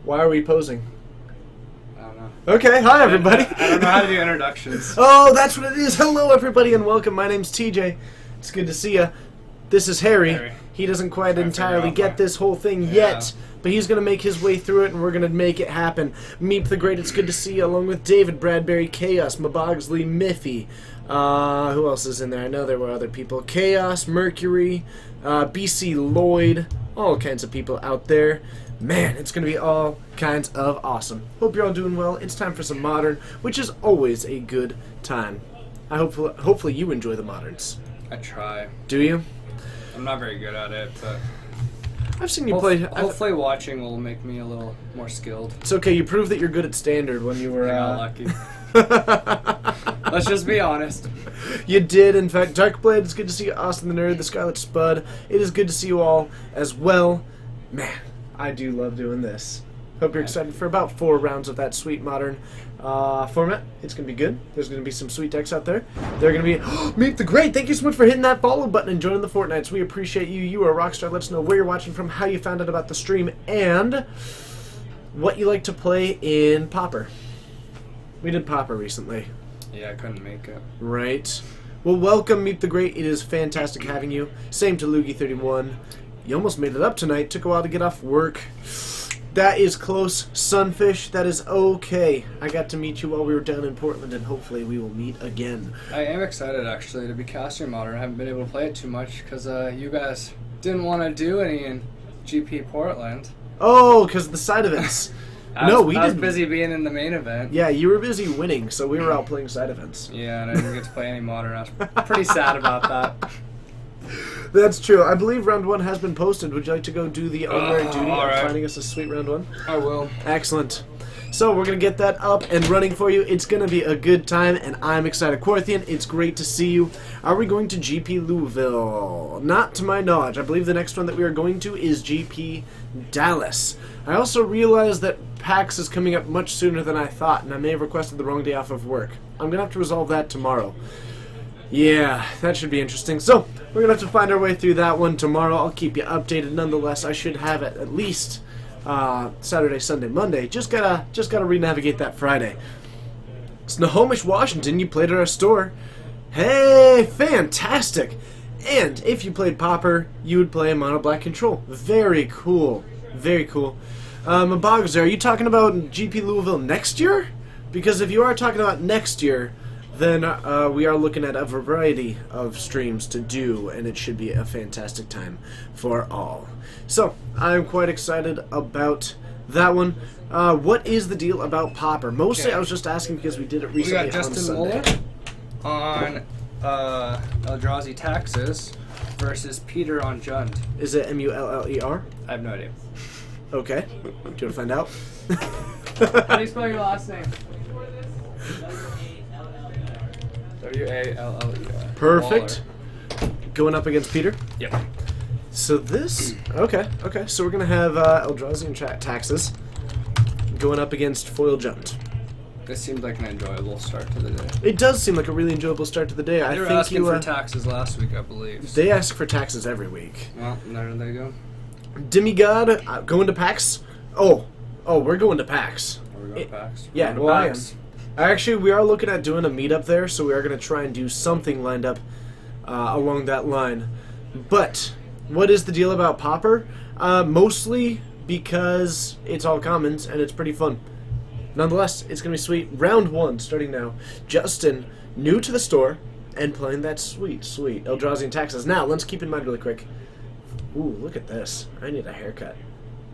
Why are we posing? I don't know. Okay, hi everybody. I don't know how to do introductions. Oh, that's what it is. Hello everybody and welcome. My name's TJ. It's good to see ya. This is Harry. He doesn't quite entirely get this whole thing yet, but he's going to make his way through it and we're going to make it happen. Meep the Great, it's good to see you, along with David, Bradbury, Chaos, Mabogsley, Miffy. Who else is in there? I know there were other people. Chaos, Mercury, BC Lloyd, all kinds of people out there. Man, it's going to be all kinds of awesome. Hope you're all doing well. It's time for some Modern, which is always a good time. Hopefully you enjoy the Moderns. I try. Do you? I'm not very good at it, but I've seen you play. Hopefully watching will make me a little more skilled. It's okay. You proved that you're good at Standard when you were lucky. Let's just be honest. You did, in fact. Darkblade, it's good to see you. Austin the Nerd, the Scarlet Spud. It is good to see you all as well. Man, I do love doing this. Hope you're excited for about 4 rounds of that sweet Modern format. It's going to be good. There's going to be some sweet decks out there. They're going to be... Meep the Great! Thank you so much for hitting that follow button and joining the Fortnites. We appreciate you. You are a rock star. Let us know where you're watching from, how you found out about the stream, and what you like to play in Pauper. We did Pauper recently. Yeah, I couldn't make it. Right. Well, welcome, Meep the Great. It is fantastic having you. Same to Loogie31. You almost made it up tonight. Took a while to get off work. That is close, Sunfish. That is okay. I got to meet you while we were down in Portland, and hopefully we will meet again. I am excited, actually, to be casting Modern. I haven't been able to play it too much because you guys didn't want to do any in GP Portland. Oh, because of the side events. I was busy being in the main event. Yeah, you were busy winning, so we were out playing side events. Yeah, and I didn't get to play any Modern. I was pretty sad about that. That's true. I believe round 1 has been posted. Would you like to go do the honorary duty of right. finding us a sweet round 1? I will. Excellent. So we're going to get that up and running for you. It's going to be a good time, and I'm excited. Quarthian, it's great to see you. Are we going to GP Louisville? Not to my knowledge. I believe the next one that we are going to is GP Dallas. I also realized that PAX is coming up much sooner than I thought, and I may have requested the wrong day off of work. I'm going to have to resolve that tomorrow. Yeah, that should be interesting. So, we're going to have to find our way through that one tomorrow. I'll keep you updated. Nonetheless, I should have it at least Saturday, Sunday, Monday. Just gotta re-navigate that Friday. Snohomish, Washington, you played at our store. Hey, fantastic! And if you played Pauper, you would play Mono Black Control. Very cool. Very cool. Mabogzer, are you talking about GP Louisville next year? Because if you are talking about next year, then we are looking at a variety of streams to do, and it should be a fantastic time for all. So, I'm quite excited about that one. What is the deal about Pauper? Mostly, I was just asking because we did it recently. We got Justin Muller on Eldrazi Taxes versus Peter on Jund. Is it Muller? I have no idea. Okay. Do you want to find out? How do you spell your last name? W-A-L-L-E-R. Perfect. Waller. Going up against Peter? Yep. So this... Okay. So we're going to have Eldrazi and Taxes going up against Foil Jund. This seemed like an enjoyable start to the day. It does seem like a really enjoyable start to the day. They were asking for taxes last week, I believe. So. They ask for taxes every week. Well, there they go. Demigod, going to PAX? Oh, we're going to PAX. Are we going to PAX? Yeah, well, I am. Actually, we are looking at doing a meetup there, so we are going to try and do something lined up along that line. But what is the deal about Pauper? Mostly because it's all commons and it's pretty fun. Nonetheless, it's going to be sweet. Round 1, starting now. Justin, new to the store, and playing that sweet Eldrazi and Taxes. Now, let's keep in mind really quick. Ooh, look at this. I need a haircut.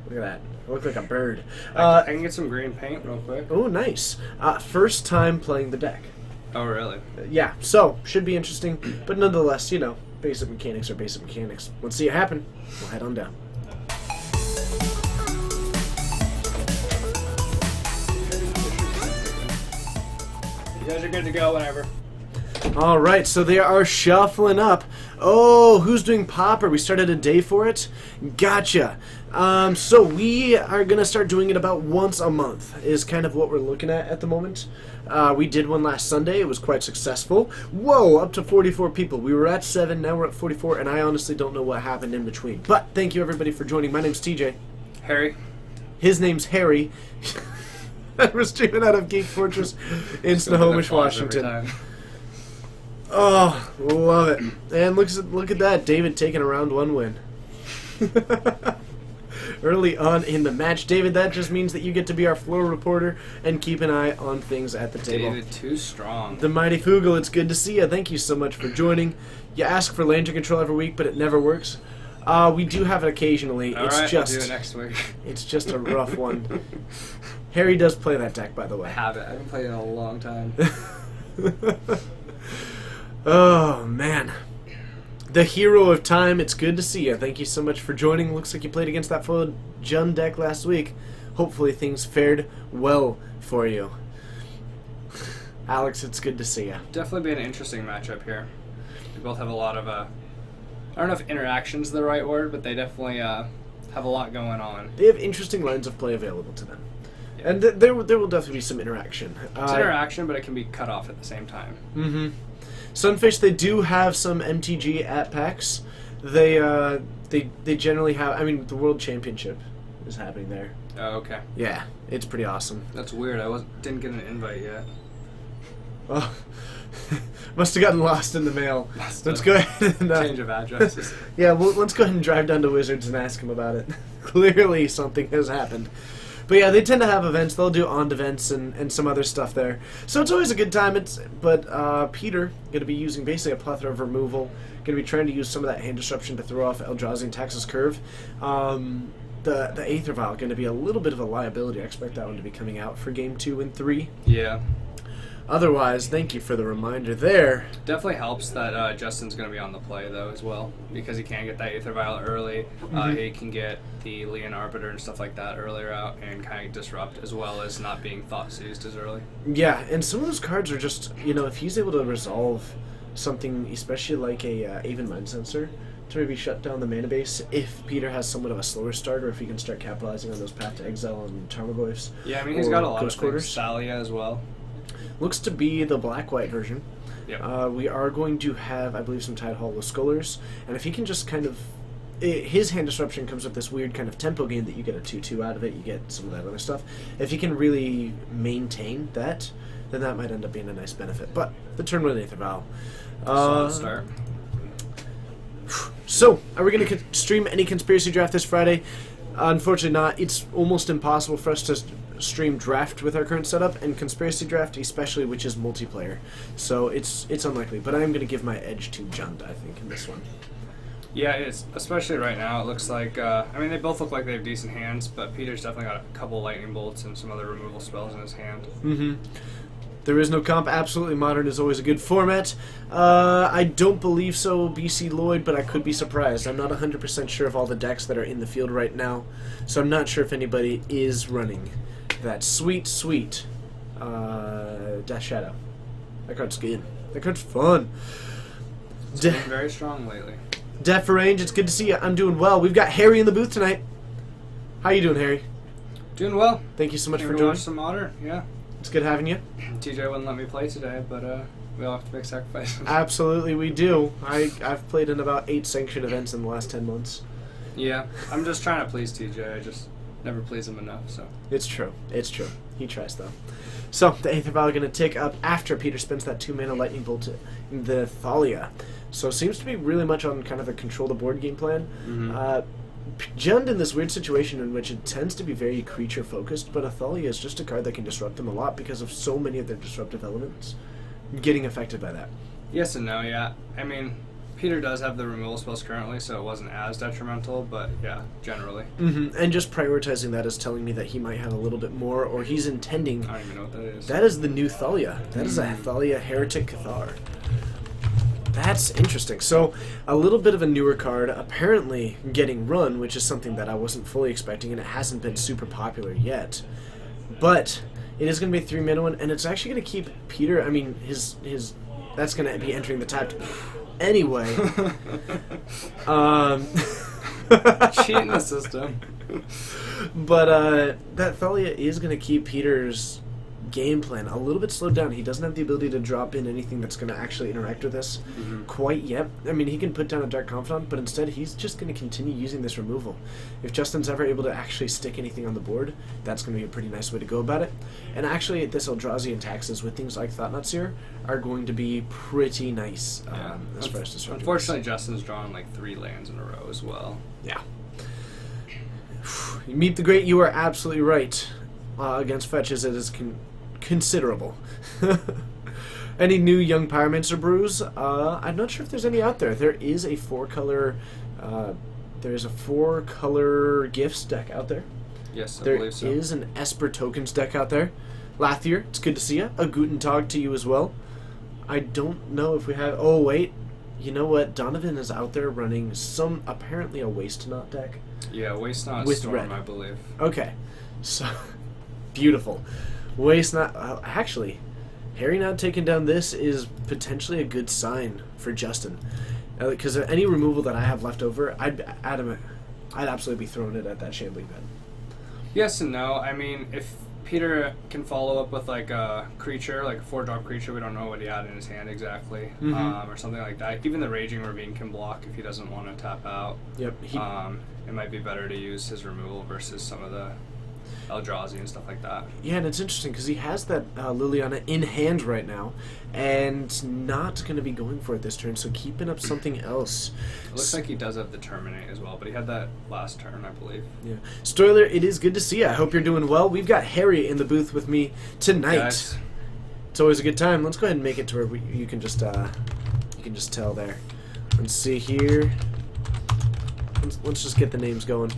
Look at that. I look like a bird. I can get some green paint real quick. Oh, nice. First time playing the deck. Oh, really? Yeah, so, should be interesting. But nonetheless, you know, basic mechanics are basic mechanics. Let's see it happen. We'll head on down. You guys are good to go whenever. Alright, so they are shuffling up. Oh, who's doing Pauper? We started a day for it? Gotcha. So we are going to start doing it about once a month, is kind of what we're looking at the moment. We did one last Sunday. It was quite successful. Whoa, up to 44 people. We were at 7, now we're at 44, and I honestly don't know what happened in between. But thank you, everybody, for joining. My name's TJ. Harry. His name's Harry. We're streaming out of Geek Fortress in Snohomish, Washington. Oh, love it. And look at that. David taking a round 1 win. Early on in the match. David, that just means that you get to be our floor reporter and keep an eye on things at the table. David, too strong. The Mighty Fugel, it's good to see you. Thank you so much for joining. You ask for lantern control every week, but it never works. We do have it occasionally. All right, I'll do it next week. It's just a rough one. Harry does play that deck, by the way. I have it. I haven't played it in a long time. Oh, man. The hero of time, it's good to see you. Thank you so much for joining. Looks like you played against that full Jund deck last week. Hopefully things fared well for you. Alex, it's good to see you. Definitely be an interesting matchup here. We both have a lot of, I don't know if interaction's the right word, but they definitely have a lot going on. They have interesting lines of play available to them. Yeah. And there will definitely be some interaction. It's interaction, but it can be cut off at the same time. Mm-hmm. Sunfish, they do have some MTG at PAX. They generally have. I mean, the World Championship is happening there. Oh, okay. Yeah, it's pretty awesome. That's weird. I didn't get an invite yet. Oh, must have gotten lost in the mail. Let's go ahead and change of addresses. Yeah, well, let's go ahead and drive down to Wizards and ask him about it. Clearly, something has happened. But yeah, they tend to have events. They'll do on events and some other stuff there. So it's always a good time. But Peter going to be using basically a plethora of removal. Going to be trying to use some of that hand disruption to throw off Eldrazi and Taxus Curve. The Aether Vial going to be a little bit of a liability. I expect that one to be coming out for Game 2 and 3. Yeah. Otherwise, thank you for the reminder there. Definitely helps that Justin's going to be on the play, though, as well, because he can get that Aether Vial early. He can get the Leon Arbiter and stuff like that earlier out and kind of disrupt, as well as not being thought seized as early. Yeah, and some of those cards are just, if he's able to resolve something, especially like a Aven Mind Sensor, to maybe shut down the mana base, if Peter has somewhat of a slower start, or if he can start capitalizing on those Path to Exile and Tarmogoyfs. Yeah, I mean, he's got a lot of Quarters. things. Thalia as well. Looks to be the black-white version. Yep. We are going to have, I believe, some Tide Hollow Skullers, and if he can just kind of... his hand disruption comes with this weird kind of tempo gain that you get a 2/2 out of it, you get some of that other stuff. If he can really maintain that, then that might end up being a nice benefit. But the turn with Aether Vial. Solid start. So, are we going to stream any Conspiracy Draft this Friday? Unfortunately not. It's almost impossible for us to stream Draft with our current setup, and Conspiracy Draft especially, which is multiplayer. So it's unlikely, but I am going to give my edge to Jund, I think, in this one. Yeah, it's especially right now. It looks like, I mean, they both look like they have decent hands, but Peter's definitely got a couple lightning bolts and some other removal spells in his hand. Mm-hmm. There is no comp. Absolutely Modern is always a good format. I don't believe so, BC Lloyd, but I could be surprised. I'm not 100% sure of all the decks that are in the field right now, so I'm not sure if anybody is running that sweet Death Shadow. That card's good. That card's fun. It's been very strong lately. Death for Range, it's good to see you. I'm doing well. We've got Harry in the booth tonight. How you doing, Harry? Doing well. Thank you so much for Watch joining. some Modern, yeah. It's good having you. TJ wouldn't let me play today, but we all have to make sacrifices. Absolutely, we do. I've played in about 8 sanctioned events in the last 10 months. Yeah, I'm just trying to please TJ. I just never please him enough, so. It's true. It's true. He tries, though. So, the Aether Vial going to tick up after Peter spends that 2-mana Lightning Bolt in the Thalia. So, seems to be really much on kind of a control the board game plan. Mm-hmm. Jund in this weird situation in which it tends to be very creature focused, but Athalia is just a card that can disrupt them a lot because of so many of their disruptive elements getting affected by that. Yes and no, yeah. I mean, Peter does have the removal spells currently, so it wasn't as detrimental, but yeah, generally. Mm-hmm. And just prioritizing that is telling me that he might have a little bit more, or he's intending... I don't even know what that is. That is the new Thalia. That is a Thalia Heretic Cathar. That's interesting. So, a little bit of a newer card, apparently getting run, which is something that I wasn't fully expecting, and it hasn't been super popular yet. But it is going to be a 3-mana one, and it's actually going to keep Peter, I mean, his that's going to be entering the tapped anyway. Cheating the system. But that Thalia is going to keep Peter's game plan a little bit slowed down. He doesn't have the ability to drop in anything that's going to actually interact with this quite yet. I mean, he can put down a Dark Confidant, but instead he's just going to continue using this removal. If Justin's ever able to actually stick anything on the board, that's going to be a pretty nice way to go about it. And actually, this Eldrazi and taxes with things like Thought-Knot Seer are going to be pretty nice as far as disrupting. Unfortunately, Justin's drawn like 3 lands in a row as well. Yeah. You meet the great, you are absolutely right. Against fetches, it is considerable. Any new young Pyromancer brews? I'm not sure if there's any out there. There is a 4-color gifts deck out there. Yes, I There believe so. is an Esper tokens deck out there. Lathier, it's good to see you. A Guten Tag to you as well. I don't know if we have... Oh, wait. You know what? Donovan is out there running apparently a Waste Knot deck. Yeah, Waste Not With Storm, red. I believe. Okay. So, beautiful. Waste Not... actually, Harry not taking down this is potentially a good sign for Justin. Because any removal that I have left over, I'd absolutely be throwing it at that Shambling Ven. Yes and no. I mean, if Peter can follow up with like a creature, like a 4-drop creature, we don't know what he had in his hand exactly, or something like that. Even the Raging Ravine can block if he doesn't want to tap out. Yep. It might be better to use his removal versus some of the Eldrazi and stuff like that. Yeah, and it's interesting because he has that Liliana in hand right now, and not going to be going for it this turn, so keeping up something else. It looks like he does have the Terminate as well, but he had that last turn, I believe. Yeah. Stoiler, it is good to see you. I hope you're doing well. We've got Harry in the booth with me tonight. Guys. It's always a good time. Let's go ahead and make it to where you can just tell there. Let's see here. Let's just get the names going.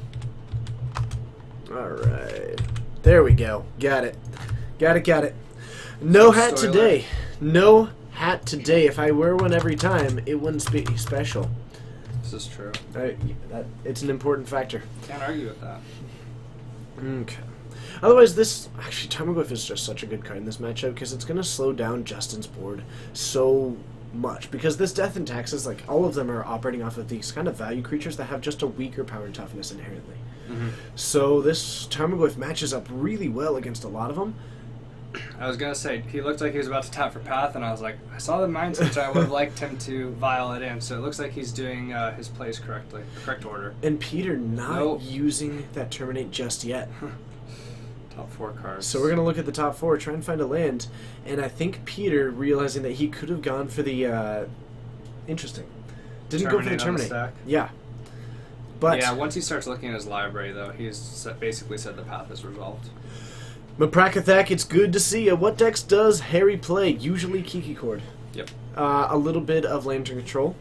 Alright. There we go. Got it. Got it. No hat Stoiler. today. No hat today. If I wear one every time, it wouldn't be special. This is true. It's an important factor. Can't argue with that. Okay. Otherwise, actually, Tarmogoyf is just such a good card in this matchup because it's going to slow down Justin's board so much. Because this Death and Taxes, like, all of them are operating off of these kind of value creatures that have just a weaker power and toughness inherently. So this Tarmogoyf matches up really well against a lot of them. I was going to say, he looked like he was about to tap for Path, and I was like, I saw the Mind Switch, I would have liked him to vial it in, so it looks like he's doing his plays correctly, correct order. And Peter not Nope. using that Terminate just yet. Top 4 cards. So we're going to look at the top 4, try and find a land, and I think Peter, realizing that he could have gone for the, interesting. Didn't go for the Terminate on the Terminate. stack. Yeah. But Yeah, once he starts looking at his library, though, he's basically said the Path is resolved. Maprakathak, it's good to see you. What decks does Harry play? Usually Kiki Chord. Yep. A little bit of Lantern Control.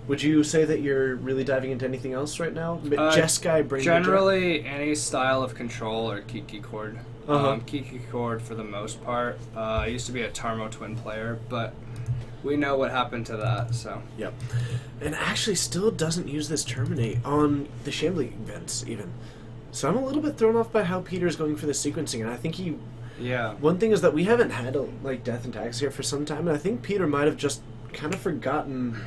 Would you say that you're really diving into anything else right now? Jeskai, Brain Generally, any style of control or Kiki Chord. Uh-huh. Kiki Chord, for the most part. I used to be a Tarmo Twin player, but we know what happened to that, so. Yep. And actually still doesn't use this Terminate on the Shambling events, even. So I'm a little bit thrown off by how Peter's going for the sequencing, and I think he... Yeah. One thing is that we haven't had, Death and Tax here for some time, and I think Peter might have just kind of forgotten,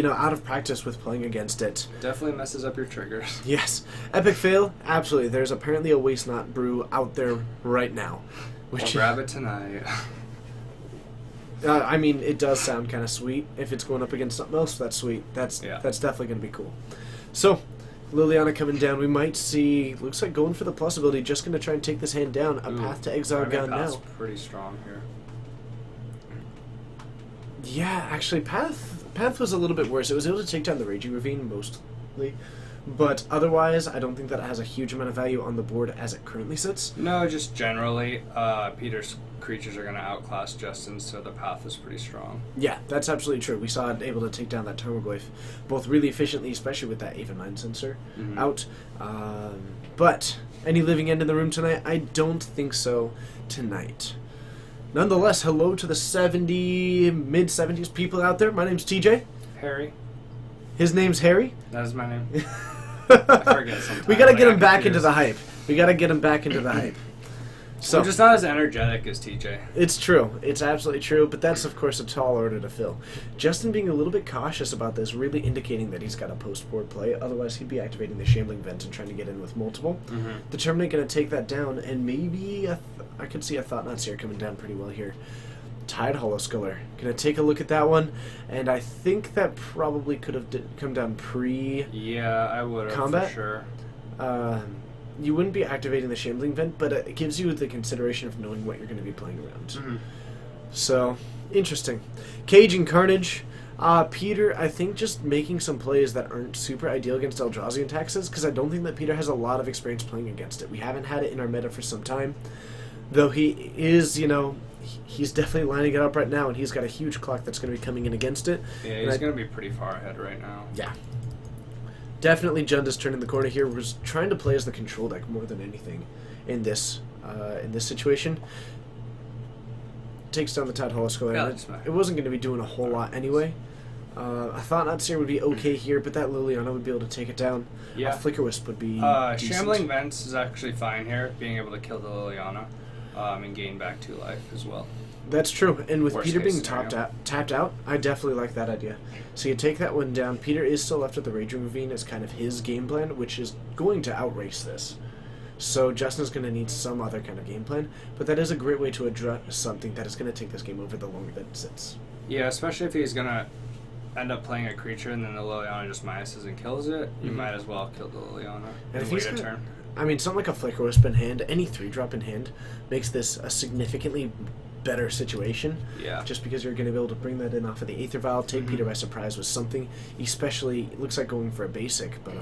out of practice with playing against it. Definitely messes up your triggers. Yes. Epic fail? Absolutely. There's apparently a Waste Not brew out there right now. I'll grab it tonight. I mean, it does sound kind of sweet. If it's going up against something else, that's sweet. That's definitely going to be cool. So, Liliana coming down. We might see, looks like going for the plus ability, just going to try and take this hand down. A Path to Exile gone now. Pretty strong here. Yeah, actually, Path was a little bit worse. It was able to take down the Raging Ravine mostly. But otherwise, I don't think that it has a huge amount of value on the board as it currently sits. No, just generally, Peter's creatures are going to outclass Justin's, so the Path is pretty strong. Yeah, that's absolutely true. We saw it able to take down that Tarmogoyf both really efficiently, especially with that Aven Mind Sensor out. But any living end in the room tonight? I don't think so tonight. Nonetheless, hello to the mid-70s people out there. My name's TJ. Harry. His name's Harry. That is my name. I forget sometimes. We gotta get him I'm back into confused. the hype. We gotta get him back into the hype. So I'm just not as energetic as TJ. it's true. It's absolutely true, but that's, of course, a tall order to fill. Justin being a little bit cautious about this, really indicating that he's got a post-board play. Otherwise, he'd be activating the Shambling Vent and trying to get in with multiple. The Terminate going to take that down, and maybe I could see a Thought-Knot Seer coming down pretty well here. Tide Hollow Sculler. Gonna take a look at that one, and I think that probably could have come down pre. Yeah, I would have Combat? for sure. You wouldn't be activating the Shambling Vent, but it gives you the consideration of knowing what you're going to be playing around. Mm-hmm. So, interesting. Caging Carnage. Peter, I think just making some plays that aren't super ideal against Eldrazi taxes, because I don't think that Peter has a lot of experience playing against it. We haven't had it in our meta for some time. Though he is, he's definitely lining it up right now, and he's got a huge clock that's going to be coming in against it. Yeah, he's going to be pretty far ahead right now. Yeah. Definitely Jund turning the corner here. Was trying to play as the control deck more than anything in this situation. Takes down the Tide Hollow Sculler. Yeah, It wasn't going to be doing a whole lot anyway. I thought Natseer would be okay here, but that Liliana would be able to take it down. Yeah. Flicker Wisp would be decent. Shambling Vents is actually fine here, being able to kill the Liliana and gain back 2 life as well. That's true, and with Worst Peter case being scenario. tapped out, I definitely like that idea. So you take that one down. Peter is still left with the Raging Ravine as kind of his game plan, which is going to outrace this. So Justin's going to need some other kind of game plan, but that is a great way to address something that is going to take this game over the longer that it sits. Yeah, especially if he's going to end up playing a creature and then the Liliana just minuses and kills it, you might as well kill the Liliana And if and wait he's a got- turn. I mean, something like a Flicker Wisp in hand, any 3-drop in hand, makes this a significantly better situation. Yeah. Just because you're going to be able to bring that in off of the Aether Vial, take Peter by surprise with something, especially, it looks like going for a basic, but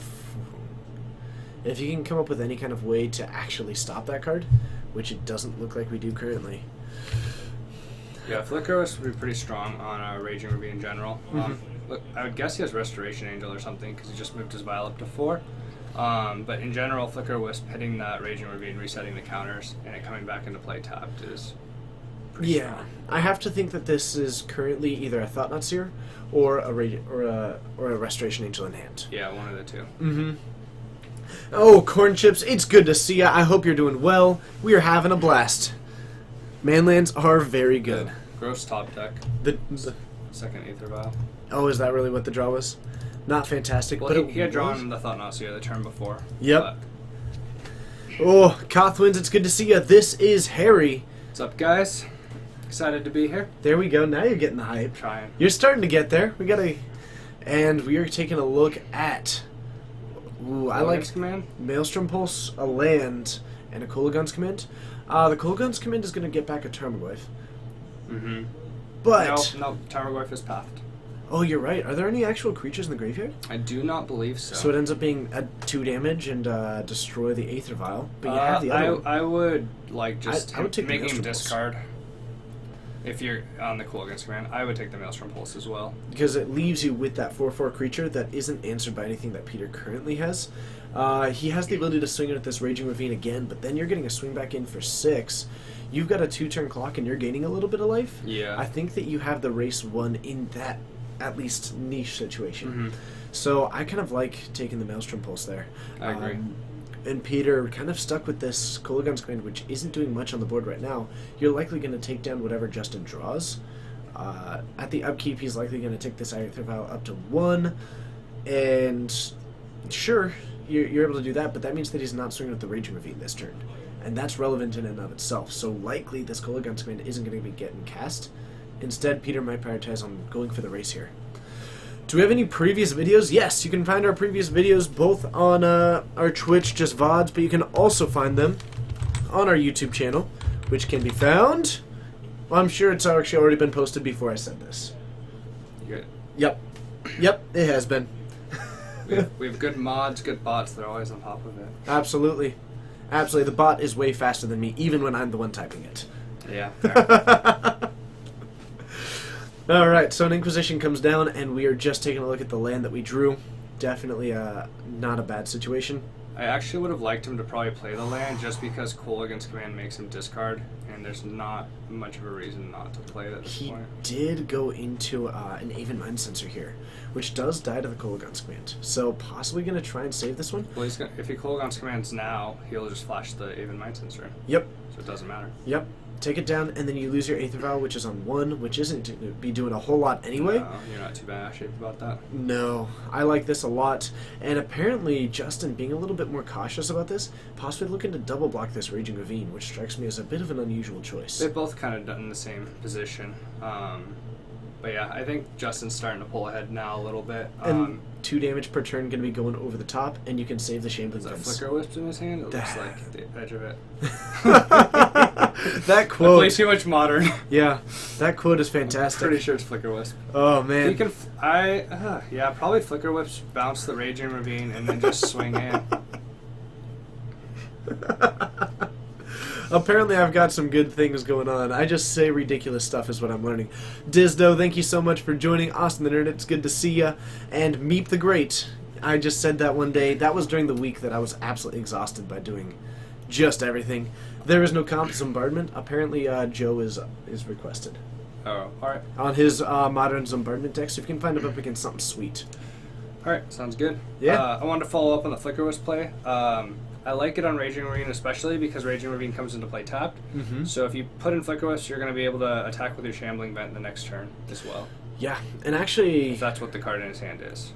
if you can come up with any kind of way to actually stop that card, which it doesn't look like we do currently. Yeah, Flicker Wisp would be pretty strong on Raging Ruby in general. Look, I would guess he has Restoration Angel or something because he just moved his Vial up to 4. But in general, Flicker Wisp hitting that Raging Ravine, resetting the counters, and it coming back into play tapped is pretty strong. I have to think that this is currently either a Thought-Knot Seer or a Restoration Angel in hand. Yeah, one of the two. Mm-hmm. Oh, Corn Chips, it's good to see ya. I hope you're doing well. We are having a blast. Manlands are very good. Gross top deck. The Second Aether Vial. Oh, is that really what the draw was? Not fantastic, Well, but he had was. drawn the Thought-Knot Seer the turn before. Yep. but- Oh, Kothwins, it's good to see ya. This is Harry. What's up, guys? Excited to be here. There we go. Now you're getting the hype. Trying. You're starting to get there. And we are taking a look at. Ooh, I like Logan's Command. Maelstrom Pulse, a land, and a Kolagon's Command. The Kolagon's Command is going to get back a Tarmogoyf. Mm-hmm. But. No, Tarmogoyf is pathed. Oh, you're right. Are there any actual creatures in the graveyard? I do not believe so. So it ends up being a 2 damage and destroy the Aether Vial. But you have the other one. I would like just I would take the making him Maelstrom Pulse. discard. If you're on the Kolagon's Command, I would take the Maelstrom Pulse as well. Because it leaves you with that 4/4 creature that isn't answered by anything that Peter currently has. He has the ability to swing in at this Raging Ravine again, but then you're getting a swing back in for 6. You've got a 2-turn clock and you're gaining a little bit of life. Yeah. I think that you have the race 1 in that, at least, niche situation. Mm-hmm. So I kind of like taking the Maelstrom Pulse there. I agree. And Peter kind of stuck with this Kolagon's Command, which isn't doing much on the board right now. You're likely going to take down whatever Justin draws. At the upkeep, he's likely going to take this Aether Vial up to 1. And sure, you're able to do that, but that means that he's not swinging with the Raging Ravine this turn. And that's relevant in and of itself. So likely this Kolagon's Command isn't going to be getting cast. Instead, Peter might prioritize on going for the race here. Do we have any previous videos? Yes, you can find our previous videos both on our Twitch, just VODs, but you can also find them on our YouTube channel, which can be found. Well, I'm sure it's actually already been posted before I said this. Good. Yep, it has been. We have good mods, good bots. They're always on top of it. Absolutely. The bot is way faster than me, even when I'm the one typing it. Yeah. Fair. Alright, so an Inquisition comes down, and we are just taking a look at the land that we drew. Definitely not a bad situation. I actually would have liked him to probably play the land just because Kolagon's Command makes him discard, and there's not much of a reason not to play it at this He point. did go into an Aven Mind Sensor here, which does die to the Kolagon's Command. So possibly going to try and save this one. Well, if he Kolagon's Commands now, he'll just flash the Aven Mind Sensor, Yep. so it doesn't matter. Yep. take it down, and then you lose your Aether Vial, which is on 1, which isn't to be doing a whole lot anyway. No, you're not too bad shape about that. No, I like this a lot, and apparently Justin, being a little bit more cautious about this, possibly looking to double block this Raging Ravine, which strikes me as a bit of an unusual choice. They've both kind of done in the same position. But yeah, I think Justin's starting to pull ahead now a little bit. And 2 damage per turn going to be going over the top, and you can save the Shambling Is that Fence. Flicker Wisp in his hand? It looks like the edge of it. That I quote, play too much Modern. yeah, that quote is fantastic. Pretty sure it's Flicker Wisp. Oh man, He can. Yeah, probably Flicker Wisp, bounce the Raging Ravine, and then just swing in. Apparently I've got some good things going on. I just say ridiculous stuff is what I'm learning. Dizdo, thank you so much for joining. Austin the Nerd, it's good to see ya. And Meep the Great. I just said that one day. That was during the week that I was absolutely exhausted by doing just everything. There is no comp bombardment. Apparently Joe is requested. Oh, alright. On his modern bombardment deck, so if you can find him up against something sweet. Alright, sounds good. Yeah. I wanted to follow up on the Flicker Wisp play. I like it on Raging Ravine especially because Raging Ravine comes into play tapped. Mm-hmm. So if you put in Flicker Wisp, you're going to be able to attack with your Shambling Vent the next turn as well. Yeah, and actually, If that's what the card in his hand is.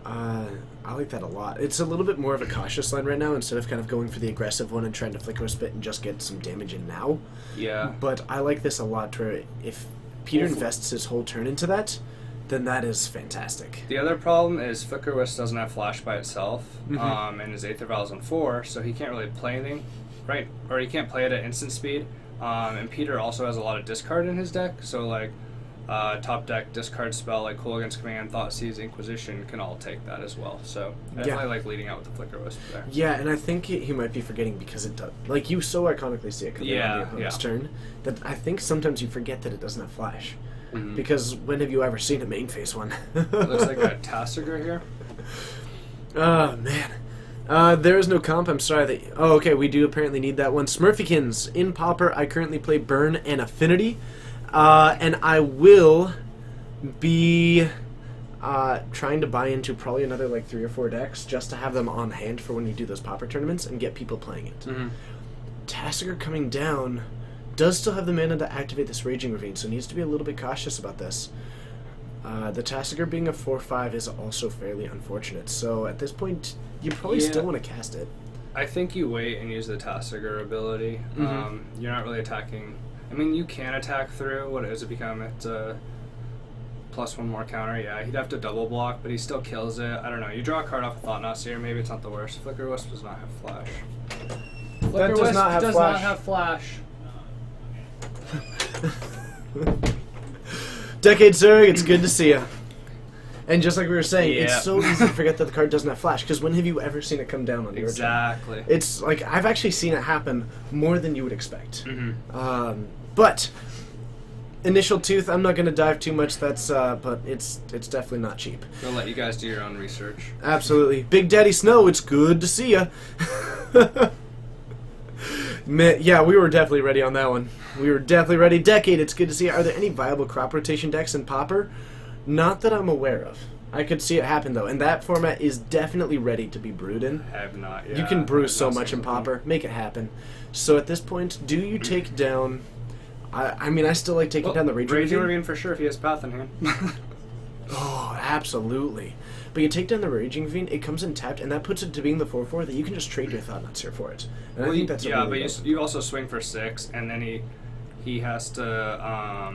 I like that a lot. It's a little bit more of a cautious line right now instead of kind of going for the aggressive one and trying to flicker a spit and just get some damage in now. Yeah. But I like this a lot where if Peter Well, invests his whole turn into that, then that is fantastic. The other problem is Flicker Wisp doesn't have Flash by itself, Mhm. and his Aether Vial's on 4, so he can't really play anything, right? Or he can't play it at instant speed. And Peter also has a lot of discard in his deck, so like top deck discard spell like Cool Against Command, Thoughtseized, Inquisition can all take that as well. So I definitely like leading out with the Flicker Wisp there. Yeah, and I think he might be forgetting because it does. Like, you so iconically see it coming on the opponent's turn that I think sometimes you forget that it doesn't have Flash. Mhm. Because when have you ever seen a main phase one? It looks like a Tassiger here. Oh, man. There is no comp. I'm sorry that... Oh, okay, we do apparently need that one. Smurfykins. In Pauper, I currently play Burn and Affinity. And I will be trying to buy into probably another, like, 3 or 4 decks just to have them on hand for when you do those Pauper tournaments and get people playing it. Mm-hmm. Tassiger coming down does still have the mana to activate this Raging Ravine, so needs to be a little bit cautious about this. The Tassiger being a 4/5 is also fairly unfortunate, so at this point, you probably still want to cast it. I think you wait and use the Tassiger ability. Mhm. You're not really attacking. I mean, you can attack through. What does it become? It's +1 more counter. Yeah, he'd have to double block, but he still kills it. I don't know. You draw a card off of Thought Seer. Maybe it's not the worst. Flicker Wisp does not have Flash. Flicker does Wisp not have does Flash. not have Flash. Decade Zerg, it's good to see you. And just like we were saying, Yeah. it's so easy to forget that the card doesn't have Flash, because when have you ever seen it come down on your turn? Exactly. It's like, I've actually seen it happen more than you would expect. Mm-hmm. But Initial Tooth, I'm not going to dive too much. But it's definitely not cheap. We'll let you guys do your own research. Absolutely, Big Daddy Snow, it's good to see ya. Man, yeah, we were definitely ready on that one. We were definitely ready. Decade, it's good to see ya. Are there any viable crop rotation decks in Pauper? Not that I'm aware of. I could see it happen though, and that format is definitely ready to be brewed in. I have not yet. You can brew so much in Pauper. Make it happen. So at this point, do you take down... I mean, I still like taking down the Raging Raging Ravine. Ravine for sure if he has Path in hand. Oh, absolutely. But you take down the Raging Ravine, it comes in tapped, and that puts it to being the 4/4 that you can just trade your Thought Nuts here for it. And I think that's yeah, a really but you also swing for 6, and then he has to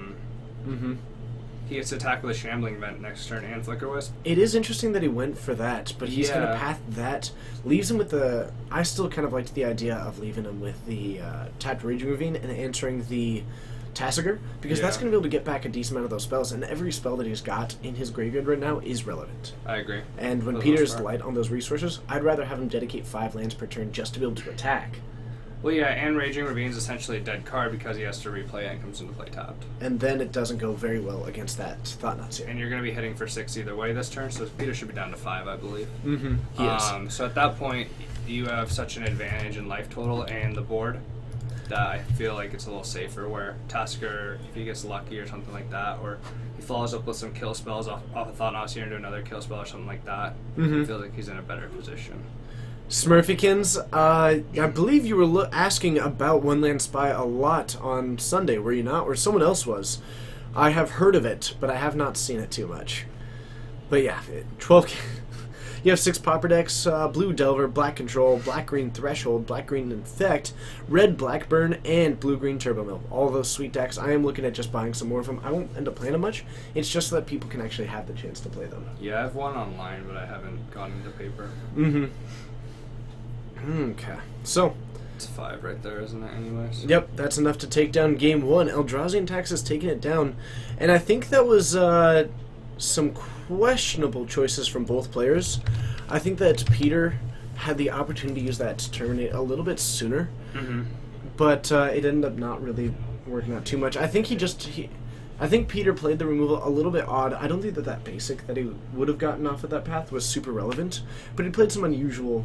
he gets to attack with a Shambling Vent next turn and Flicker Wisp. It is interesting that he went for that, but he's going to path that. Leaves him with the... I still kind of liked the idea of leaving him with the tapped Raging Ravine and answering the Tassiger, because that's going to be able to get back a decent amount of those spells, and every spell that he's got in his graveyard right now is relevant. I agree. And when Peter's light on those resources, I'd rather have him dedicate 5 lands per turn just to be able to attack. Well, yeah, and Raging Ravine's essentially a dead card because he has to replay it and comes into play tapped. And then it doesn't go very well against that Thought Nuts here. And you're going to be hitting for 6 either way this turn, so Peter should be down to 5, I believe. Mm-hmm. He is. So at that point, you have such an advantage in life total and the board that I feel like it's a little safer, where Tasker, if he gets lucky or something like that, or he follows up with some kill spells off of Thought Seer into another kill spell or something like that, Mhm. I feel like he's in a better position. Smurfikins, I believe you were asking about One Land Spy a lot on Sunday, were you not? Or someone else was. I have heard of it, but I have not seen it too much. But yeah, 12... You have 6 Pauper decks, Blue Delver, Black Control, Black-Green Threshold, Black-Green Infect, Red Blackburn, and Blue-Green Turbo Mill. All those sweet decks. I am looking at just buying some more of them. I won't end up playing them much. It's just so that people can actually have the chance to play them. Yeah, I have one online, but I haven't gone into paper. Okay. So... It's 5 right there, isn't it, anyways? Yep, that's enough to take down game 1. Eldrazi and Tax has taken it down. And I think that was some questionable choices from both players. I think that Peter had the opportunity to use that to terminate a little bit sooner. But it ended up not really working out too much. I think I think Peter played the removal a little bit odd. I don't think that basic that he would have gotten off of that path was super relevant. But he played some unusual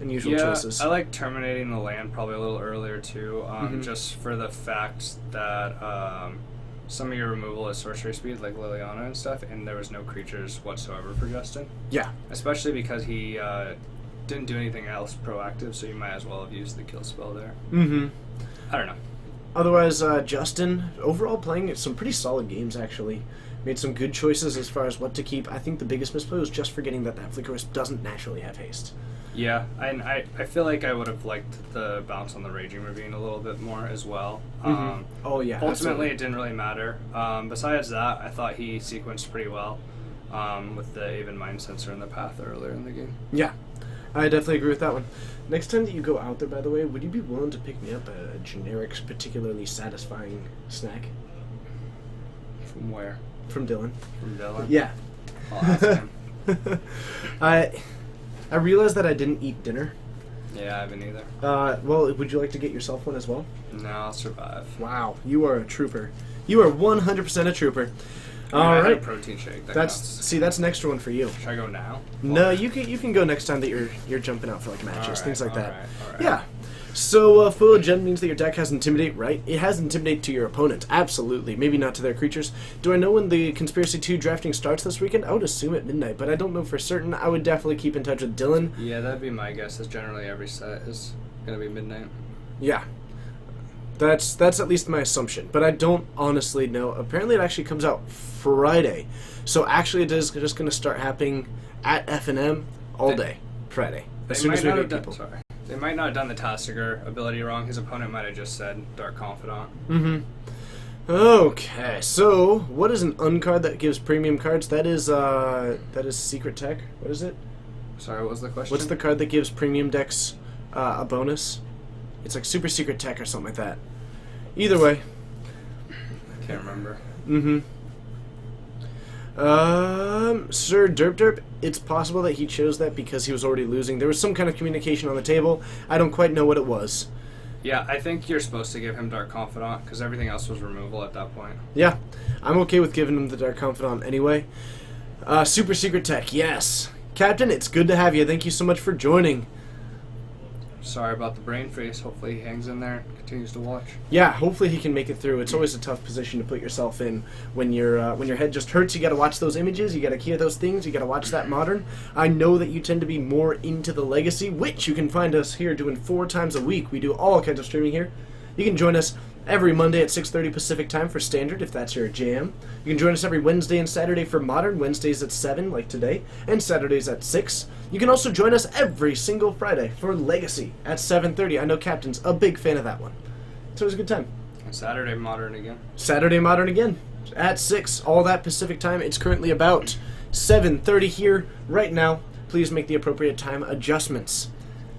choices. I like terminating the land probably a little earlier too, just for the fact that some of your removal is sorcery speed, like Liliana and stuff, and there was no creatures whatsoever for Justin. Yeah. Especially because he didn't do anything else proactive, so you might as well have used the kill spell there. I don't know. Otherwise, Justin, overall playing some pretty solid games, actually. Made some good choices as far as what to keep. I think the biggest misplay was just forgetting that Flicker Wisp doesn't naturally have haste. Yeah, and I feel like I would have liked the bounce on the Raging Ravine a little bit more as well. Oh, yeah. Ultimately, absolutely. it didn't really matter. Besides that, I thought he sequenced pretty well with the Aven Mind Sensor in the path earlier in the game. Yeah, I definitely agree with that one. Next time that you go out there, by the way, would you be willing to pick me up a generic, particularly satisfying snack? From where? From Dylan. From Dylan? Yeah. I'll ask him. I realized that I didn't eat dinner. Yeah, I haven't either. Well, would you like to get yourself one as well? No, I'll survive. Wow, you are a trooper. You are 100% a trooper. I had a Alright. protein shake. That's an extra one for you. Should I go now? No, you can go next time that you're jumping out for like matches, Alright, things like that. alright. Yeah. So, Foil Gen means that your deck has Intimidate, right? It has Intimidate to your opponent, absolutely. Maybe not to their creatures. Do I know when the Conspiracy 2 drafting starts this weekend? I would assume at midnight, but I don't know for certain. I would definitely keep in touch with Dylan. Yeah, that'd be my guess. Is generally every set is going to be midnight. Yeah. That's at least my assumption, but I don't honestly know. Apparently it actually comes out Friday. So actually it is just going to start happening at FNM all day, Friday. As soon as we get people. They might not have done the Tassiger ability wrong. His opponent might have just said Dark Confidant. Okay, so what is an uncard that gives premium cards? That is Secret Tech. What is it? Sorry, what was the question? What's the card that gives premium decks a bonus? It's like Super Secret Tech or something like that. Either way. I can't remember. Sir Derp, it's possible that he chose that because he was already losing. There was some kind of communication on the table. I don't quite know what it was. Yeah, I think you're supposed to give him Dark Confidant because everything else was removal at that point. Yeah, I'm okay with giving him the Dark Confidant anyway. Super Secret Tech, yes. Captain, it's good to have you. Thank you so much for joining. Sorry about the brain freeze. Hopefully he hangs in there and continues to watch. Yeah, hopefully he can make it through. It's always a tough position to put yourself in when your head just hurts. You got to watch those images. You got to hear those things. You got to watch that Modern. I know that you tend to be more into the Legacy, which you can find us here doing 4 times a week. We do all kinds of streaming here. You can join us every Monday at 6:30 Pacific time for Standard, if that's your jam. You can join us every Wednesday and Saturday for Modern, Wednesdays at 7, like today, and Saturdays at 6. You can also join us every single Friday for Legacy at 7:30. I know Captain's a big fan of that one. It's always a good time. And Saturday Modern again. Saturday Modern again at 6, all that Pacific time. It's currently about 7:30 here right now. Please make the appropriate time adjustments.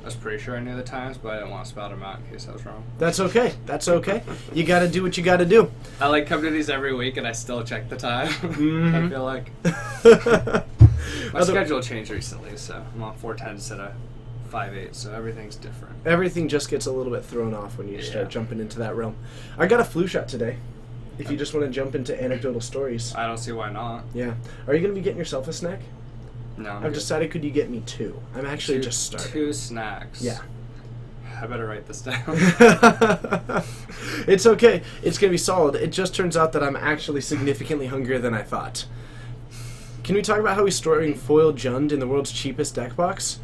I was pretty sure I knew the times, but I didn't want to spout them out in case I was wrong. That's okay. That's okay. You got to do what you got to do. I like come to these every week and I still check the time. I feel like my schedule changed recently, so I'm on 4:10 instead of 5:8, so everything's different. Everything just gets a little bit thrown off when you start jumping into that realm. I got a flu shot today. If you just want to jump into anecdotal stories. I don't see why not. Yeah. Are you going to be getting yourself a snack? No. I've decided, could you get me 2? I'm actually just starting. 2 snacks. Yeah. I better write this down. It's okay. It's going to be solid. It just turns out that I'm actually significantly hungrier than I thought. Can we talk about how he's storing Foil Jund in the world's cheapest deck box?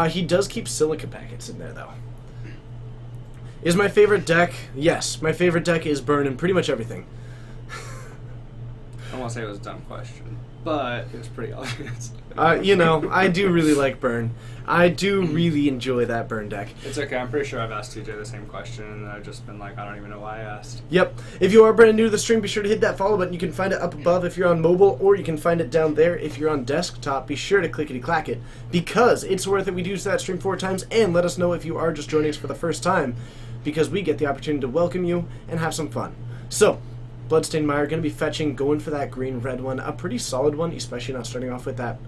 He does keep silica packets in there, though. Is my favorite deck? Yes, my favorite deck is Burn in pretty much everything. I won't say it was a dumb question, but it was pretty obvious. You know, I do really like Burn. I do really enjoy that Burn deck. It's okay, I'm pretty sure I've asked TJ the same question, and I've just been like, I don't even know why I asked. Yep. If you are brand new to the stream, be sure to hit that follow button. You can find it up above if you're on mobile, or you can find it down there if you're on desktop. Be sure to clickety-clack it, because it's worth it. We do that stream 4 times, and let us know if you are just joining us for the first time, because we get the opportunity to welcome you and have some fun. So, Bloodstained Mire, going to be fetching, going for that green-red one. A pretty solid one, especially not starting off with that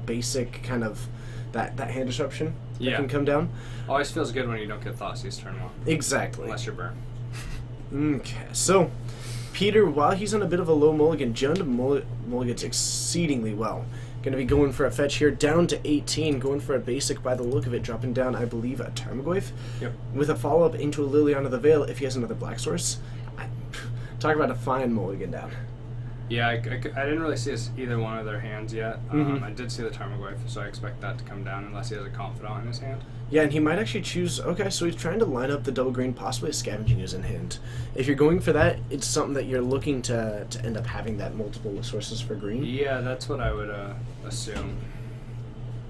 basic kind of, that hand disruption that can come down. Always feels good when you don't get Thoughtseized turn 1. Exactly. Unless you're Burn. Okay, so Peter, while he's on a bit of a low mulligan, Jund mulligans exceedingly well. Going to be going for a fetch here, down to 18, going for a basic by the look of it, dropping down, I believe, a Tarmogoyf. Yep. With a follow-up into a Liliana of the Veil if he has another Black Source. Talk about a fine mulligan down. Yeah, I didn't really see either one of their hands yet. I did see the Tarmogoyf, so I expect that to come down unless he has a Confidant in his hand. Yeah, and he might actually choose... Okay, so he's trying to line up the double green, possibly a Scavenging Ooze in hand. If you're going for that, it's something that you're looking to end up having that multiple sources for green. Yeah, that's what I would assume.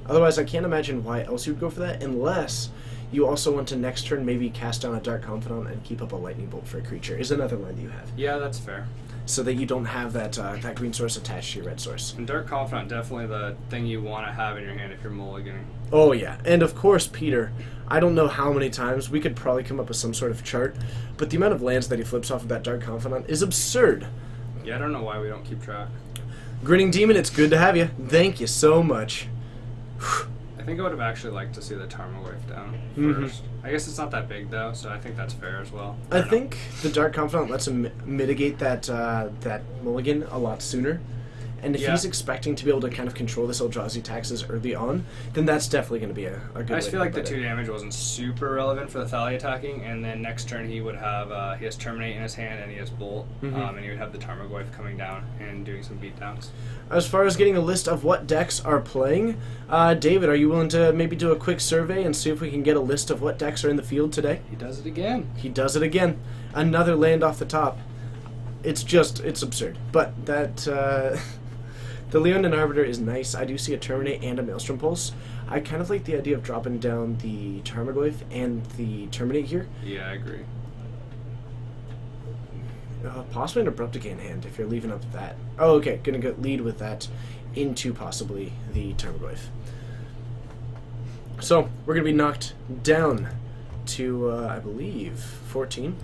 Otherwise, I can't imagine why else you'd go for that, unless you also want to next turn maybe cast down a Dark Confidant and keep up a Lightning Bolt for a creature, is another line that you have. Yeah, that's fair. So that you don't have that that green source attached to your red source. And Dark Confidant, definitely the thing you want to have in your hand if you're mulliganing. Oh yeah, and of course, Peter, I don't know how many times, we could probably come up with some sort of chart, but the amount of lands that he flips off of that Dark Confidant is absurd. Yeah, I don't know why we don't keep track. Grinning Demon, it's good to have you. Thank you so much. I think I would have actually liked to see the Tarmogoyf down first. I guess it's not that big though, so I think that's fair as well. I think the Dark Confidant lets him mitigate that that mulligan a lot sooner. And if he's expecting to be able to kind of control this Eldrazi taxes early on, then that's definitely going to be a good way. I just feel like the 2 damage wasn't super relevant for the Thalia attacking, and then next turn he would have, he has Terminate in his hand and he has Bolt, and he would have the Tarmogoyf coming down and doing some beatdowns. As far as getting a list of what decks are playing, David, are you willing to maybe do a quick survey and see if we can get a list of what decks are in the field today? He does it again. He does it again. Another land off the top. It's absurd. But that, the Leonin Arbiter is nice. I do see a Terminate and a Maelstrom Pulse. I kind of like the idea of dropping down the Tarmogoyf and the Terminate here. Yeah, I agree. Possibly an Abrupt Decay in hand if you're leaving up that. Oh, okay. Gonna go lead with that into possibly the Tarmogoyf. So, we're gonna be knocked down to, I believe, 14.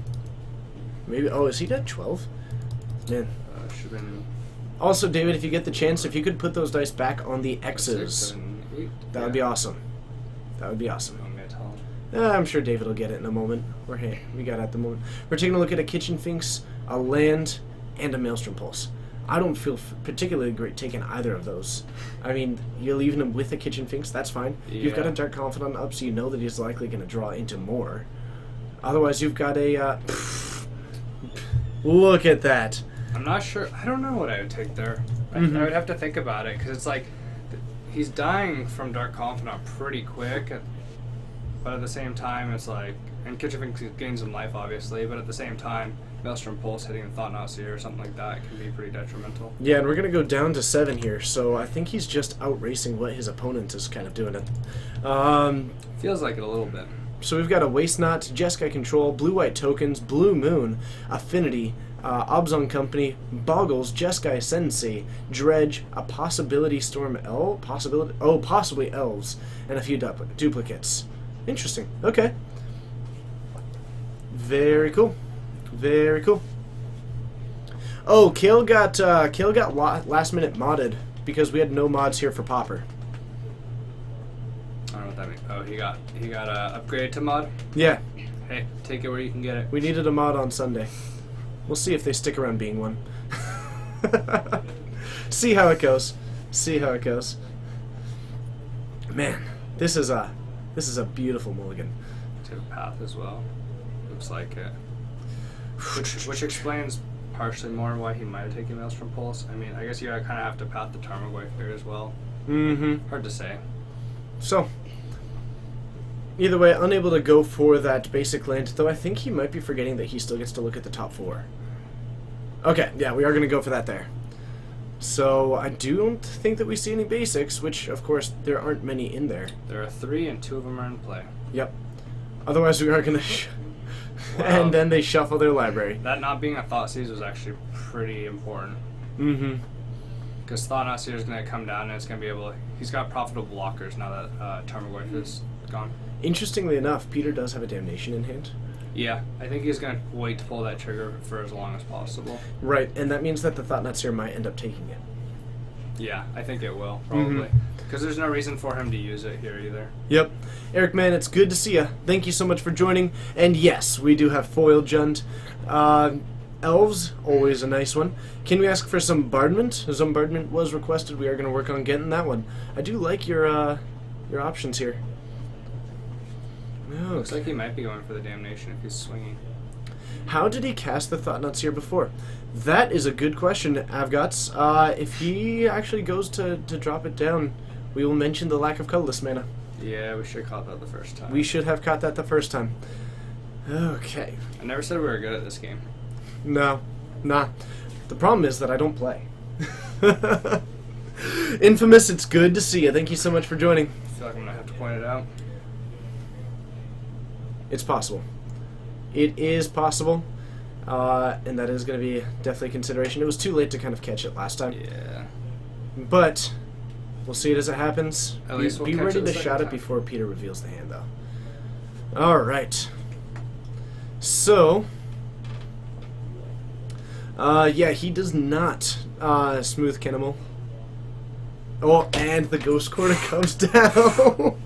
Maybe, oh, is he at 12? Man. Should have been... Also, David, if you get the chance, if you could put those dice back on the X's, 6, 7, 8. that would be awesome. That would be awesome. I'm gonna tell him. I'm sure David will get it in a moment. Or hey, we got it at the moment. We're taking a look at a Kitchen Finks, a land, and a Maelstrom Pulse. I don't feel particularly great taking either of those. I mean, you're leaving him with a Kitchen Finks, that's fine. Yeah. You've got a Dark Confidant up, so you know that he's likely going to draw into more. Otherwise, you've got a... look at that. I'm not sure. I don't know what I would take there. I would have to think about it, because it's like, he's dying from Dark Confidant pretty quick, but at the same time, it's like, and Kitchen Finks gains some life, obviously, but at the same time, Maelstrom Pulse hitting a Thought-Knot Seer or something like that can be pretty detrimental. Yeah, and we're going to go down to 7 here, so I think he's just outracing what his opponent is kind of doing. Feels like it a little bit. So we've got a Waste Not, Jeskai Control, Blue-White Tokens, Blue Moon, Affinity, Obzon Company, Boggles, Jeskai Ascendancy, Dredge, a Possibility Storm possibly Elves, and a few duplicates. Interesting. Okay. Very cool. Very cool. Oh, Kale got last minute modded because we had no mods here for Pauper. I don't know what that means. Oh, he got upgraded to mod? Yeah. Hey, take it where you can get it. We needed a mod on Sunday. We'll see if they stick around being one. See how it goes. See how it goes. Man, this is a beautiful mulligan. To Path as well. Looks like it. Which explains partially more why he might have taken Maelstrom Pulse. I mean, I guess you kind of have to Path the Tarmogoyf here as well. Mm-hmm. Hard to say. So, Either way, unable to go for that basic land, though I think he might be forgetting that he still gets to look at the top 4. Okay, yeah, we are going to go for that there. So I don't think that we see any basics, which, of course, there aren't many in there. There are 3, and 2 of them are in play. Yep. Otherwise, we are going to... And then they shuffle their library. That not being a Thoughtseize was actually pretty important. Mm-hmm. Because Thought-Knot is going to come down, and it's going to be able to... He's got profitable blockers now that Tarmogoyf is gone. Interestingly enough, Peter does have a Damnation in hand. Yeah, I think he's going to wait to pull that trigger for as long as possible. Right, and that means that the Thought-Knot Seer might end up taking it. Yeah, I think it will, probably. Because there's no reason for him to use it here either. Yep. Eric, man, it's good to see you. Thank you so much for joining. And yes, we do have Foil Jund. Elves, always a nice one. Can we ask for some Bardment? Some Bardment was requested. We are going to work on getting that one. I do like your options here. Oh, looks like he might be going for the Damnation if he's swinging. How did he cast the Thought-Knot Seer before? That is a good question, Avgots. If he actually goes to drop it down, we will mention the lack of colorless mana. Yeah, we should have caught that the first time. We should have caught that the first time. Okay. I never said we were good at this game. No. Nah. The problem is that I don't play. Infamous, it's good to see you. Thank you so much for joining. I feel like I'm going to have to point it out. It's possible. It is possible. And that is going to be definitely a consideration. It was too late to kind of catch it last time. Yeah. But we'll see it as it happens. At least we'll be catch ready it the to second shout it time. before Peter reveals the hand, though. All right. So, yeah, he does not smooth Kinemil. Oh, and the Ghost Quarter comes down.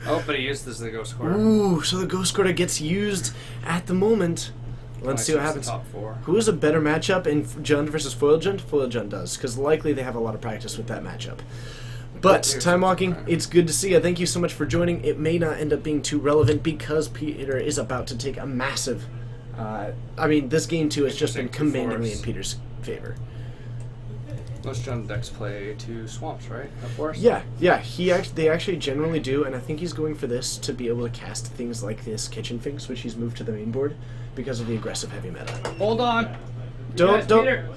Oh, but he used this as the Ghost Quarter. Ooh, so the Ghost Quarter gets used at the moment. Let's see what happens. Top 4. Who is a better matchup in Jund versus Foil Jund? Foil Jund does, because likely they have a lot of practice with that matchup. But, Time Walking, it's good to see you. Thank you so much for joining. It may not end up being too relevant because Peter is about to take a massive... I mean, this game, too, has just been commandingly in Peter's favor. Most Jund decks play 2 swamps, right? Of course. Yeah. They actually generally do, and I think he's going for this to be able to cast things like this Kitchen Finks, which he's moved to the main board because of the aggressive heavy meta. Hold on. Don't. Peter.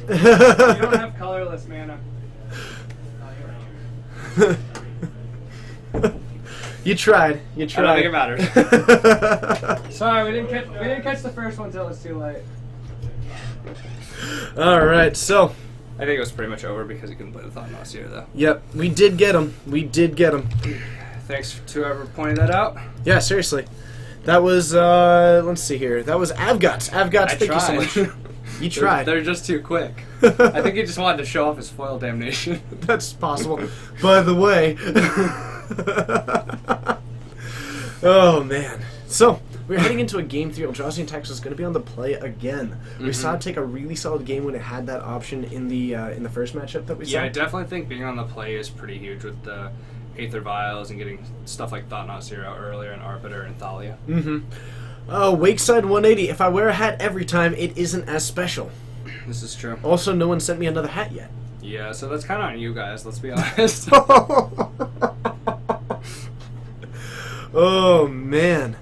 You don't have colorless mana. You tried. I don't think it matters. Sorry, we didn't catch the first one until it was too late. All right, so. I think it was pretty much over because he couldn't play the Thought-Knot Seer, though. Yep, we did get him. Thanks to whoever pointed that out. Yeah, seriously. That was, let's see here. That was Avgots. Thank you so much. You tried. They're just too quick. I think he just wanted to show off his foil Damnation. That's possible. By the way. Oh, man. So, we're heading into a game 3. Eldrazi Tax is going to be on the play again. We saw it take a really solid game when it had that option in the first matchup that we saw. Yeah, I definitely think being on the play is pretty huge with the Aether Vials and getting stuff like Thought-Knot Seer out earlier and Arbiter and Thalia. Wakeside 180. If I wear a hat every time, it isn't as special. This is true. Also, no one sent me another hat yet. Yeah, so that's kind of on you guys, let's be honest. Oh, man.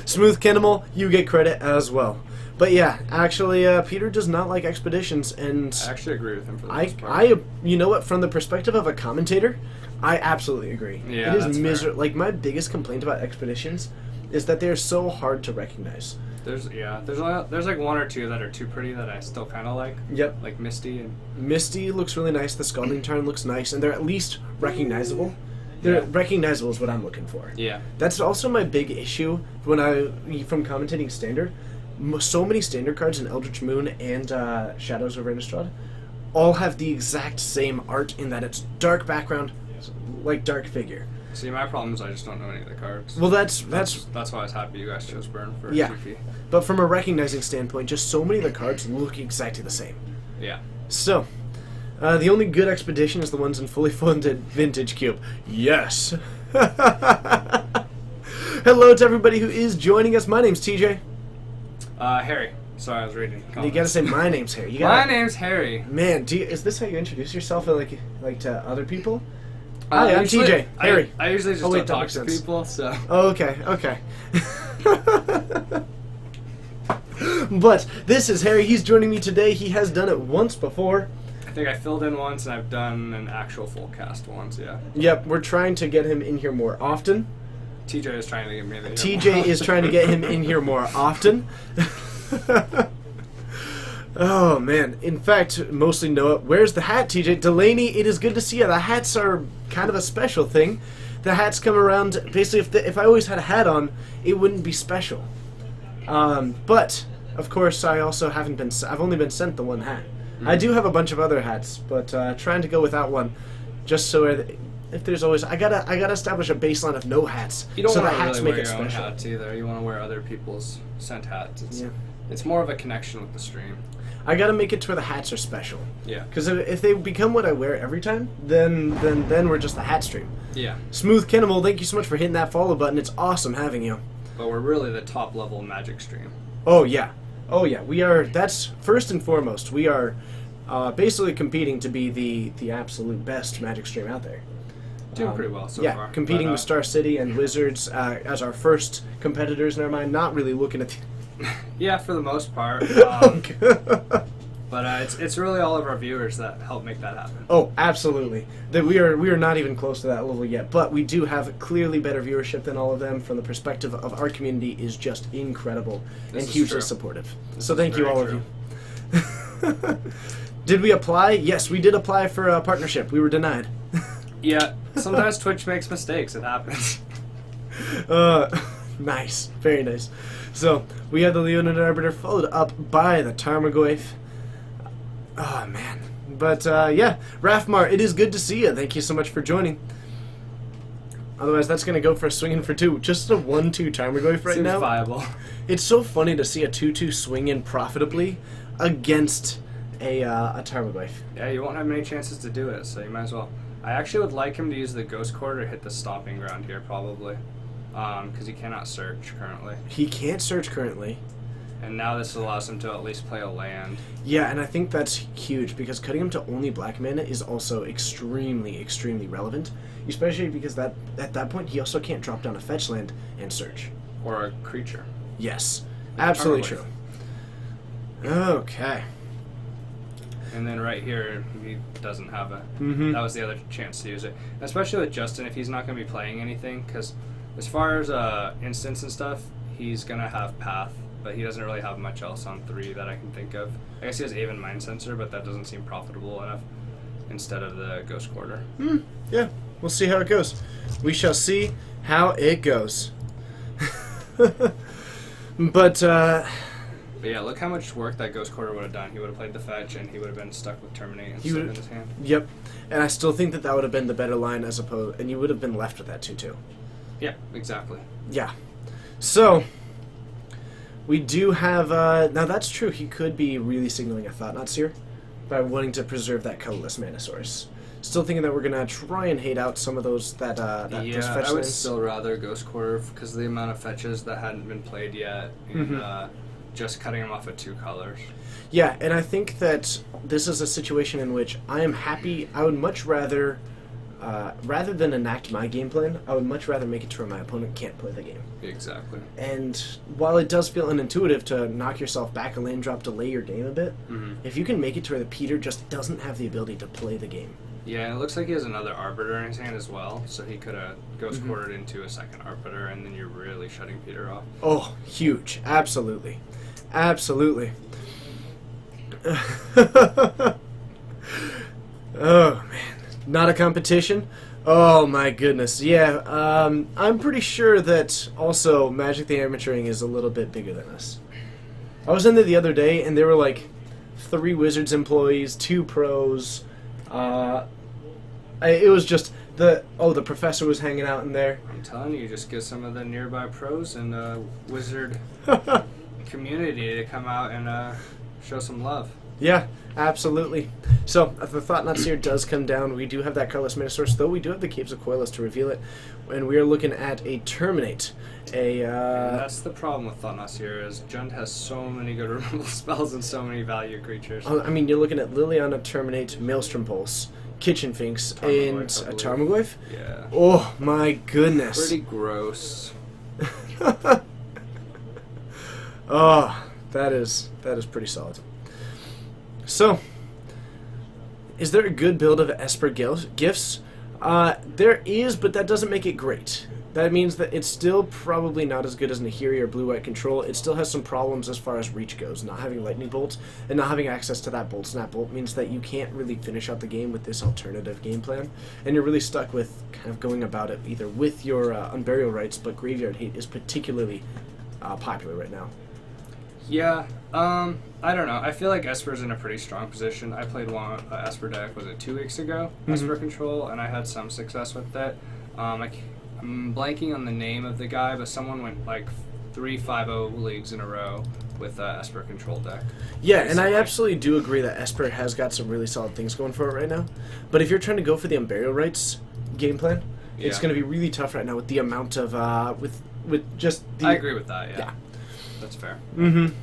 Smooth Kinemil, you get credit as well. But yeah, actually, Peter does not like expeditions, and I actually agree with him for the most part. you know what? From the perspective of a commentator, I absolutely agree. Yeah, it is that's miserable. Like, my biggest complaint about expeditions is that they're so hard to recognize. There's like 1 or 2 that are too pretty that I still kind of like. Yep. Like Misty and Misty looks really nice. The Scalding Tarn looks nice, and they're at least recognizable. They're recognizable is what I'm looking for. yeah. That's also my big issue from commentating Standard. So many Standard cards in Eldritch Moon and Shadows over Innistrad all have the exact same art in that it's dark background, like dark figure. See, my problem is I just don't know any of the cards. Well, that's why I was happy you guys chose Burn for yeah. GP. But from a recognizing standpoint, just so many of the cards look exactly the same. Yeah. So, the only good expedition is the ones in fully funded Vintage Cube. Yes. Hello to everybody who is joining us. My name's TJ. Harry. Sorry, I was reading. You gotta say my name's Harry. My name's Harry. Man, is this how you introduce yourself, like to other people? Hi, I'm usually- TJ. Harry. I usually just Oh, wait, don't that talk makes to sense. people, so. Oh, okay, okay. But this is Harry. He's joining me today. He has done it once before. I think I filled in once, and I've done an actual full cast once, yeah. Yep, we're trying to get him in here more often. TJ is trying to get me the TJ is trying to get him in here more often. Oh, man. In fact, mostly Noah. Where's the hat, TJ? Delaney, it is good to see you. The hats are kind of a special thing. The hats come around, basically, if I always had a hat on, it wouldn't be special. But, of course, I also haven't been, I've only been sent the one hat. I do have a bunch of other hats, but trying to go without one, just so if there's always, I gotta establish a baseline of no hats, You don't so the want to hats really make wear it your own special. hats either. You want to wear other people's sent hats. Yeah. It's more of a connection with the stream. I gotta make it to where the hats are special. Yeah. Because if they become what I wear every time, then we're just the hat stream. Yeah. Smooth Cannibal, thank you so much for hitting that follow button. It's awesome having you. But we're really the top level Magic stream. Oh yeah, we are. That's first and foremost. We are basically competing to be the absolute best Magic stream out there. Doing pretty well so yeah, far. competing But, with Star City and Wizards as our first competitors in our mind. Not really looking at the. Yeah, for the most part. But it's really all of our viewers that help make that happen. Oh, absolutely. That we are not even close to that level yet, but we do have clearly better viewership than all of them. From the perspective of our community, is just incredible This and is hugely true. supportive. This So is thank you, very all true. of you. Did we apply? Yes, we did apply for a partnership. We were denied. Yeah, sometimes Twitch makes mistakes. It happens. Nice, very nice. So we have the Leonid Arbiter followed up by the Tarmogoyf. Oh man, but yeah, Rafmar, it is good to see you. Thank you so much for joining. Otherwise, that's gonna go for a swinging for two. Just a 1-2 Tarmogoyf right Seems now. viable. It's so funny to see a 2-2 swing in profitably against a Tarmogoyf. Yeah, you won't have many chances to do it, so you might as well. I actually would like him to use the Ghost Quarter to hit the stopping ground here, probably. Because he cannot search currently. He can't search currently. And now this allows him to at least play a land. Yeah, and I think that's huge because cutting him to only black mana is also extremely, extremely relevant. Especially because that at that point he also can't drop down a fetch land and search. Or a creature. Yes, absolutely true. Okay. And then right here, he doesn't have a... Mhm. That was the other chance to use it. Especially with Justin, if he's not going to be playing anything, because as far as instants and stuff, he's going to have Path, but he doesn't really have much else on 3 that I can think of. I guess he has Aven Mind Sensor, but that doesn't seem profitable enough instead of the Ghost Quarter. Yeah, we'll see how it goes. We shall see how it goes. But But yeah, look how much work that Ghost Quarter would have done. He would have played the fetch, and he would have been stuck with Terminate instead would've- in his hand. yep, and I still think that would have been the better line as opposed, and you would have been left with that 2-2. Yeah, exactly. Yeah. So, we do have, now that's true, he could be really signaling a Thought-Knot Seer by wanting to preserve that colorless mana source. Still thinking that we're going to try and hate out some of those, those Yeah, fetch I would lands. still rather Ghost Quarter because of the amount of fetches that hadn't been played yet, and just cutting them off at 2 colors. Yeah, and I think that this is a situation in which I am happy, I would much rather, rather than enact my game plan, I would much rather make it to where my opponent can't play the game. Exactly. And while it does feel unintuitive to knock yourself back a land drop, delay your game a bit, if you can make it to where the Peter just doesn't have the ability to play the game. Yeah, and it looks like he has another Arbiter in his hand as well, so he could have Ghost Quartered into a second Arbiter, and then you're really shutting Peter off. Oh, huge. Absolutely. Absolutely. Oh, man. Not a competition? Oh, my goodness. Yeah, I'm pretty sure that also Magic the Amateuring is a little bit bigger than us. I was in there the other day, and there were like 3 Wizards employees, 2 pros. It was just the professor was hanging out in there. I'm telling you, just get some of the nearby pros and Wizard community to come out and show some love. Yeah, absolutely. So, if the Thought-Knot Seer does come down, we do have that colorless mana source, though we do have the Caves of Coilus to reveal it, and we are looking at a Terminate. And that's the problem with Thought-Knot Seer, is Jund has so many good removal spells and so many value creatures. I mean, you're looking at Liliana Terminate, Maelstrom Pulse. Kitchen Finks, Tarmogoyf, and I a believe. Tarmogoyf. Yeah. Oh my goodness. Pretty gross. Oh, that is pretty solid. So, is there a good build of Esper gifts? There is, but that doesn't make it great. That means that it's still probably not as good as Nahiri or Blue-White Control. It still has some problems as far as reach goes. Not having Lightning Bolt and not having access to that Bolt Snap Bolt means that you can't really finish out the game with this alternative game plan. And you're really stuck with kind of going about it either with your Unburial Rites, but Graveyard Hate is particularly popular right now. Yeah, I don't know. I feel like Esper's in a pretty strong position. I played one Esper deck, was it 2 weeks ago? Esper Control, and I had some success with that. I'm blanking on the name of the guy, but someone went like 3-5-0 leagues in a row with Esper Control deck. Yeah, and I absolutely do agree that Esper has got some really solid things going for it right now. But if you're trying to go for the Unburial Rites game plan, it's going to be really tough right now with the amount of with just the... I agree with that, yeah. That's fair. Mm-hmm.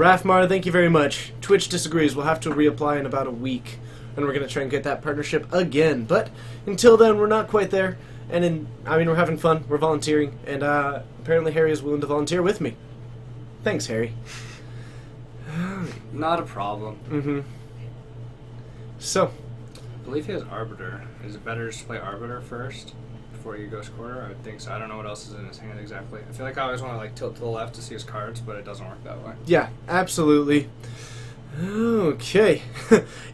Rafmar, thank you very much. Twitch disagrees. We'll have to reapply in about a week, and we're going to try and get that partnership again. But until then, we're not quite there. And we're having fun. We're volunteering, and apparently Harry is willing to volunteer with me. Thanks, Harry. Not a problem. Mm-hmm. So, I believe he has Arbiter. Is it better just to play Arbiter first before you Ghost Quarter? I would think so. I don't know what else is in his hand exactly. I feel like I always want to like tilt to the left to see his cards, but it doesn't work that way. Yeah, absolutely. Okay.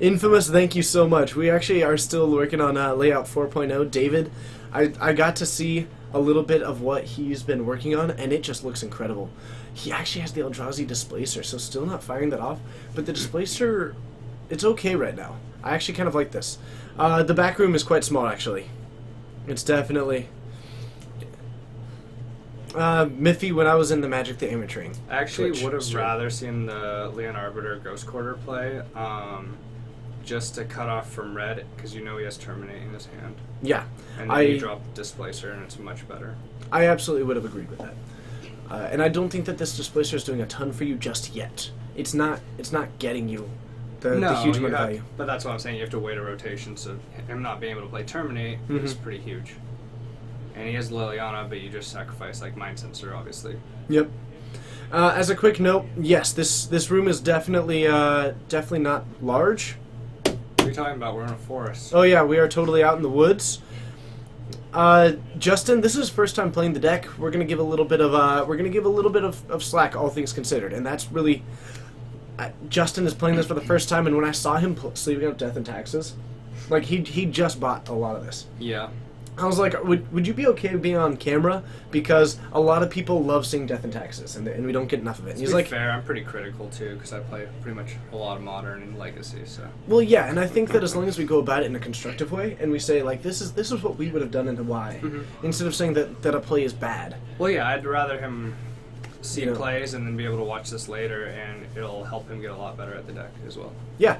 Infamous, thank you so much. We actually are still working on Layout 4.0. David, I got to see a little bit of what he's been working on, and it just looks incredible. He actually has the Eldrazi Displacer, so still not firing that off, but the Displacer, it's okay right now. I actually kind of like this. The back room is quite small, actually. It's definitely... Miffy when I was in the Magic the Amateuring. I actually Twitch would have stream. rather seen the Leon Arbiter Ghost Quarter play, just to cut off from red, because you know he has Terminate in his hand. Yeah. And then you drop Displacer, and it's much better. I absolutely would have agreed with that. And I don't think that this Displacer is doing a ton for you just yet. It's not getting you the huge amount of value. But that's what I'm saying. You have to wait a rotation, so him not being able to play Terminate is pretty huge. And he has Liliana, but you just sacrifice like Mind Sensor, obviously. Yep. As a quick note, yes, this room is definitely not large. What are you talking about? We're in a forest. Oh yeah, we are totally out in the woods. Justin, this is his first time playing the deck. We're gonna give a little bit of slack, all things considered, and that's really. Justin is playing this for the first time, and when I saw him sleeping up Death and Taxes, like he just bought a lot of this. Yeah. I was like, would you be okay being on camera? Because a lot of people love seeing Death and Taxes, and we don't get enough of it. And he's like, fair, I'm pretty critical too, because I play pretty much a lot of Modern and Legacy. So. Well, yeah, and I think that as long as we go about it in a constructive way, and we say like, this is what we would have done and why, instead of saying that a play is bad. Well, yeah, I'd rather him see You know. plays and then be able to watch this later, and it'll help him get a lot better at the deck as well. Yeah,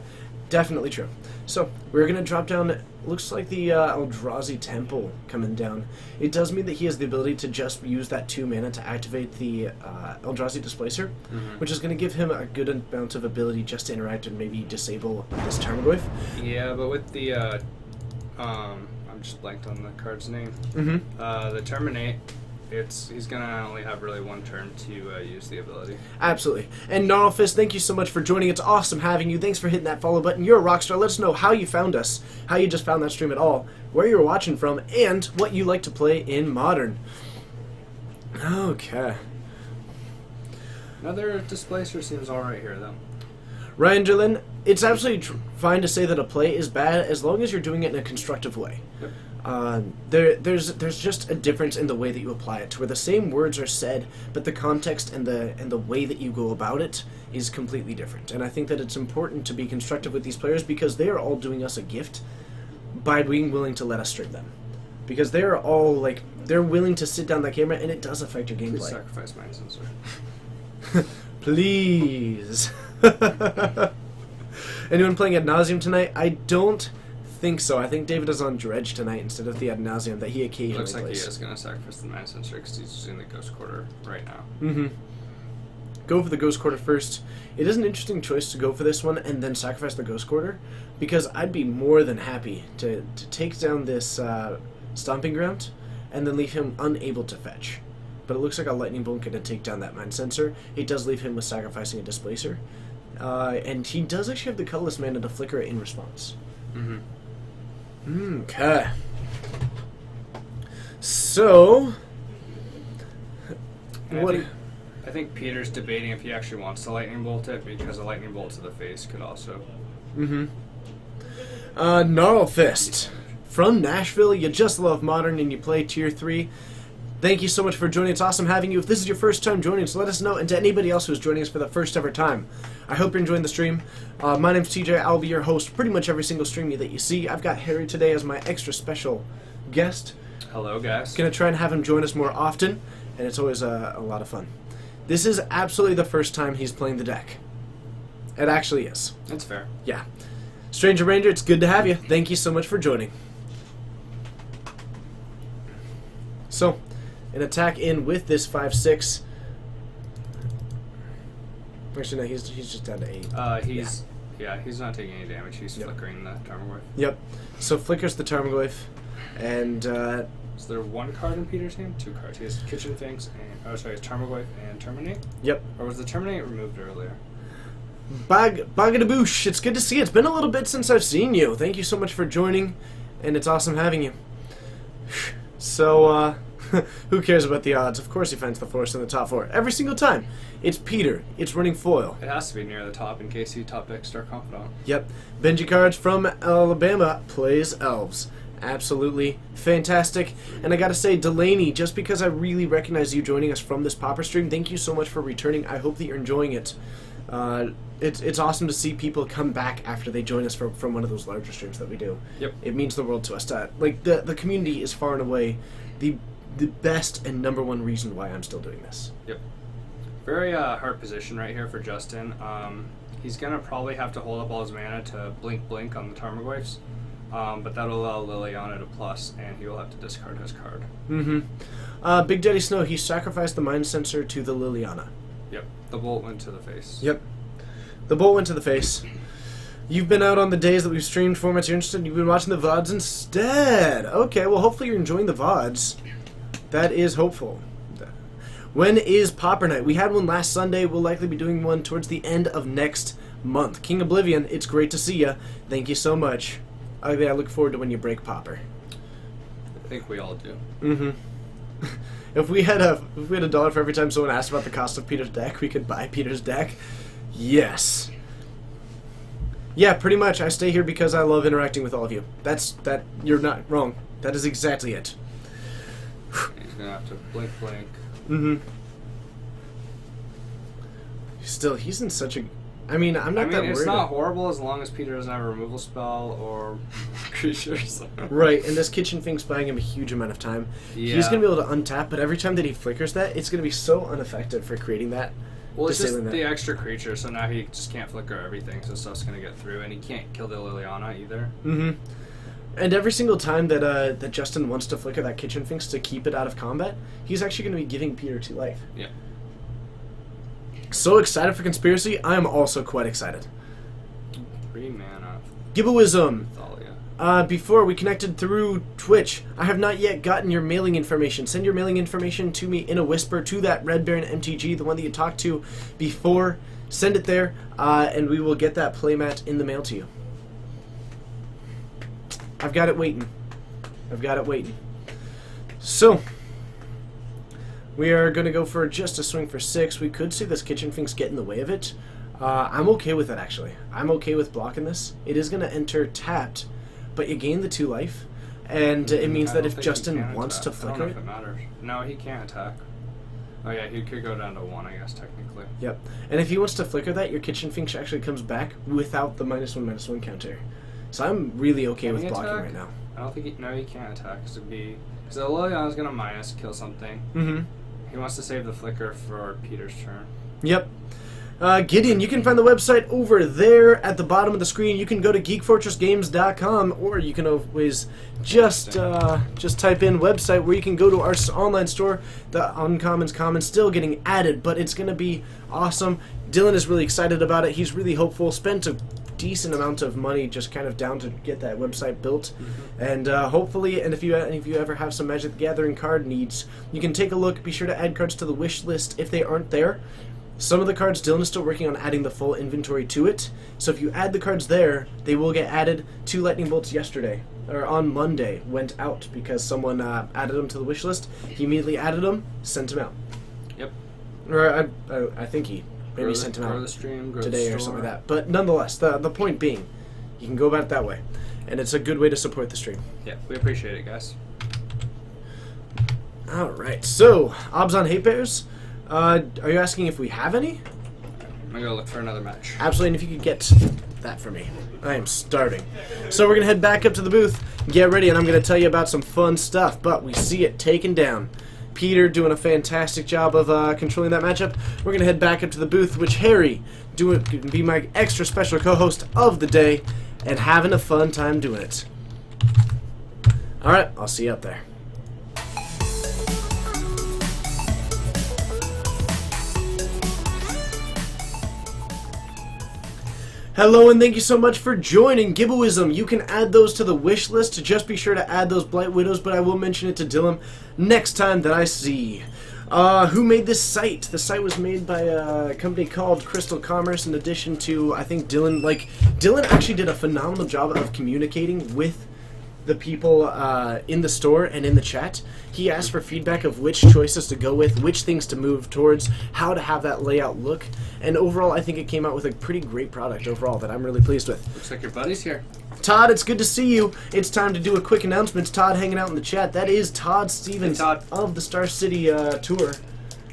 definitely true. So we're gonna drop down. Looks like the Eldrazi Temple coming down. It does mean that he has the ability to just use that 2 mana to activate the Eldrazi Displacer, which is going to give him a good amount of ability just to interact and maybe disable this Tarmogoyf. Yeah, but with the I'm just blanked on the card's name. The Terminate. He's gonna only have really one turn to use the ability. Absolutely. And Gnarlfist, thank you so much for joining. It's awesome having you. Thanks for hitting that follow button. You're a rock star. Let us know how you found us, how you just found that stream at all, where you were watching from, and what you like to play in Modern. Okay. Another Displacer seems alright here, though. Ryan Gerlin, it's absolutely fine to say that a play is bad as long as you're doing it in a constructive way. Yep. There's just a difference in the way that you apply it, where the same words are said, but the context and the way that you go about it is completely different. And I think that it's important to be constructive with these players because they are all doing us a gift by being willing to let us stream them. Because they're all like they're willing to sit down that camera, and it does affect your Please gameplay. sacrifice Mind Sensor. Please. Anyone playing Ad Nauseam tonight? I don't think so. I think David is on Dredge tonight instead of the Ad Nauseam that he occasionally Looks like plays. he is going to sacrifice the Mind Sensor because he's using the Ghost Quarter right now. Mm-hmm. go for the Ghost Quarter first. It is an interesting choice to go for this one and then sacrifice the Ghost Quarter, because I'd be more than happy to take down this Stomping Ground and then leave him unable to fetch. But it looks like a Lightning Bolt can take down that Mind Sensor. It does leave him with sacrificing a Displacer. And he does actually have the Colorless Mana to flicker it in response. Mm-hmm. Okay. So... I think Peter's debating if he actually wants to Lightning Bolt it, because a Lightning Bolt to the face could also... Gnarl Fist. From Nashville, you just love Modern and you play Tier 3. Thank you so much for joining. It's awesome having you. If this is your first time joining us, let us know. And to anybody else who's joining us for the first ever time, I hope you're enjoying the stream. My name's TJ. I'll be your host pretty much every single stream that you see. I've got Harry today as my extra special guest. Hello, guys. Gonna try and have him join us more often, and it's always a lot of fun. This is absolutely the first time he's playing the deck. It actually is. That's fair. Yeah. Stranger Ranger, it's good to have you. Thank you so much for joining. So, an attack in with this 5/6. Actually, no, he's just down to 8. He's not taking any damage. He's flickering the Tarmogoyf. Yep. So flickers the Tarmogoyf, and is there one card in Peter's hand? 2 cards. He has Kitchen Finks and Tarmogoyf and Terminate. Yep. Or was the Terminate removed earlier? Bagadaboosh, it's good to see you. It's been a little bit since I've seen you. Thank you so much for joining, and it's awesome having you. So, who cares about the odds? Of course he finds the force in the top 4. Every single time. It's Peter. It's running foil. It has to be near the top in case he top decks Star Confidant. Yep. Benji Cards from Alabama plays Elves. Absolutely fantastic. And I gotta say, Delaney, just because I really recognize you joining us from this Pauper stream, thank you so much for returning. I hope that you're enjoying it. It's awesome to see people come back after they join us from one of those larger streams that we do. Yep. It means the world to us. Like, the community is far and away the best and #1 reason why I'm still doing this. Yep. Very hard position right here for Justin. He's going to probably have to hold up all his mana to blink on the Tarmogoyfs. But that'll allow Liliana to plus, and he will have to discard his card. Big Daddy Snow, he sacrificed the Mind Sensor to the Liliana. Yep. The bolt went to the face. Yep. The bolt went to the face. You've been out on the days that we've streamed formats you're interested in. You've been watching the VODs instead. Okay, well, hopefully you're enjoying the VODs. That is hopeful. When is Pauper Night? We had one last Sunday. We'll likely be doing one towards the end of next month. King Oblivion, it's great to see you. Thank you so much. I look forward to when you break Pauper. I think we all do. If we had $1 for every time someone asked about the cost of Peter's deck, we could buy Peter's deck. Yes. Yeah, pretty much. I stay here because I love interacting with all of you. You're not wrong. That is exactly it. He's gonna have to blink. Still, he's in such a... I mean, I'm not that worried. It's not horrible as long as Peter doesn't have a removal spell or creatures. Right, and this Kitchen Fink's buying him a huge amount of time. Yeah. He's going to be able to untap, but every time that he flickers that, it's going to be so ineffective for creating that. Well, it's just that. the extra creature, so now he just can't flicker everything, so stuff's going to get through, and he can't kill the Liliana either. And every single time that Justin wants to flicker that Kitchen Finks to keep it out of combat, he's actually going to be giving Peter 2 life. Yeah. So excited for Conspiracy. I am also quite excited. 3 mana. Giboism. Thalia. Before we connected through Twitch, I have not yet gotten your mailing information. Send your mailing information to me in a whisper to that Red Baron MTG, the one that you talked to before. Send it there, and we will get that playmat in the mail to you. I've got it waiting. So, we are going to go for just a swing for 6. We could see this Kitchen Finks get in the way of it. I'm okay with it, actually. I'm okay with blocking this. It is going to enter tapped, but you gain the 2 life, and it means that if Justin wants to flicker it... I don't know if it matters. No, he can't attack. Oh yeah, he could go down to 1, I guess, technically. Yep. And if he wants to flicker that, your Kitchen Finks actually comes back without the -1/-1 counter. So I'm really okay with blocking right now. I don't think he can't attack, because the Liliana's going to minus kill something. Mm-hmm. He wants to save the flicker for Peter's turn. Yep. Gideon, you can find the website over there at the bottom of the screen. You can go to geekfortressgames.com, or you can always just type in website where you can go to our online store. The Uncommons Commons still getting added, but it's going to be awesome. Dylan is really excited about it. He's really hopeful. Spent a decent amount of money just kind of down to get that website built. And hopefully, and if you ever have some Magic the Gathering card needs, you can take a look. Be sure to add cards to the wish list if they aren't there. Some of the cards, Dylan is still working on adding the full inventory to it. So if you add the cards there, they will get added. 2 lightning bolts yesterday, or on Monday, went out because someone added them to the wish list. He immediately added them, sent them out. Yep. Or I think he maybe sent them out today or something like that. But nonetheless, the point being, you can go about it that way. And it's a good way to support the stream. Yeah, we appreciate it, guys. Alright, so, Obs on Hate Bears. Are you asking if we have any? I'm gonna go look for another match. Absolutely, and if you could get that for me. I am starving. So we're going to head back up to the booth, get ready, and I'm going to tell you about some fun stuff, but we see it taken down. Peter doing a fantastic job of controlling that matchup. We're going to head back up to the booth, which Harry be my extra special co-host of the day, and having a fun time doing it. Alright, I'll see you up there. Hello and thank you so much for joining Gibboism. You can add those to the wish list. Just be sure to add those Blight Widows, but I will mention it to Dylan next time that I see. Who made this site? The site was made by a company called Crystal Commerce, in addition to, I think, Dylan. Dylan actually did a phenomenal job of communicating with the people in the store and in the chat. He asked for feedback of which choices to go with, which things to move towards, how to have that layout look, and overall I think it came out with a pretty great product overall that I'm really pleased with. Looks like your buddy's here. Todd, it's good to see you. It's time to do a quick announcement. Todd hanging out in the chat. That is Todd Stevens of the Star City tour.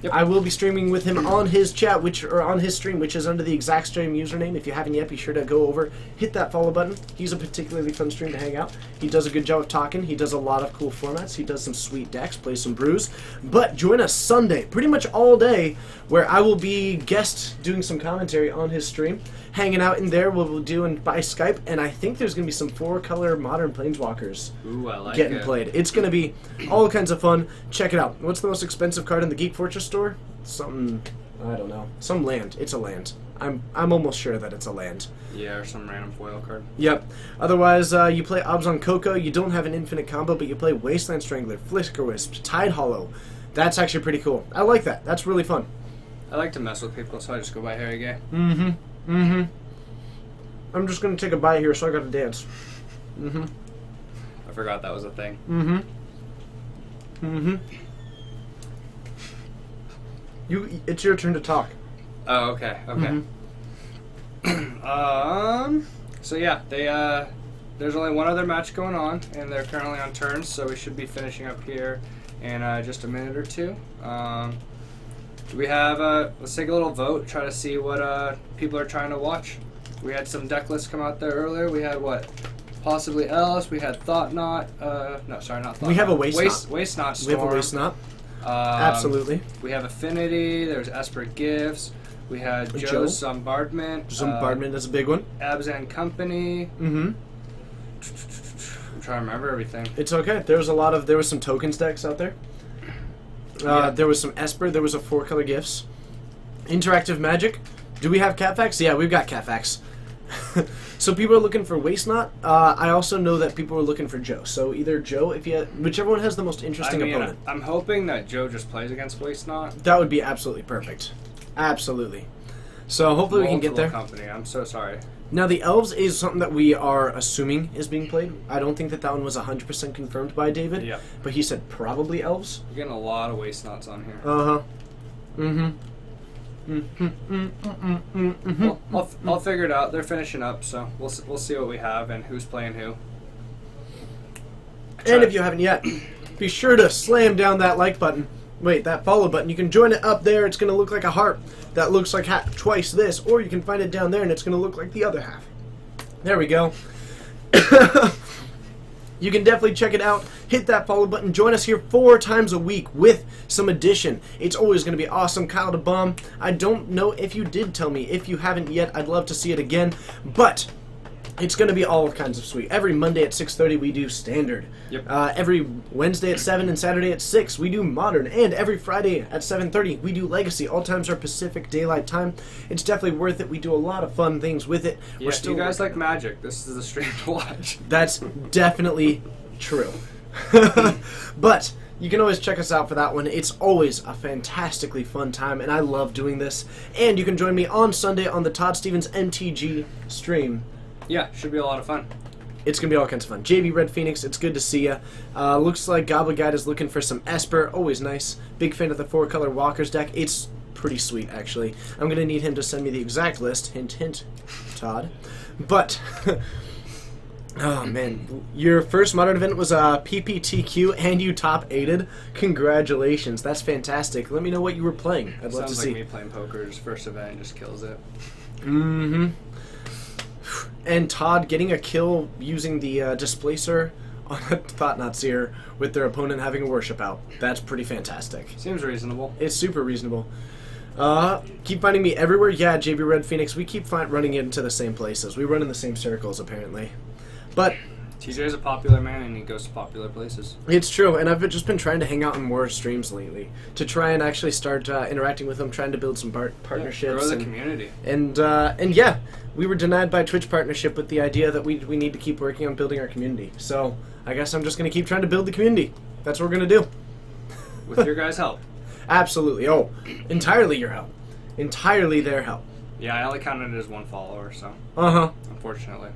Yep. I will be streaming with him on his chat, on his stream, which is under the exact stream username. If you haven't yet, be sure to go over, hit that follow button. He's a particularly fun stream to hang out. He does a good job of talking. He does a lot of cool formats. He does some sweet decks, plays some brews. But join us Sunday, pretty much all day, where I will be doing some commentary on his stream. Hanging out in there, we'll do by Skype, and I think there's going to be some 4-color Modern Planeswalkers getting played. It's going to be all kinds of fun. Check it out. What's the most expensive card in the Geek Fortress store? Something, I don't know. Some land. It's a land. I'm almost sure that it's a land. Yeah, or some random foil card. Yep. Otherwise, you play Obs on Coco. You don't have an infinite combo, but you play Wasteland Strangler, Flicker Wisp, Tide Hollow. That's actually pretty cool. I like that. That's really fun. I like to mess with people, so I just go by Harry Gay. I'm just going to take a bite here, so I got to dance. I forgot that was a thing. It's your turn to talk. Oh, okay. So yeah, there's only one other match going on, and they're currently on turns, so we should be finishing up here in just a minute or two. Do we have let's take a little vote, try to see what people are trying to watch. We had some deck lists come out there earlier. We had possibly Ellis. We had Thought Knot. No, sorry, not Thought Knot. We have a Waste Knot. Waste Knot Storm. We have a Waste Knot. Absolutely. We have Affinity. There's Esper Gifts. We had Joe's Bombardment. Bombardment is a big one. Abs and Company. I'm trying to remember everything. It's okay. There was some tokens decks out there. There was some Esper. There was a 4-color gifts. Interactive Magic. Do we have Catfax? Yeah, we've got Catfax. So people are looking for Waste Knot. I also know that people are looking for Joe. So either Joe, whichever one has the most interesting opponent. I'm hoping that Joe just plays against Waste Knot. That would be absolutely perfect. Absolutely. So hopefully we can get there. Company. I'm so sorry. Now the Elves is something that we are assuming is being played. I don't think that one was 100% confirmed by David. Yeah. But he said probably Elves. You're getting a lot of Waste Knots on here. Well, I'll figure it out. They're finishing up, so we'll see what we have and who's playing who. And if you haven't yet, be sure to slam down that like button. Wait, that follow button. You can join it up there. It's going to look like a heart that looks like twice this, or you can find it down there and it's going to look like the other half. There we go. You can definitely check it out. Hit that follow button. Join us here 4 times a week with some addition. It's always going to be awesome. Kyle the Bomb, I don't know if you did tell me. If you haven't yet, I'd love to see it again. But it's going to be all kinds of sweet. Every Monday at 6:30 we do Standard. Yep. Every Wednesday at 7 and Saturday at 6 we do Modern. And every Friday at 7:30 we do Legacy. All times are Pacific Daylight Time. It's definitely worth it. We do a lot of fun things with it. Yeah, if you guys like Magic, this is the stream to watch. That's definitely true. But you can always check us out for that one. It's always a fantastically fun time, and I love doing this. And you can join me on Sunday on the Todd Stevens MTG stream. Yeah, should be a lot of fun. It's going to be all kinds of fun. JB Red Phoenix, it's good to see ya. Looks like Goblin Guide is looking for some Esper. Always nice. Big fan of the 4-color Walkers deck. It's pretty sweet, actually. I'm going to need him to send me the exact list. Hint, hint, Todd. But, oh man, your first Modern event was PPTQ, and you top-8'd. Congratulations. That's fantastic. Let me know what you were playing. I'd love to Sounds see. like me playing poker's first event just kills it. Mm-hmm. And Todd getting a kill using the Displacer on a Thought-Knot Seer with their opponent having a Worship out. That's pretty fantastic. Seems reasonable. It's super reasonable. Keep finding me everywhere. Yeah, JB Red Phoenix, we keep running into the same places. We run in the same circles, apparently. But TJ's a popular man, and he goes to popular places. it's true, and I've just been trying to hang out in more streams lately to try and actually start interacting with them, trying to build some partnerships. Grow the and- community. And yeah, we were denied by Twitch partnership with the idea that we need to keep working on building our community. So I guess I'm just going to keep trying to build the community. That's what we're going to do. With your guys' help. Absolutely. Oh, entirely your help. Entirely their help. Yeah, I only counted it as one follower, so Uh-huh. unfortunately.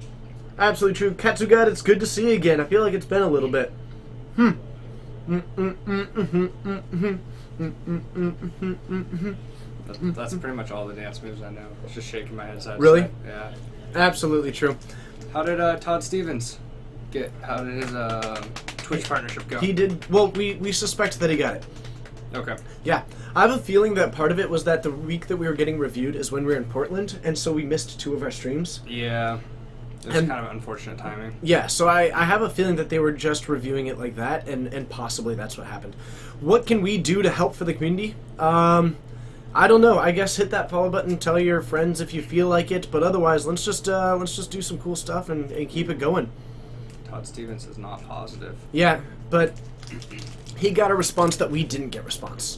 Absolutely true. Katsugad, it's good to see you again. I feel like it's been a little bit. That's pretty much all the dance moves I know. It's just shaking my head side to Really? side. Yeah. Absolutely true. How did Todd Stevens get? How did his Twitch partnership go? He did, well, we suspect that he got it. Okay. Yeah. I have a feeling that part of it was that the week that we were getting reviewed is when we were in Portland, and so we missed 2 of our streams. Yeah. It was And- kind of unfortunate timing. Yeah, so I have a feeling that they were just reviewing it like that, and possibly that's what happened. What can we do to help for the community? I don't know. I guess hit that follow button, tell your friends if you feel like it, but otherwise, let's just do some cool stuff and keep it going. Todd Stevens is not positive. Yeah, but he got a response that we didn't get response.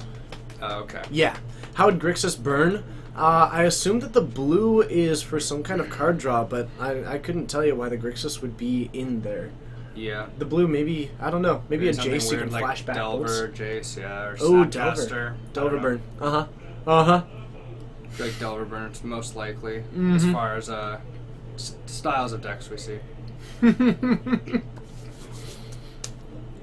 Okay. Yeah. How would Grixis burn? I assume that the blue is for some kind of card draw, but I couldn't tell you why the Grixis would be in there. Yeah. The blue, maybe, I don't know. Maybe a Something Jace you weird can like flashback Delver, Jace, yeah, or Oh, Snapcaster. Delver. I Delver don't know. burn. Uh-huh. Uh-huh. I feel like Delver burns most likely Mm-hmm. as far as styles of decks we see.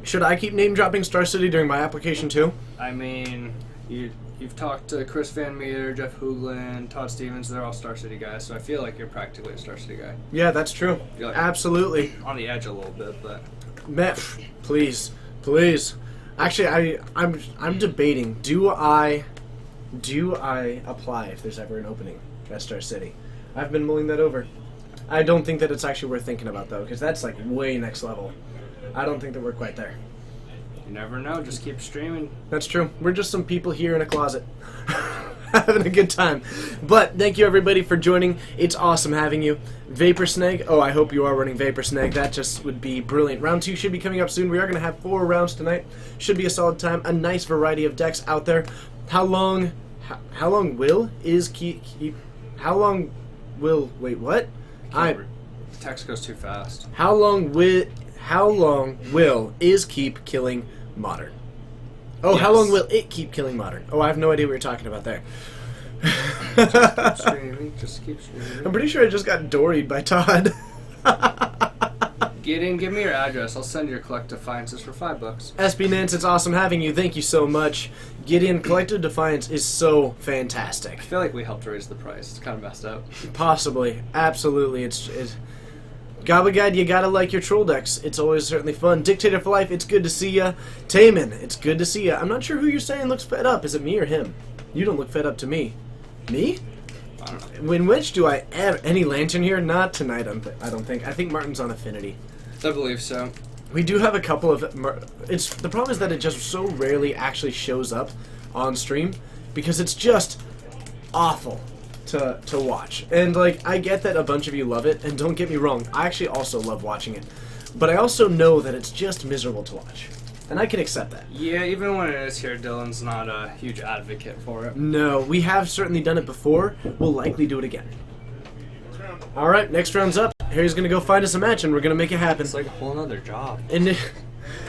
Should I keep name-dropping Star City during my application, too? I mean, you've talked to Chris Van Meter, Jeff Hooglin, Todd Stevens. They're all Star City guys, so I feel like you're practically a Star City guy. Yeah, that's true. You're like Absolutely. on the edge a little bit, but Meth, please. Please. Actually, I'm debating, do I apply if there's ever an opening at Star City? I've been mulling that over. I don't think that it's actually worth thinking about, though, because that's, like, way next level. I don't think that we're quite there. you never know. Just keep streaming. That's true. We're just some people here in a closet. Having a good time. But thank you everybody for joining. It's awesome having you. Vapor Snag. Oh, I hope you are running Vapor Snag. That just would be brilliant. Round 2 should be coming up soon. We are going to have 4 rounds tonight. Should be a solid time. A nice variety of decks out there. How long will is keep how long will wait what? The text goes too fast. How long will is keep killing Modern? Oh, how Yes. long will it keep killing Modern? Oh, I have no idea what you're talking about there. Keep streaming. Just keep streaming. I'm pretty sure I just got doried by Todd. Get in. Give me your address. I'll send your Collective Defiances for $5. SB Nance, it's awesome having you. Thank you so much. Gideon, Collective Defiance is so fantastic. I feel like we helped raise the price. It's kind of messed up. Possibly. Absolutely. It's Goblin Guide, you gotta like your troll decks. It's always certainly fun. Dictator for Life, it's good to see ya. Taman, it's good to see ya. I'm not sure who you're saying looks fed up. Is it me or him? You don't look fed up to me. Me? I don't know. When which do I have any lantern here? Not tonight, I don't think. I think Martin's on Affinity. I believe so. We do have a couple of... It's the problem is that it just so rarely actually shows up on stream because it's just awful to watch. And, like, I get that a bunch of you love it, and don't get me wrong, I actually also love watching it. But I also know that it's just miserable to watch. And I can accept that. Yeah, even when it is here, Dylan's not a huge advocate for it. No, we have certainly done it before. We'll likely do it again. Alright, next round's up. Harry's gonna go find us a match, and we're gonna make it happen. It's like a whole other job.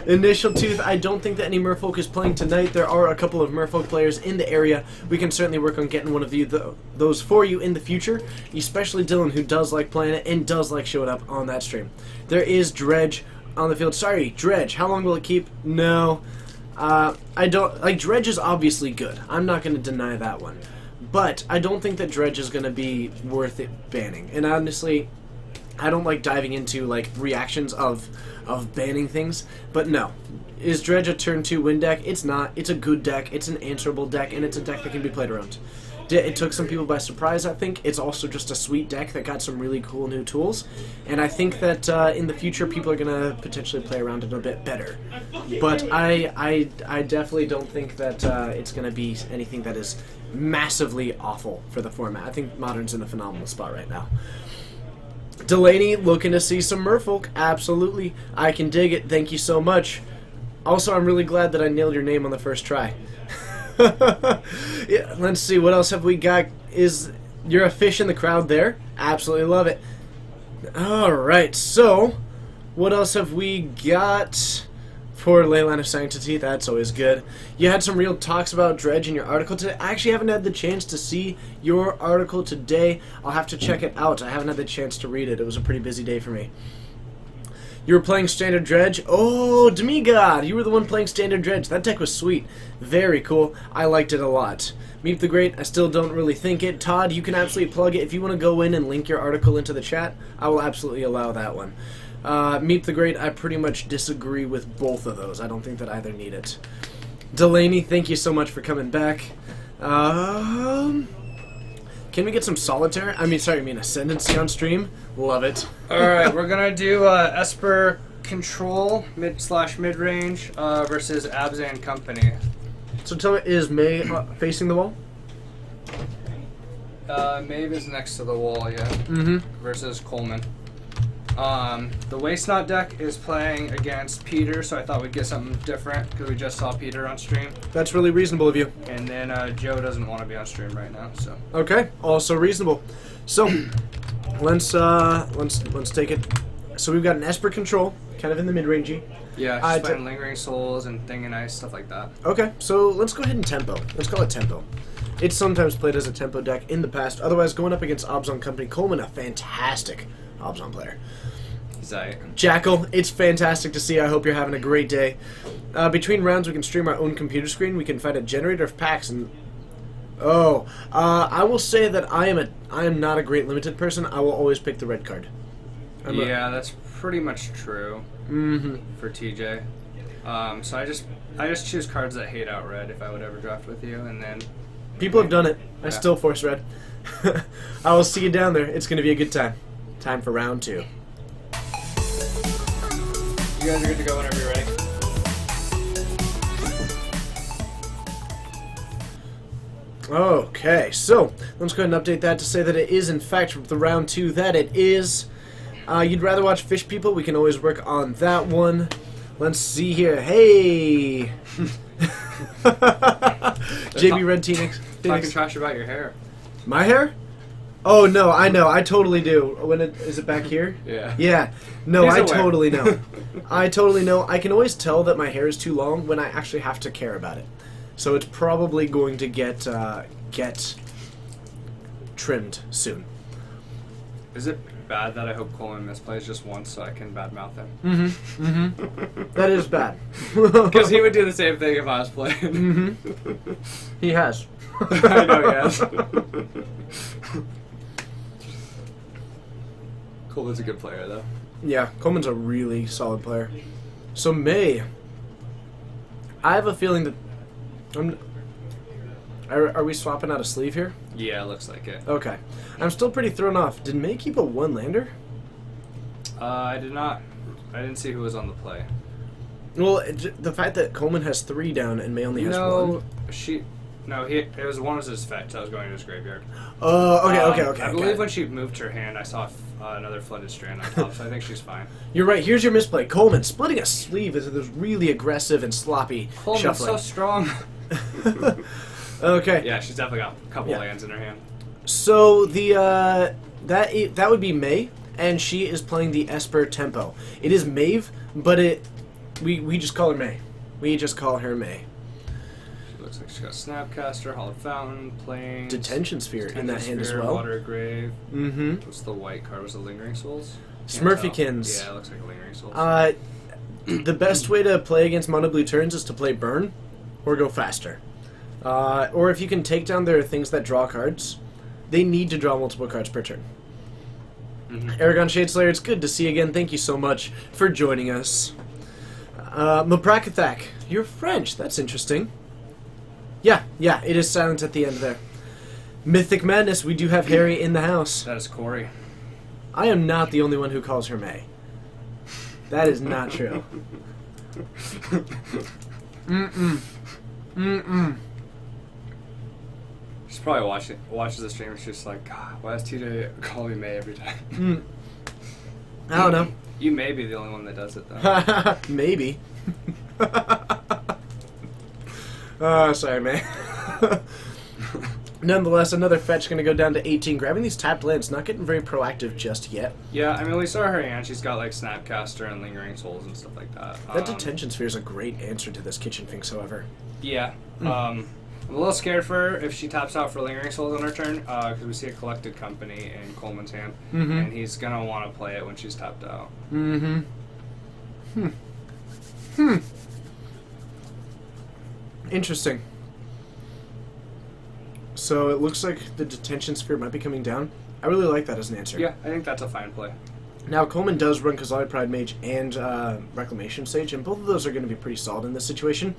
Initial Tooth, I don't think that any Merfolk is playing tonight. There are a couple of Merfolk players in the area. We can certainly work on getting one of those for you in the future, especially Dylan, who does like playing it and does like showing up on that stream. There is Dredge on the field. Sorry, Dredge, how long will it keep? No. I don't... Like, Dredge is obviously good. I'm not going to deny that one. But I don't think that Dredge is going to be worth it banning. And honestly, I don't like diving into, like, reactions of banning things. But no. Is Dredge a turn 2 win deck? It's not. It's a good deck. It's an answerable deck, and it's a deck that can be played around. It took some people by surprise, I think. It's also just a sweet deck that got some really cool new tools. And I think that in the future, people are going to potentially play around it a bit better. But I definitely don't think that it's going to be anything that is massively awful for the format. I think Modern's in a phenomenal spot right now. Delaney, looking to see some Merfolk. Absolutely. I can dig it. Thank you so much. Also, I'm really glad that I nailed your name on the first try. Yeah, let's see, what else have we got? Is you're a fish in the crowd there? Absolutely love it. Alright, so what else have we got for Leyline of Sanctity? That's always good. You had some real talks about Dredge in your article today. I actually haven't had the chance to see your article today. I'll have to check it out. I haven't had the chance to read it. It was a pretty busy day for me. You were playing Standard Dredge? Oh, Demigod! You were the one playing Standard Dredge. That deck was sweet. Very cool. I liked it a lot. Meep the Great, I still don't really think it. Todd, you can absolutely plug it. If you want to go in and link your article into the chat, I will absolutely allow that one. Meep the Great, I pretty much disagree with both of those. I don't think that either need it. Delaney, thank you so much for coming back. Can we get some Solitaire? I mean Ascendancy on stream? Love it. Alright, we're gonna do Esper Control, mid/mid-range, versus Abzan Company. So tell me, is May facing the wall? Maeve is next to the wall, yeah. Mm-hmm. Versus Coleman. The Waste Not deck is playing against Peter, so I thought we'd get something different, because we just saw Peter on stream. That's really reasonable of you. And then Joe doesn't want to be on stream right now, so. Okay, also reasonable. So, let's take it. So we've got an Esper Control, kind of in the mid-rangey. Yeah, she's playing Lingering Souls and Thing and Ice, stuff like that. Okay, so let's go ahead and tempo. Let's call it tempo. It's sometimes played as a tempo deck in the past. Otherwise, going up against Abzan Company, Coleman, a fantastic Abzan player. Jackal, it's fantastic to see. I hope you're having a great day. Between rounds, we can stream our own computer screen. We can find a generator of packs and... Oh, I will say that I am not a great limited person. I will always pick the red card. That's pretty much true. Mm-hmm. For TJ. So I just choose cards that hate out red if I would ever draft with you, and then people have done it. I still force red. I will see you down there. It's going to be a good time. Time for round 2. You guys are good to go whenever you're ready. Okay, so let's go ahead and update that to say that it is in fact the round 2 that it is. You'd rather watch Fish People? We can always work on that one. Let's see here. Hey! JB Red Phoenix. Talking trash about your hair. My hair? Oh no, I know. I totally do. Is it back here? Yeah. Yeah. No, He's I aware. totally know. I totally know. I can always tell that my hair is too long when I actually have to care about it. So it's probably going to get trimmed soon. Is it bad that I hope Coleman misplays just once so I can badmouth him? Mm-hmm. Mm-hmm. That is bad. Because he would do the same thing if I was playing. Mm-hmm. He has. I know he has. Coleman's a good player, though. Yeah, Coleman's a really solid player. So May, I have a feeling that are we swapping out a sleeve here? Yeah, looks like it. Okay. I'm still pretty thrown off. Did May keep a 1-lander? I did not I didn't see who was on the play. Well, the fact that Coleman has 3 down and May only has 1. It was one of his fetch that was going to his graveyard. Oh, okay. I believe when she moved her hand, I saw another flooded strand on top, so I think she's fine. You're right. Here's your misplay. Coleman splitting a sleeve is really aggressive and sloppy Coleman's shuffling. so strong. Okay. Yeah, she's definitely got a couple lands in her hand. So the that would be May, and she is playing the Esper Tempo. It is Maeve, but we just call her May. We just call her May. She looks like she's got Snapcaster, Hallowed Fountain, Plains, Detention Sphere in that hand as Sphere, well. Water Grave. Mm-hmm. What's the white card? Was it Lingering Souls? Smurfykins. Yeah, it looks like Lingering Souls. The best way to play against mono blue turns is to play Burn, or go faster. Or if you can take down their things that draw cards, they need to draw multiple cards per turn. Aragon Shadeslayer, it's good to see you again. Thank you so much for joining us. Maprakithak, you're French. That's interesting. Yeah, it is silent at the end there. Mythic Madness, we do have Harry in the house. That is Corey. I am not the only one who calls her May. That is not true. She's probably watches the stream and she's just like, God, why does TJ call me May every time? I don't know. You may be the only one that does it, though. Maybe. Sorry, May. Nonetheless, another fetch going to go down to 18. Grabbing these tapped lands, not getting very proactive just yet. Yeah, I mean, we saw her hand. She's got, like, Snapcaster and Lingering Souls and stuff like that. That Detention Sphere is a great answer to this Kitchen Finks, however. Yeah. I'm a little scared for her if she taps out for Lingering Souls on her turn, because we see a Collected Company in Coleman's hand, and he's going to want to play it when she's tapped out. Interesting. So it looks like the Detention Sphere might be coming down. I really like that as an answer. Yeah, I think that's a fine play. Now, Coleman does run Kazali Pride Mage and Reclamation Sage, and both of those are going to be pretty solid in this situation.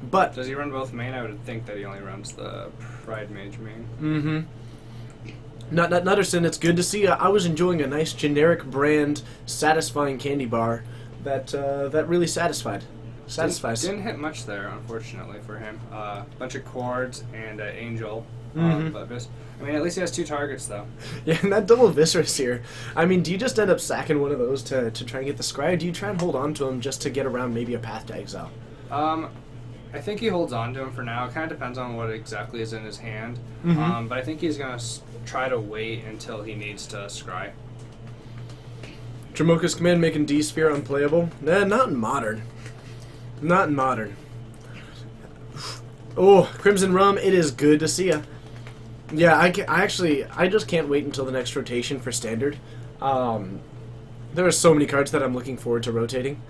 But does he run both main? I would think that he only runs the Pride Mage main. Nutterson, it's good to see you. I was enjoying a nice generic brand, satisfying candy bar that really satisfies. Didn't hit much there, unfortunately, for him. Bunch of Chords and Angel. But I mean, at least he has 2 targets, though. Yeah, and that double Viscerus here. I mean, do you just end up sacking one of those to try and get the Scry, or do you try and hold on to him just to get around maybe a Path to Exile? I think he holds on to him for now. It kind of depends on what exactly is in his hand. But I think he's going to try to wait until he needs to Scry. Dramoka's Command making D-Sphere unplayable? Nah, not in Modern. Not in Modern. Oh, Crimson Rum, it is good to see ya. Yeah, I just can't wait until the next rotation for Standard. There are so many cards that I'm looking forward to rotating.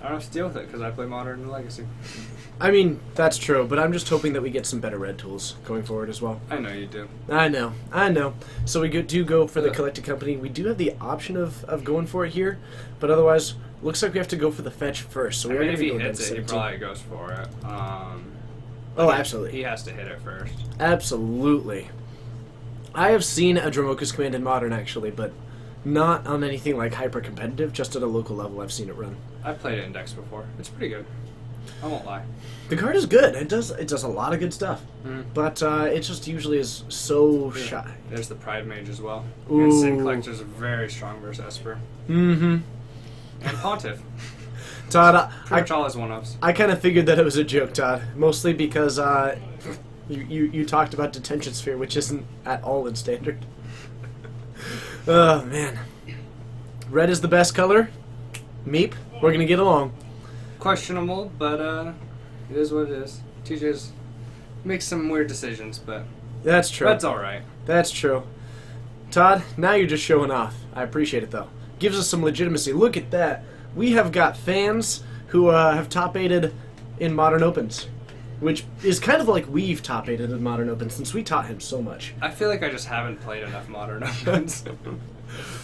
I don't have to deal with it because I play Modern and Legacy. I mean, that's true, but I'm just hoping that we get some better red tools going forward as well. I know you do. I know. So we do go for the Collected Company. We do have the option of going for it here, but otherwise, looks like we have to go for the fetch first. So we if he hits it, he probably goes for it. Absolutely. He has to hit it first. Absolutely. I have seen a Dramoka's Command in Modern, actually, but not on anything like hyper-competitive, just at a local level I've seen it run. I've played it in decks before. It's pretty good. I won't lie. The card is good. It does a lot of good stuff. But it just usually is so shy. There's the Pride Mage as well. Ooh. And Sin Collector's very strong versus Esper. And Pontiff. Todd, pretty much all his one-ups. I kind of figured that it was a joke, Todd. Mostly because you talked about Detention Sphere, which isn't at all in Standard. Oh, man. Red is the best color. Meep, we're going to get along. Questionable, but it is what it is. TJ's makes some weird decisions, but that's true. That's all right. That's true. Todd, now you're just showing off. I appreciate it, though. Gives us some legitimacy. Look at that. We have got fans who have top-aided in Modern Opens, which is kind of like we've top-aided in Modern Opens since we taught him so much. I feel like I just haven't played enough Modern Opens.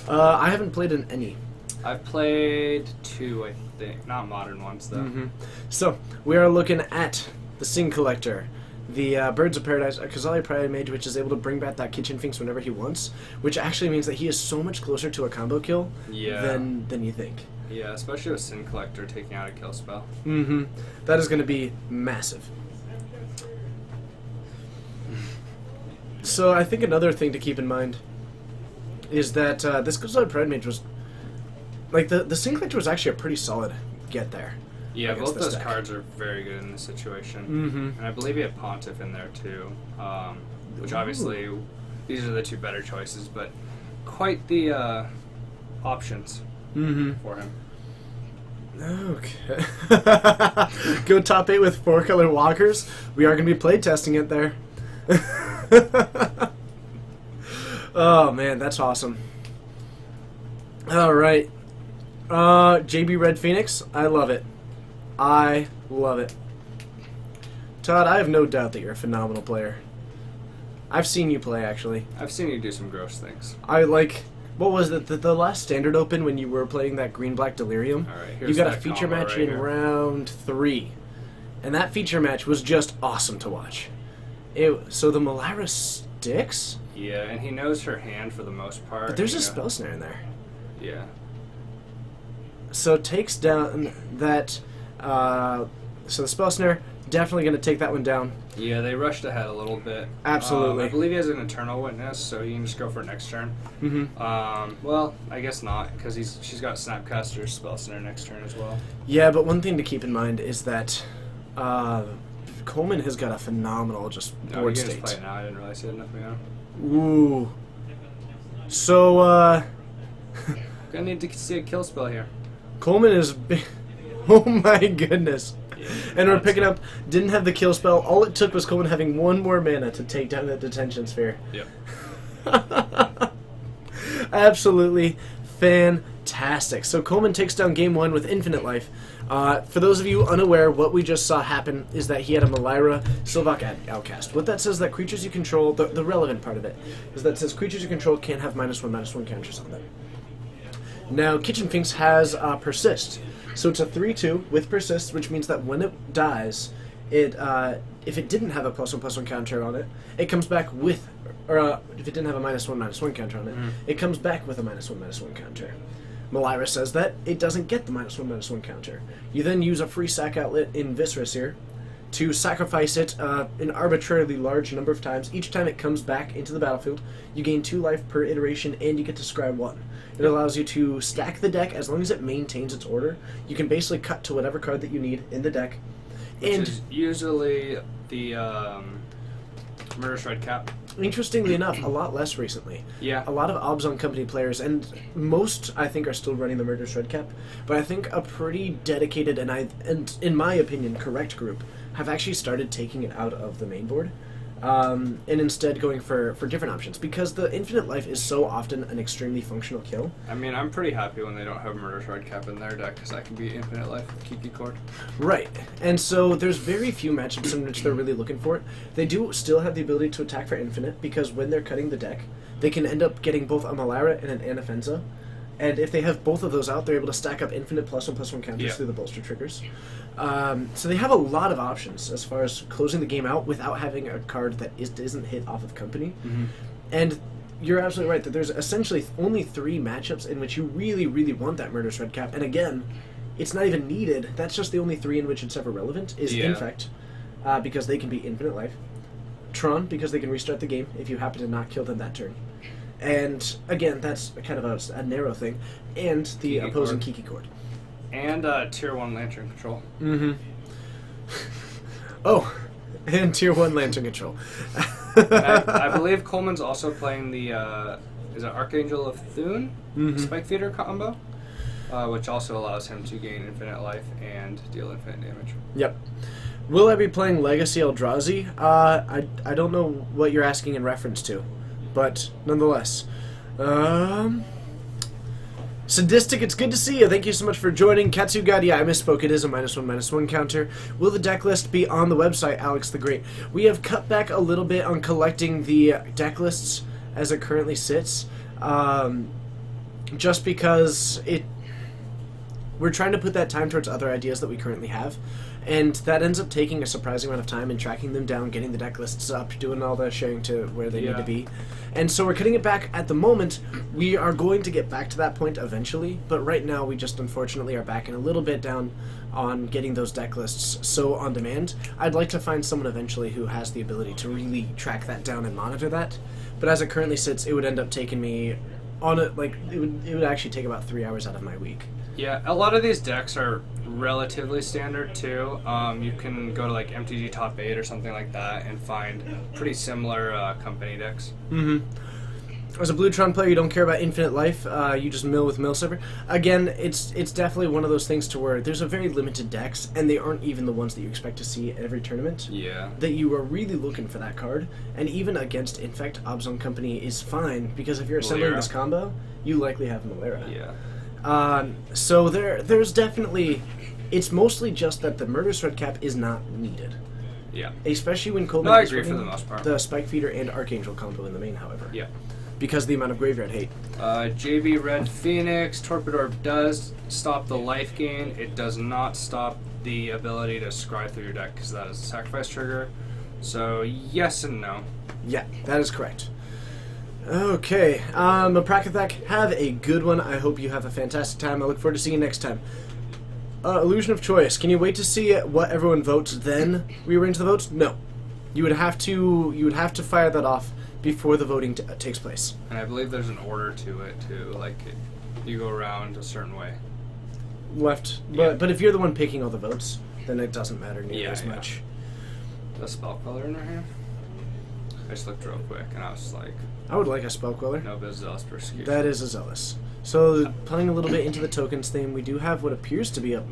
I haven't played in any. I've played 2, I think. Not modern ones, though. So, we are looking at the Sin Collector, the Birds of Paradise, a Kazali Pride Mage, which is able to bring back that Kitchen Finks whenever he wants, which actually means that he is so much closer to a combo kill than you think. Yeah, especially with Sin Collector taking out a kill spell. Mm-hmm. That is going to be massive. So I think another thing to keep in mind is that this Ghost Pride Mage was... Like, the Sin Collector was actually a pretty solid get there. Yeah, against both this those deck. cards are very good in this situation. Mm-hmm. And I believe he had Pontiff in there too, which obviously these are the two better choices, but quite the options Mm-hmm. for him. Okay. Go top 8 with 4-color walkers. We are going to be playtesting it there. Oh, man, that's awesome. All right. JB Red Phoenix, I love it. I love it. Todd, I have no doubt that you're a phenomenal player. I've seen you play, actually. I've seen you do some gross things. I like... What was it? The last Standard Open when you were playing that Green-Black Delirium? All right, You here's got a that feature combo match right in here. round 3. And that feature match was just awesome to watch. So the Malira sticks? Yeah, and he knows her hand for the most part. But there's a you know. spell snare in there. Yeah. So takes down that... so the spell snare, definitely going to take that one down. Yeah, they rushed ahead a little bit. Absolutely. I believe he has an Eternal Witness, so he can just go for next turn. Mm-hmm. Well, I guess not, because she's got Snapcaster Spell Snare next turn as well. Yeah, but one thing to keep in mind is that Coleman has got a phenomenal just No, board you can state. just play it now. I didn't realize he had nothing on. Ooh. So, Gonna need to see a kill spell here. Coleman is... Oh my goodness. Yeah, And we're that's- picking up... Didn't have the kill spell. All it took was Coleman having one more mana to take down that detention sphere. Yep. Absolutely fantastic. So Coleman takes down game 1 with infinite life. For those of you unaware, what we just saw happen is that he had a Malira Sylvok Outcast. What that says that creatures you control, the relevant part of it, is that it says creatures you control can't have -1/-1 counters on them. Now, Kitchen Finks has Persist. So it's a 3/2 with Persist, which means that when it dies, if it didn't have a +1/+1 counter on it, it comes back with... Or if it didn't have a -1/-1 counter on it, it comes back with a -1/-1 counter. Malira says that it doesn't get the -1/-1 counter. You then use a free sack outlet in Viscerous here to sacrifice it an arbitrarily large number of times. Each time it comes back into the battlefield, you gain 2 life per iteration, and you get to scry 1. It allows you to stack the deck as long as it maintains its order. You can basically cut to whatever card that you need in the deck. Which And is usually the Murderous Red Cap. interestingly enough, a lot less recently. Yeah. A lot of Obzon Company players, and most, I think, are still running the Murderous Red Cap, but I think a pretty dedicated and in my opinion, correct group have actually started taking it out of the main board, and instead going for different options, because the Infinite Life is so often an extremely functional kill. I mean, I'm pretty happy when they don't have Murderous Red Cap in their deck, because that can be Infinite Life with Kiki Cord. Right, and so there's very few matchups in which they're really looking for it. They do still have the ability to attack for infinite, because when they're cutting the deck, they can end up getting both a Malira and an Anafenza, and if they have both of those out, they're able to stack up infinite +1/+1 counters Yeah. through the bolster triggers. So they have a lot of options as far as closing the game out without having a card that isn't hit off of company. And you're absolutely right that there's essentially only 3 matchups in which you really, really want that Murderous Red Cap, and again, it's not even needed. That's just the only 3 in which it's ever relevant, is Yeah. Infect, because they can be infinite life. Tron, because they can restart the game if you happen to not kill them that turn. And, again, that's kind of a narrow thing. And the Kiki opposing Cord. Kiki Cord. And Tier 1 Lantern Control. Mm-hmm. Oh, and Tier 1 Lantern Control. And I believe Coleman's also playing the, is it Archangel of Thune? Spike Theater combo? Which also allows him to gain infinite life and deal infinite damage. Yep. Will I be playing Legacy Eldrazi? I don't know what you're asking in reference to, but nonetheless. Sadistic, it's good to see you. Thank you so much for joining. Katsugad, yeah, I misspoke. It is a -1/-1 counter. Will the deck list be on the website, Alex the Great? We have cut back a little bit on collecting the deck lists as it currently sits, just because we're trying to put that time towards other ideas that we currently have. And that ends up taking a surprising amount of time in tracking them down, getting the deck lists up, doing all the sharing to where they need to be. And so we're cutting it back at the moment. We are going to get back to that point eventually, but right now we just unfortunately are backing a little bit down on getting those deck lists so on demand. I'd like to find someone eventually who has the ability to really track that down and monitor that. But as it currently sits, it would end up taking me on it, like it would actually take about 3 hours out of my week. Yeah, a lot of these decks are relatively standard too. You can go to like MTG Top 8 or something like that and find pretty similar company decks. As a Bluetron player, you don't care about infinite life. You just mill with Millsaver. Again, it's definitely one of those things to where there's a very limited decks, and they aren't even the ones that you expect to see at every tournament. Yeah. That you are really looking for that card, and even against Infect, Obzone Company is fine because if you're assembling this combo, you likely have Malera. Yeah. So there's definitely, it's mostly just that the Murderous Redcap is not needed. Yeah. Especially when Coleman I is agree for running the most part. the Spike Feeder and Archangel combo in the main, however. Yeah. Because of the amount of graveyard hate. JB Red Phoenix, Torpidor does stop the life gain. It does not stop the ability to scry through your deck because that is a sacrifice trigger. So yes and no. Yeah, that is correct. Okay, Aprakathak, have a good one. I hope you have a fantastic time. I look forward to seeing you next time. Illusion of Choice. Can you wait to see what everyone votes, then rearrange the votes? No. You would have to fire that off before the voting takes place. And I believe there's an order to it too. Like you go around a certain way. Left, Yeah. but if you're the one picking all the votes, then it doesn't matter nearly as Yeah. much. The spell color in her hand. I just looked real quick and I was like, I would like a Spell Queller. no, but Zealous Persecution. That is a Zealous. So, playing a little bit into the tokens theme, we do have what appears to be a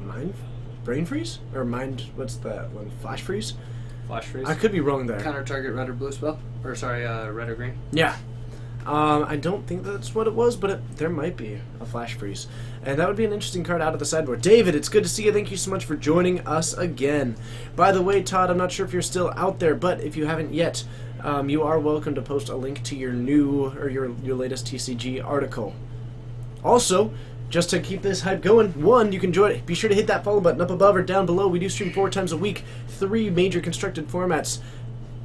Brain Freeze? Or what's that one? Flash Freeze? Flash Freeze. I could be wrong there. Counter target red or blue spell. Or sorry, red or green. Yeah. I don't think that's what it was, but there might be a Flash Freeze. And that would be an interesting card out of the sideboard. David, it's good to see you. Thank you so much for joining us again. By the way, Todd, I'm not sure if you're still out there, but if you haven't yet, you are welcome to post a link to your your latest TCG article. Also, just to keep this hype going, you can join it. Be sure to hit that follow button up above or down below. We do stream 4 times a week, 3 major constructed formats,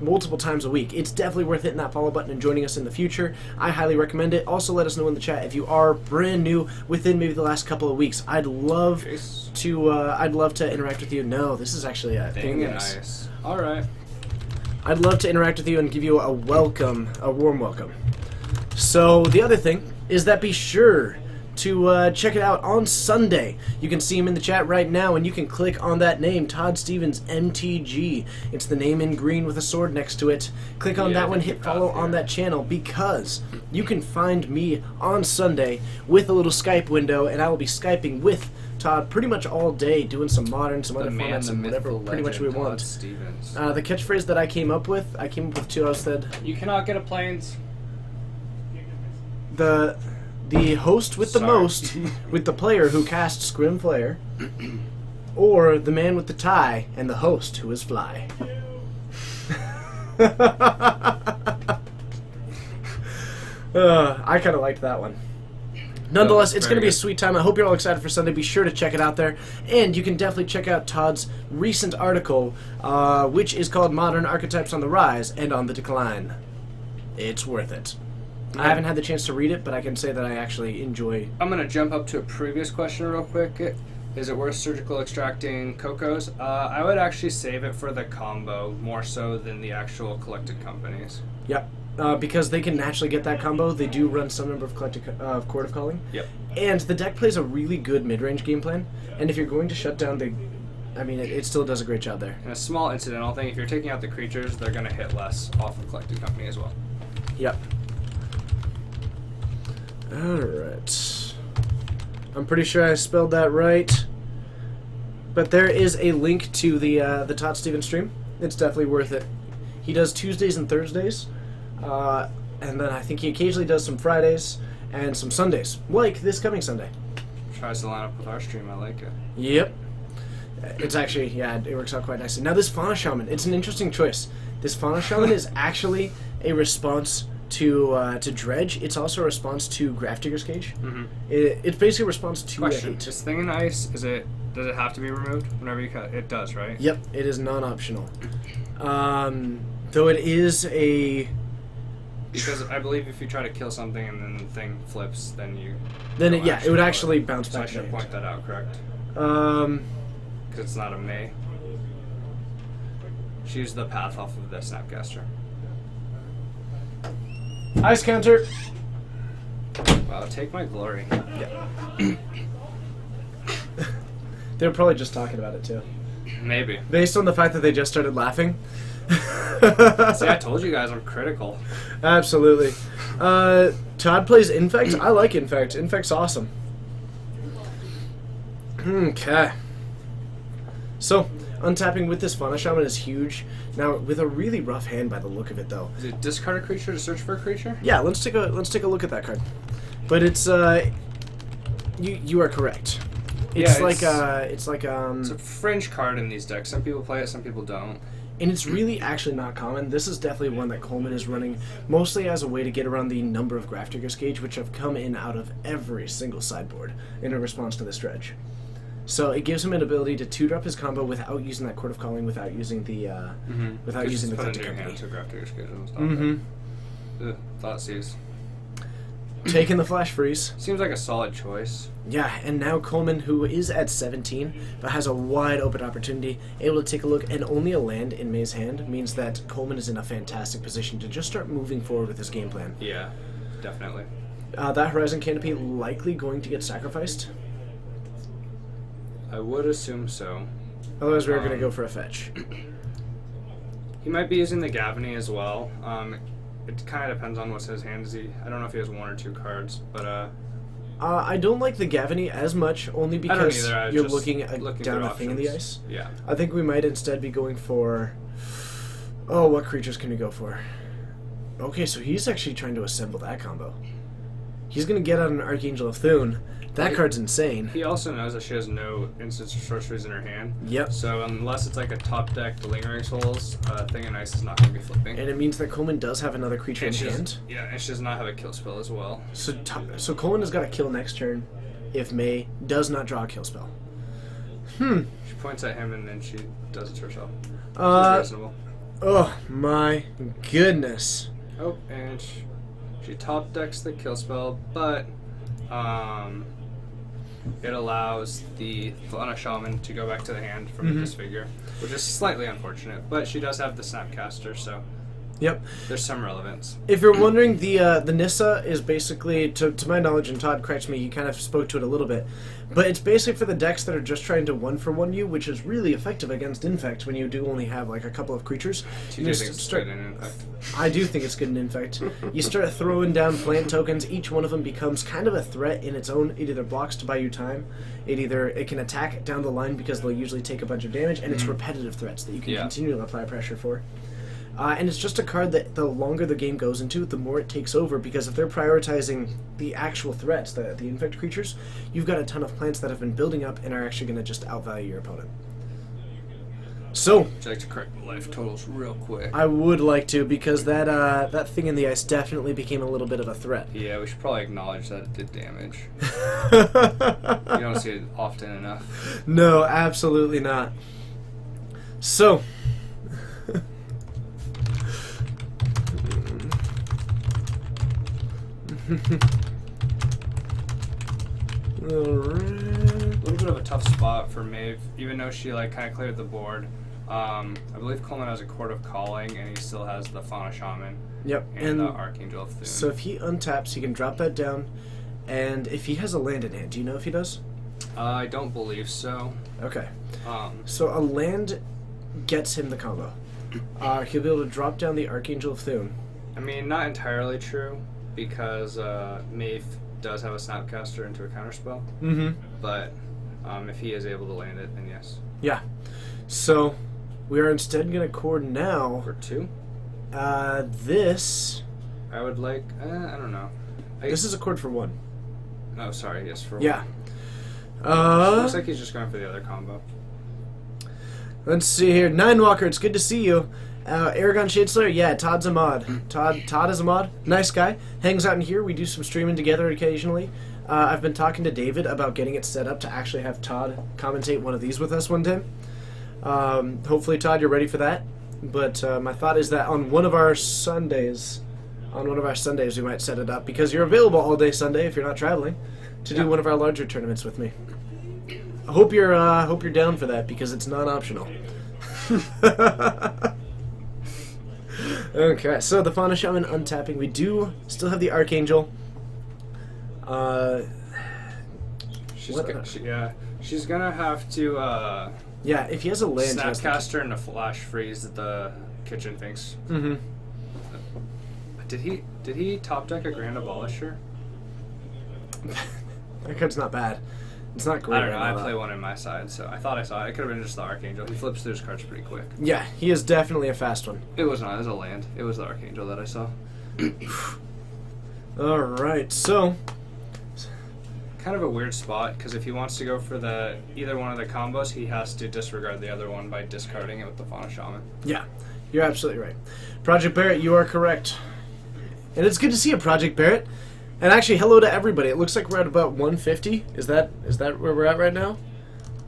multiple times a week. It's definitely worth hitting that follow button and joining us in the future. I highly recommend it. Also, let us know in the chat if you are brand new within maybe the last couple of weeks. I'd love to interact with you. No, this is actually a thing. Nice. All right. I'd love to interact with you and give you a warm welcome. So the other thing is that be sure to check it out on Sunday. You can see him in the chat right now, and you can click on that name, Todd Stevens MTG. It's the name in green with a sword next to it. Click on that one, hit follow on that channel, because you can find me on Sunday with a little Skype window, and I will be Skyping with Todd pretty much all day, doing some modern, some other formats, and whatever pretty much we want. The catchphrase that I came up with 2. I said, you cannot get a planes. the host with the most, with the player who casts Grim Flare, or the man with the tie and the host who is Fly. I kind of liked that one. Nonetheless, it's going to be a sweet time. I hope you're all excited for Sunday. Be sure to check it out there. And you can definitely check out Todd's recent article, which is called Modern Archetypes on the Rise and on the Decline. It's worth it. I haven't had the chance to read it, but I can say that I actually enjoy... I'm going to jump up to a previous question real quick. Is it worth surgical extracting Cocos? I would actually save it for the combo, more so than the actual collected companies. Yep. Because they can naturally get that combo. They do run some number of Court of Calling. Yep. And the deck plays a really good mid-range game plan. And if you're going to shut down it still does a great job there. And a small incidental thing, if you're taking out the creatures, they're going to hit less off of collected company as well. Yep. Alright. I'm pretty sure I spelled that right. But there is a link to the Todd Stevens stream. It's definitely worth it. He does Tuesdays and Thursdays. And then I think he occasionally does some Fridays and some Sundays, like this coming Sunday. Tries to line up with our stream, I like it. Yep. It's actually, it works out quite nicely. Now this Fauna Shaman, it's an interesting choice. This Fauna Shaman is actually a response to Dredge, it's also a response to Grafdigger's Cage. Mm-hmm. It's basically a response to Question: hate. Is Thing in Ice? Does it have to be removed whenever you cut? It does, right? Yep, it is non-optional. Though it is a... Because I believe if you try to kill something and then the thing flips, then you... Then don't it would kill actually bounce So I back. should to point that out, correct? hand. Because it's not a May. She used the path off of the Snapcaster. Ice counter. Wow, take my glory. They're probably just talking about it too, Maybe. based on the fact that they just started laughing. See, I told you guys I'm critical. Absolutely. Todd plays Infect. I like Infect. Infect's awesome. Okay. So, untapping with this Fauna Shaman is huge. Now, with a really rough hand by the look of it, though. Is it discard a creature to search for a creature? Yeah, let's take a look at that card. But it's you are correct. It's Yeah, it's like It's a fringe card in these decks. Some people play it, some people don't. and it's really actually not common. This is definitely one that Coleman is running mostly as a way to get around the number of Grafdigger's Cage, which have come in out of every single sideboard in a response to this dredge. So it gives him an ability to 2-drop his combo without using that Court of Calling, without using the without Just using the put it Cryptic in your hand Company. to grab your schedule and stuff. Mm-hmm. Thoughtseize. Taking the Flash Freeze. Seems like a solid choice. Yeah, and now Coleman, who is at 17, but has a wide open opportunity, able to take a look, and only a land in May's hand means that Coleman is in a fantastic position to just start moving forward with his game plan. Yeah, definitely. That Horizon Canopy likely going to get sacrificed. I would assume so. Otherwise, we are going to go for a fetch. He might be using the Gavany as well. It kind of depends on what's in his hand. I don't know if he has 1 or 2 cards, but I don't like the Gavany as much, only I don't because either. I was you're just looking down through the thing in the options. ice. Yeah. I think we might instead be going for... Oh, what creatures can we go for? Okay, so he's actually trying to assemble that combo. He's going to get out an Archangel of Thune. That card's insane. He also knows that she has no instants or sorceries in her hand. Yep. So unless it's like a top deck Lingering Souls, Thing in Ice is not going to be flipping. And it means that Coleman does have another creature in she hand. does, yeah, and she does not have a kill spell as well. So Coleman has got to kill next turn if May does not draw a kill spell. She points at him and then she does it to herself. Seems reasonable. Oh my goodness. Oh, and she top decks the kill spell, but it allows the Fauna Shaman to go back to the hand from the disfigure, which is slightly unfortunate. But she does have the Snapcaster, so Yep. there's some relevance. If you're wondering, the Nissa is basically, to my knowledge, and Todd corrects me, you kind of spoke to it a little bit, but it's basically for the decks that are just trying to 1-for-1 you, which is really effective against Infect when you do only have like a couple of creatures. Do you think it's good in Infect? I do think it's good in Infect. You start throwing down plant tokens, each one of them becomes kind of a threat in its own. It either blocks to buy you time, it can attack down the line because they'll usually take a bunch of damage, and it's repetitive threats that you can continually apply pressure for. And it's just a card that the longer the game goes into, the more it takes over, because if they're prioritizing the actual threats, the infect creatures, you've got a ton of plants that have been building up and are actually going to just outvalue your opponent. So, Would you like to correct the life totals real quick? I would like to, because that thing in the ice definitely became a little bit of a threat. Yeah, we should probably acknowledge that it did damage. You don't see it often enough. No, absolutely not. So... Alright. A little bit of a tough spot for Maeve, even though she like kind of cleared the board. I believe Coleman has a Court of Calling, and he still has the Fauna Shaman Yep, and the Archangel of Thune. so if he untaps, he can drop that down, and if he has a land in hand, do you know if he does? I don't believe so. Okay, Um, so a land gets him the combo. He'll be able to drop down the Archangel of Thune. I mean, not entirely true, because Maeve does have a Snapcaster into a counterspell, Mm-hmm. but if he is able to land it, then yes. Yeah, so we are instead going to chord now. For 2? This I would like, I don't know. this is a chord for 1. Oh, sorry, yes, for Yeah. 1. Looks like he's just going for the other combo. Let's see here. Ninewalker, it's good to see you. Aragon Shadeslayer, yeah, Todd's a mod. Todd is a mod. Nice guy. Hangs out in here. We do some streaming together occasionally. I've been talking to David about getting it set up to actually have Todd commentate one of these with us one time. Hopefully, Todd, you're ready for that. But my thought is that on one of our Sundays, we might set it up because you're available all day Sunday if you're not traveling to do one of our larger tournaments with me. I hope you're down for that because it's not optional. Okay, so the Fauna Shaman untapping. We do still have the Archangel. She's gonna have to. Yeah, if he has a land, Snapcaster and a Flash Freeze the Kitchen Finks. Mm-hmm. Did he top deck a Grand Abolisher? That card's not bad. It's not great. I don't know. Right now, I play one in my side, so I thought I saw it. It could have been just the Archangel. He flips through his cards pretty quick. Yeah, he is definitely a fast one. It was not. It was a land. It was the Archangel that I saw. All right, so kind of a weird spot because if he wants to go for either one of the combos, he has to disregard the other one by discarding it with the Fauna Shaman. Yeah, you're absolutely right. Project Barrett, you are correct. And it's good to see you, Project Barrett. And actually, hello to everybody. It looks like we're at about 150. Is that where we're at right now?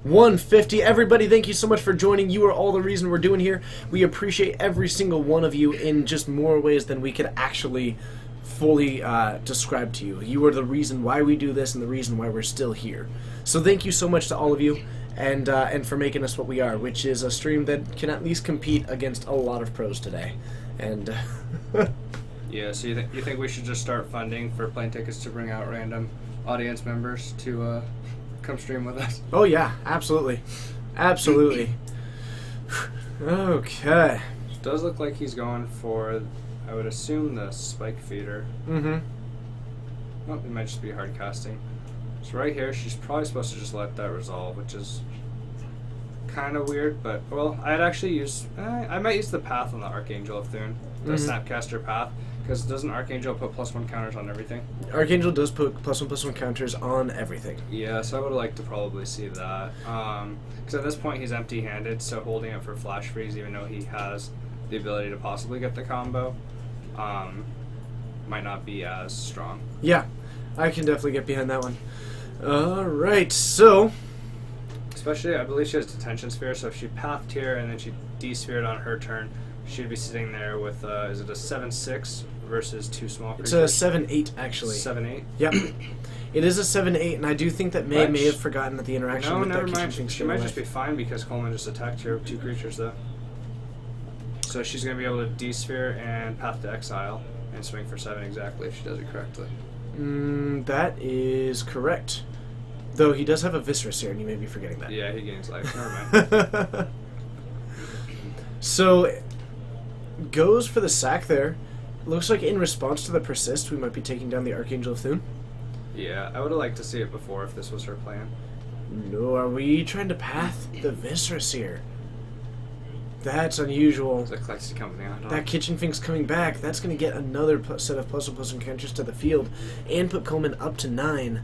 150. Everybody, thank you so much for joining. You are all the reason we're doing here. We appreciate every single one of you in just more ways than we could actually fully describe to you. You are the reason why we do this and the reason why we're still here. So thank you so much to all of you and for making us what we are, which is a stream that can at least compete against a lot of pros today. And yeah, so you think we should just start funding for plane tickets to bring out random audience members to come stream with us? Oh yeah, absolutely. Absolutely. Okay. It does look like he's going for, I would assume, the Spike Feeder. Mm-hmm. Oh, it might just be hard casting. So right here, she's probably supposed to just let that resolve, which is kind of weird, but, well, I'd actually use, I might use the Path on the Archangel of Thune, the Snapcaster Path, because doesn't Archangel put +1 counters on everything? Archangel does put +1/+1 counters on everything. Yeah, so I would like to probably see that. Because at this point he's empty-handed, so holding it for Flash Freeze, even though he has the ability to possibly get the combo, might not be as strong. Yeah, I can definitely get behind that one. Alright, so especially, I believe she has Detention Sphere, so if she pathed here and then she D-sphered on her turn, she'd be sitting there with, is it a 7/6 versus 2 small creatures? It's a 7/8, actually. 7/8? Yep. It is a 7/8, and I do think that may have forgotten that the interaction with never that mind. Kitchen She might just be fine because Coleman just attacked her with 2 creatures, though. So she's going to be able to D-sphere and Path to Exile and swing for 7 exactly if she does it correctly. That is correct. Though he does have a Viscerous here, and you may be forgetting that. Yeah, he gains life. Never mind. So, goes for the sack there. Looks like in response to the Persist, we might be taking down the Archangel of Thune. Yeah, I would have liked to see it before if this was her plan. No, are we trying to path the Viscerous here? That's unusual. The Clexi Company on top. That Kitchen Fink's coming back. That's going to get another set of +1/+1 counters to the field and put Coleman up to 9.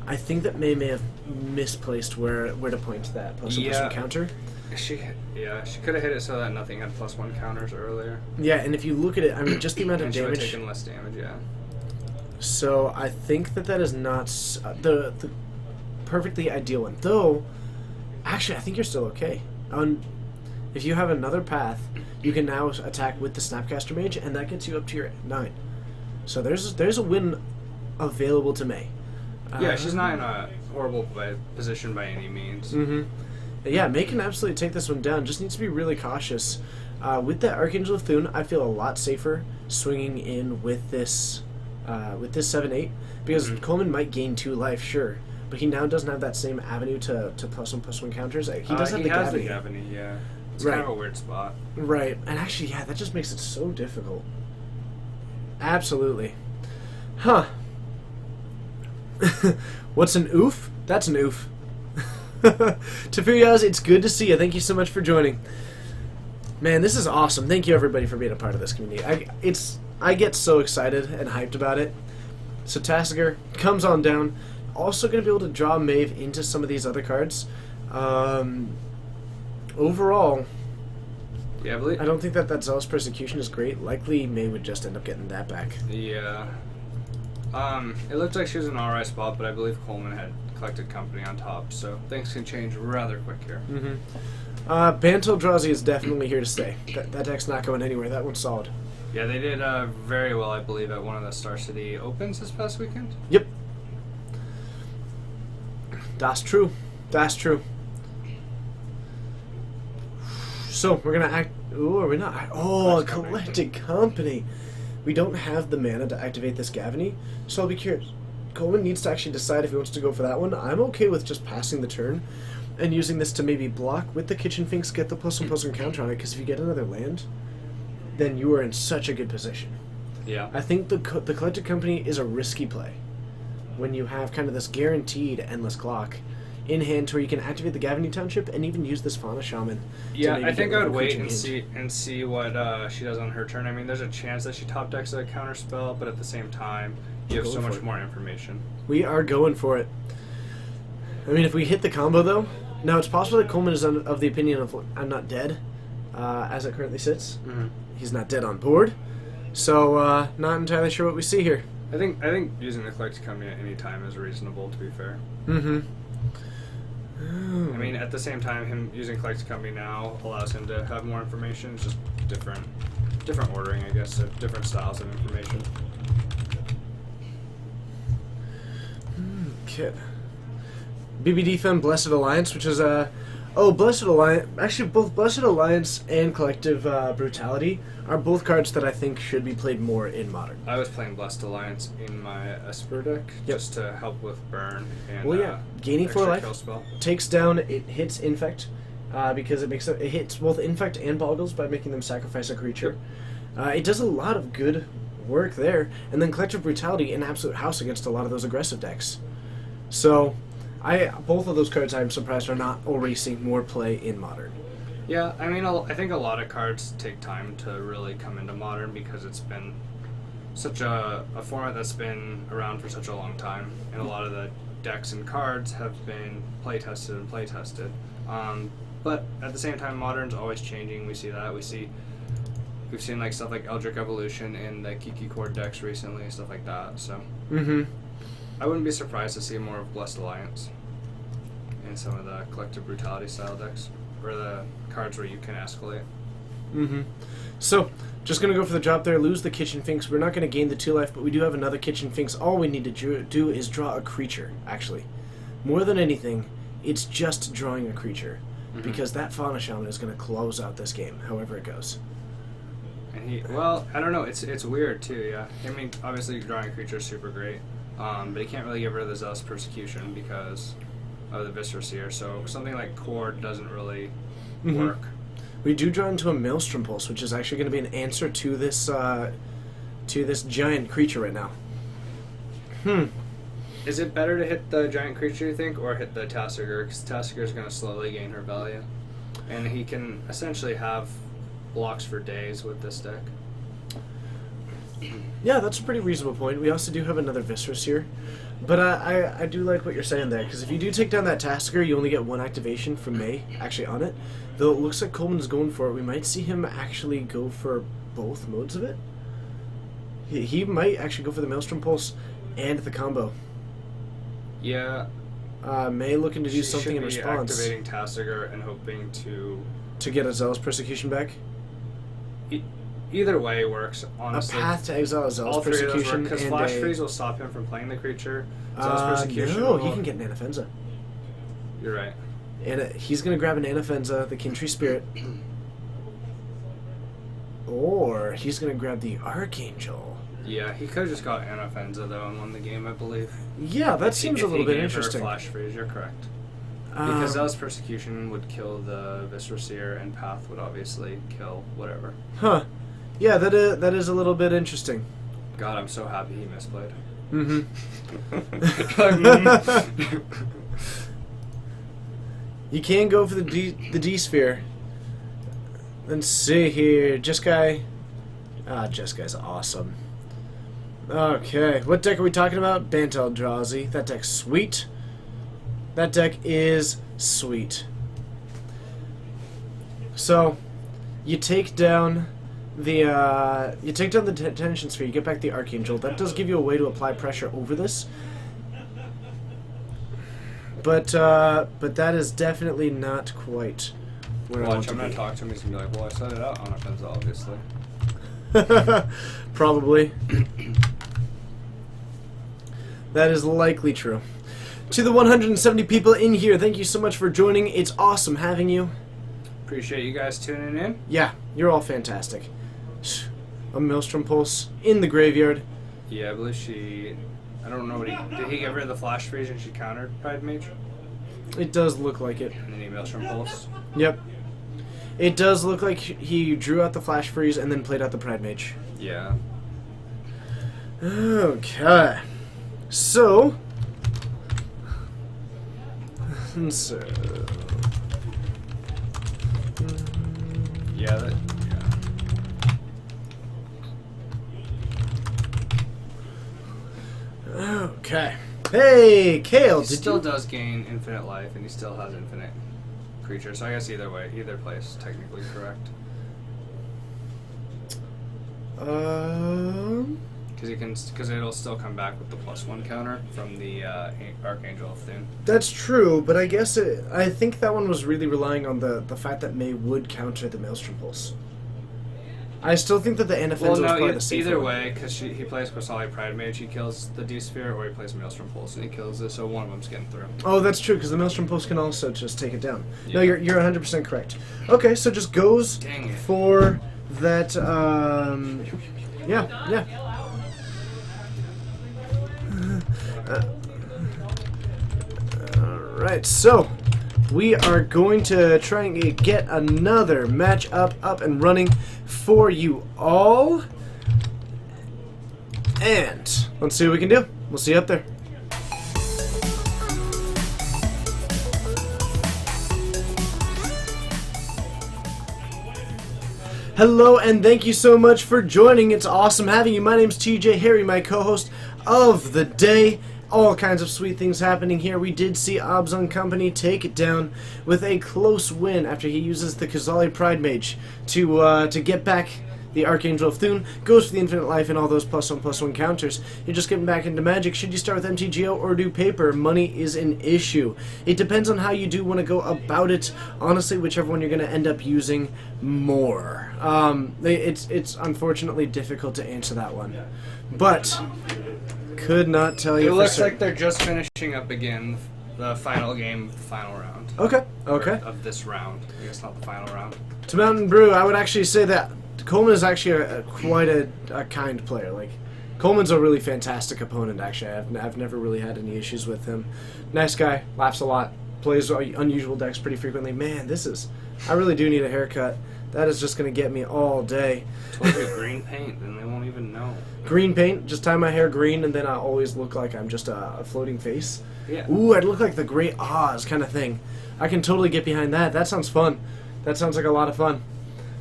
I think that may have misplaced where to point that +1/+1 counter. She could have hit it so that nothing had +1 counters earlier. Yeah, and if you look at it, I mean, just the amount of and damage. She would have taken less damage, yeah. So I think that is not the perfectly ideal one. Though, actually, I think you're still okay. If you have another path, you can now attack with the Snapcaster Mage, and that gets you up to your 9. So there's a win available to May. Yeah, she's not in a horrible position by any means. Mm-hmm. Yeah, May can absolutely take this one down. Just needs to be really cautious. With that Archangel of Thune, I feel a lot safer swinging in with this 7/8 because Coleman might gain 2 life, sure, but he now doesn't have that same avenue to +1/+1 counters. He does have the Gavany. He has the Gavany, yeah. It's right. kind of a weird spot. Right, and actually, yeah, that just makes it so difficult. Absolutely. Huh. What's an oof? That's an oof. Tefuriaz, it's good to see you. Thank you so much for joining. Man, this is awesome. Thank you, everybody, for being a part of this community. I get so excited and hyped about it. So Tasigur comes on down. Also going to be able to draw Maeve into some of these other cards. Overall, Yeah, I believe. I don't think that Zealous Persecution is great. Likely May would just end up getting that back. Yeah. It looked like she was in an alright spot, but I believe Coleman had collected company on top, so things can change rather quick here. Banto Eldrazi is definitely here to stay. That deck's not going anywhere. That one's solid. Yeah, they did very well, I believe, at one of the Star City Opens this past weekend. Yep. That's true. That's true. So, we're going to act... Ooh, are we not? Oh, Collected Company. We don't have the mana to activate this Gavany, so I'll be curious. Coleman needs to actually decide if he wants to go for that one. I'm okay with just passing the turn and using this to maybe block with the Kitchen Finks, get the +1/+1 counter on it, because if you get another land, then you are in such a good position. Yeah. I think the Collected Company is a risky play when you have kind of this guaranteed endless clock in hand to where you can activate the Gavany Township and even use this Fauna Shaman. Yeah, to maybe I think get I would another wait creature and see what she does on her turn. I mean, there's a chance that she top decks a counter spell, but at the same time, you have Go so for much it. more information. We are going for it. I mean, if we hit the combo, though... Now, it's possible that Coleman is of the opinion of I'm not dead, as it currently sits. Mm-hmm. He's not dead on board. So, not entirely sure what we see here. I think using the Collected Company at any time is reasonable, to be fair. Mm-hmm. I mean, at the same time, him using Collected Company now allows him to have more information. It's just different ordering, I guess, of different styles of information. Okay. BBD Fem Blessed Alliance, which is Blessed Alliance. Actually, both Blessed Alliance and Collective Brutality are both cards that I think should be played more in Modern. I was playing Blessed Alliance in my Esper deck just to help with burn and Well, yeah, gaining 4 extra life kill spell. takes down. It hits Infect because it hits both Infect and Boggles by making them sacrifice a creature. It does a lot of good work there, and then Collective Brutality an absolute house against a lot of those aggressive decks. So, both of those cards I'm surprised are not already seeing more play in Modern. Yeah, I mean, I think a lot of cards take time to really come into Modern because it's been such a format that's been around for such a long time, and a lot of the decks and cards have been play-tested and play-tested. But at the same time, Modern's always changing. We see that. We've seen like stuff like Eldritch Evolution in the Kiki Core decks recently and stuff like that. So I wouldn't be surprised to see more of Blessed Alliance in some of the Collective Brutality style decks, or the cards where you can escalate. So, just going to go for the drop there, lose the Kitchen Finks. We're not going to gain the 2 life, but we do have another Kitchen Finks. All we need to do is draw a creature, actually. More than anything, it's just drawing a creature. Because that Fauna Shaman is going to close out this game, however it goes. And well, I don't know, it's weird too, yeah. I mean, obviously drawing a creature is super great, but he can't really get rid of the Zealous Persecution because of the Viscera Seer, so something like Core doesn't really work. We do draw into a Maelstrom Pulse, which is actually going to be an answer to this giant creature right now. Is it better to hit the giant creature, you think, or hit the Tasigur? Because Tasigur is going to slowly gain her value. And he can essentially have blocks for days with this deck. Yeah, that's a pretty reasonable point. We also do have another Viscera here. But I do like what you're saying there, because if you do take down that Tasigur, you only get 1 activation from May, actually, on it. Though it looks like Coleman's going for it, we might see him actually go for both modes of it. He might actually go for the Maelstrom Pulse and the combo. Yeah. May looking to do something in She should be response. activating Tasigur and hoping to get a Zealous Persecution back? Either way works, honestly. A Path to Exile, a Zealous All three of those work, Persecution, because and Flash a... Freeze will stop him from playing the creature. Zealous Persecution No, will... he can get an Anafenza. You're right. And he's going to grab an Anafenza, the Kintree Spirit. Or he's going to grab the Archangel. Yeah, he could have just got Anafenza, though, and won the game, I believe. Yeah, that seems a little bit If interesting. he gave her Flash Freeze, you're correct. Because Zealous Persecution would kill the Viscera Seer, and Path would obviously kill whatever. Huh. Yeah, that is a little bit interesting. God, I'm so happy he misplayed. You can go for the D Sphere. Let's see here. Jeskai. Jeskai's awesome. Okay, what deck are we talking about? Banto Eldrazi. That deck's sweet. That deck is sweet. So, you take down the detention sphere. You get back the Archangel. That does give you a way to apply pressure over this. But that is definitely not quite where I want Watch, to I'm going be. to talk to him. He's going to be like, well, I set it out on offense, obviously. Probably. That is likely true. To the 170 people in here, thank you so much for joining. It's awesome having you. Appreciate you guys tuning in. Yeah, you're all fantastic. A Maelstrom Pulse in the graveyard. Yeah, I believe she... I don't know what did he give her the Flash Freeze and she countered Pride Mage? It does look like it. And then he Maelstrom Pulse. Yep. It does look like he drew out the Flash Freeze and then played out the Pride Mage. Yeah. Okay. So... Yeah, yeah. Okay. Hey, Kale, He did still you... does gain infinite life, and he still has infinite creatures. So I guess either way, either place is technically correct. Because it'll still come back with the +1 counter from the Archangel of Thune. That's true, but I guess I think that one was really relying on the fact that May would counter the Maelstrom Pulse. I still think that the Anafenza Well, was no, probably the safer either one. way, because he plays Qasali Pride Mage, he kills the D-Sphere, or he plays Maelstrom Pulse and he kills it, so one of them's getting through. Oh, that's true, because the Maelstrom Pulse can also just take it down. No, Yeah. you're 100% correct. Okay, so just goes Dang it. for that, yeah. Alright, so we are going to try and get another match up and running for you all. And let's see what we can do. We'll see you up there. Hello, and thank you so much for joining. It's awesome having you. My name's TJ Harry, my co-host of the day. All kinds of sweet things happening here. We did see Obzon Company take it down with a close win after he uses the Qasali Pride Mage to get back the Archangel of Thune, goes for the infinite life and all those +1/+1 counters. You're just getting back into Magic. Should you start with MTGO or do paper? Money is an issue. It depends on how you do want to go about it. Honestly, whichever one you're going to end up using more. It's unfortunately difficult to answer that one. But could not tell you It for looks certain. like they're just finishing up again the final game, the final round. Okay. Of this round. I guess not the final round. To Mountain Brew, I would actually say that Coleman is actually quite a kind player. Like, Coleman's a really fantastic opponent, actually. I've never really had any issues with him. Nice guy, laughs a lot, plays unusual decks pretty frequently. Man, I really do need a haircut. That is just going to get me all day. Told you green paint, then they won't even know. Green paint, just dye my hair green, and then I always look like I'm just a floating face. Yeah. Ooh, I'd look like the Great Oz kind of thing. I can totally get behind that. That sounds fun. That sounds like a lot of fun.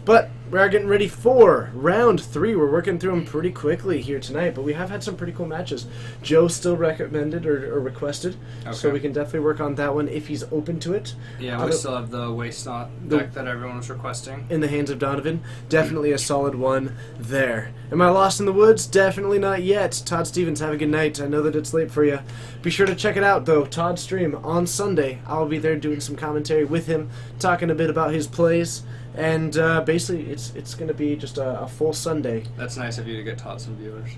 But we are getting ready for round 3. We're working through them pretty quickly here tonight, but we have had some pretty cool matches. Joe still recommended or requested, so Okay. we can definitely work on that one if he's open to it. Yeah, we still have the Waste Not deck that everyone was requesting. In the Hands of Donovan, definitely a solid one there. Am I lost in the woods? Definitely not yet. Todd Stevens, have a good night. I know that it's late for you. Be sure to check it out, though. Todd's stream on Sunday. I'll be there doing some commentary with him, talking a bit about his plays. And basically, it's going to be just a full Sunday. That's nice of you to get taught some viewers.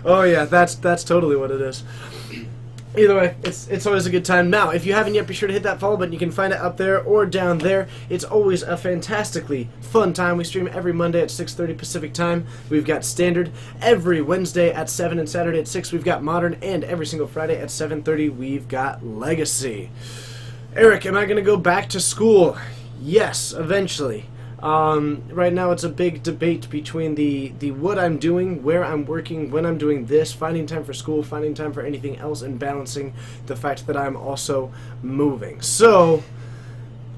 Oh yeah, that's totally what it is. Either way, it's always a good time. Now, if you haven't yet, be sure to hit that follow button. You can find it up there or down there. It's always a fantastically fun time. We stream every Monday at 6:30 Pacific time. We've got Standard every Wednesday at 7 and Saturday at 6. We've got Modern, and every single Friday at 7:30 we've got Legacy. Eric, am I going to go back to school? Yes, eventually. Right now it's a big debate between the what I'm doing, where I'm working, when I'm doing this, finding time for school, finding time for anything else, and balancing the fact that I'm also moving. So,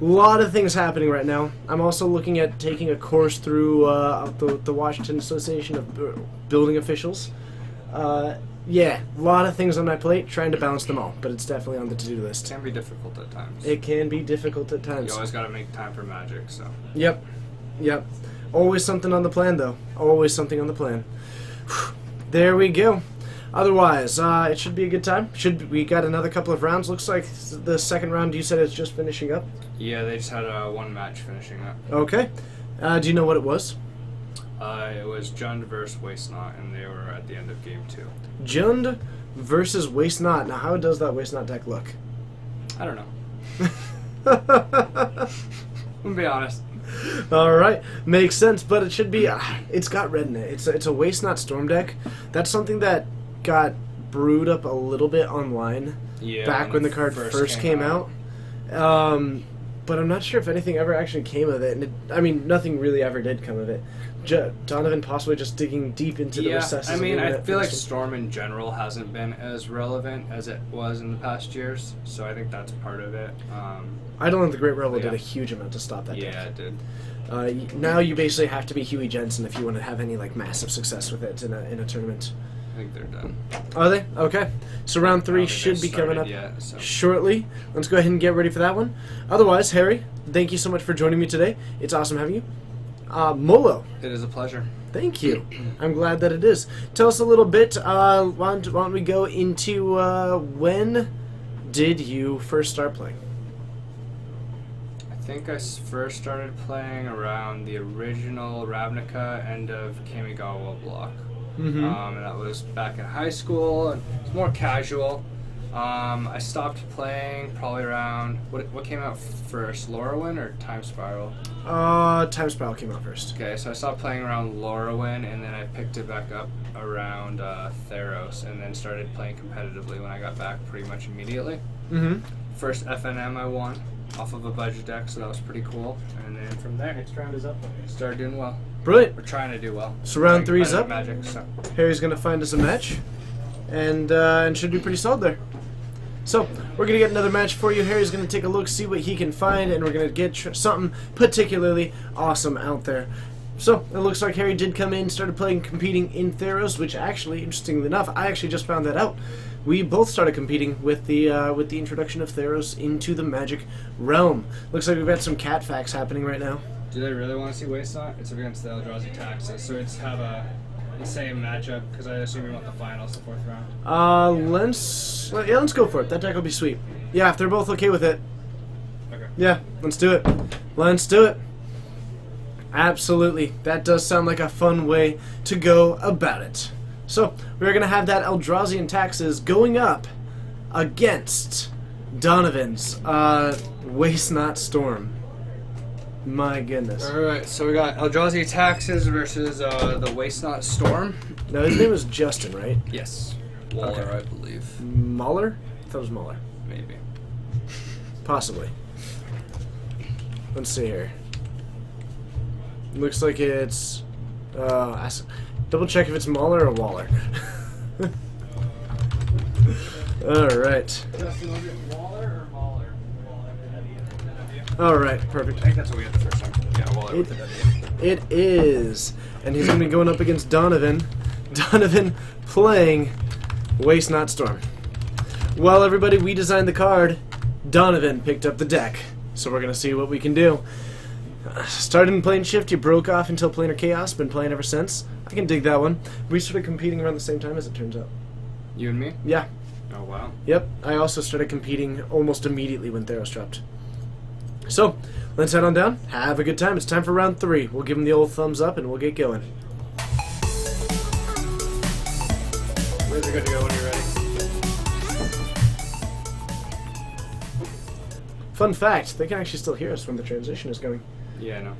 a lot of things happening right now. I'm also looking at taking a course through the Washington Association of Building Officials. Yeah, a lot of things on my plate, trying to balance them all, but it's definitely on the to-do It list. can be difficult at times. It can be difficult at You times. always got to make time for magic, so. Yep. Yep. Always something on the plan, though. Always something on the plan. There we go. Otherwise, it should be a good time. We got another couple of rounds. Looks like the second round you said is just finishing up. Yeah, they just had one match finishing up. Okay. Do you know what it was? It was Jund versus Waste Not, and they were at the end of game 2. Jund versus Waste Not. Now, how does that Waste Not deck look? I don't know. I'm gonna be honest. All right, makes sense, but it should be. It's got red in it. It's a Waste Not Storm deck. That's something that got brewed up a little bit online Yeah. back when the card first came out. But I'm not sure if anything ever actually came of it. And nothing really ever did come of it. Donovan possibly just digging deep into the recesses. I mean, of the I internet feel for like this Storm in general hasn't been as relevant as it was in the past years, so I think that's part of it. one. Idle and the Great Rebel Yeah. did a huge amount to stop that Yeah, deck. it did. Now you basically have to be Huey Jensen if you want to have any massive success with it in a tournament. I think they're done. Are they? Okay. So round I 3 don't think should they've be coming up started yet, so. shortly. Let's go ahead and get ready for that one. Otherwise, Harry, thank you so much for joining me today. It's awesome having you. Molo, It is a pleasure. thank you. I'm glad that it is. Tell us a little bit. Why don't we go into when did you first start playing? I think I first started playing around the original Ravnica end of Kamigawa block. Mm-hmm. And that was back in high school, and it's more casual. I stopped playing probably around what came out first, Lorwyn or Time Spiral? Time Spiral came out first. Okay, so I stopped playing around Lorwyn, and then I picked it back up around Theros, and then started playing competitively when I got back pretty much immediately. Mm-hmm. First FNM I won off of a budget deck, so that was pretty cool. And then from there, Next round is up. started doing well. Brilliant. We're trying to do well. So round 3's up. Magic, so. Harry's gonna find us a match, and should be pretty solid there. So we're gonna get another match for you. Harry's gonna take a look, see what he can find, and we're gonna get something particularly awesome out there. So it looks like Harry did come in, started competing in Theros, which actually, interestingly enough, I actually just found that out. We both started competing with the introduction of Theros into the Magic realm. Looks like we've got some cat facts happening right now. Do they really want to see Waste Not? It's against the Eldrazi Taxes, so it's have the same matchup, because I assume you want the finals, the 4th round. Let's go for it. That deck will be sweet. Yeah, if they're both okay with it. Okay. Yeah, let's do it. Let's do it. Absolutely. That does sound like a fun way to go about it. So, we're going to have that Eldrazian Taxes going up against Donovan's Waste Not Storm. My goodness. Alright, so we got Eldrazi Taxes versus the Waste Not Storm. Now, his name was Justin, right? Yes. Waller, Okay. I believe. Mahler? I thought it was Mahler. Maybe. Possibly. Let's see here. Looks like it's... double check if it's Mahler or Waller. Alright. Justin, was it Waller or Mahler? Alright, perfect. I think that's what we had the first time. Yeah, Waller with the W. It is. And he's going to be going up against Donovan. Donovan playing Waste Not Storm. Well, everybody, we designed the card. Donovan picked up the deck. So we're going to see what we can do. Started in Plane Shift, you broke off until Planar Chaos. Been playing ever since. I can dig that one. We started competing around the same time, as it turns out. You and me? Yeah. Oh, wow. Yep. I also started competing almost immediately when Theros dropped. So, let's head on down. Have a good time. It's time for round 3. We'll give him the old thumbs up and we'll get going. Where's it good to go when you're ready? Fun fact, they can actually still hear us when the transition is going. Yeah, I know.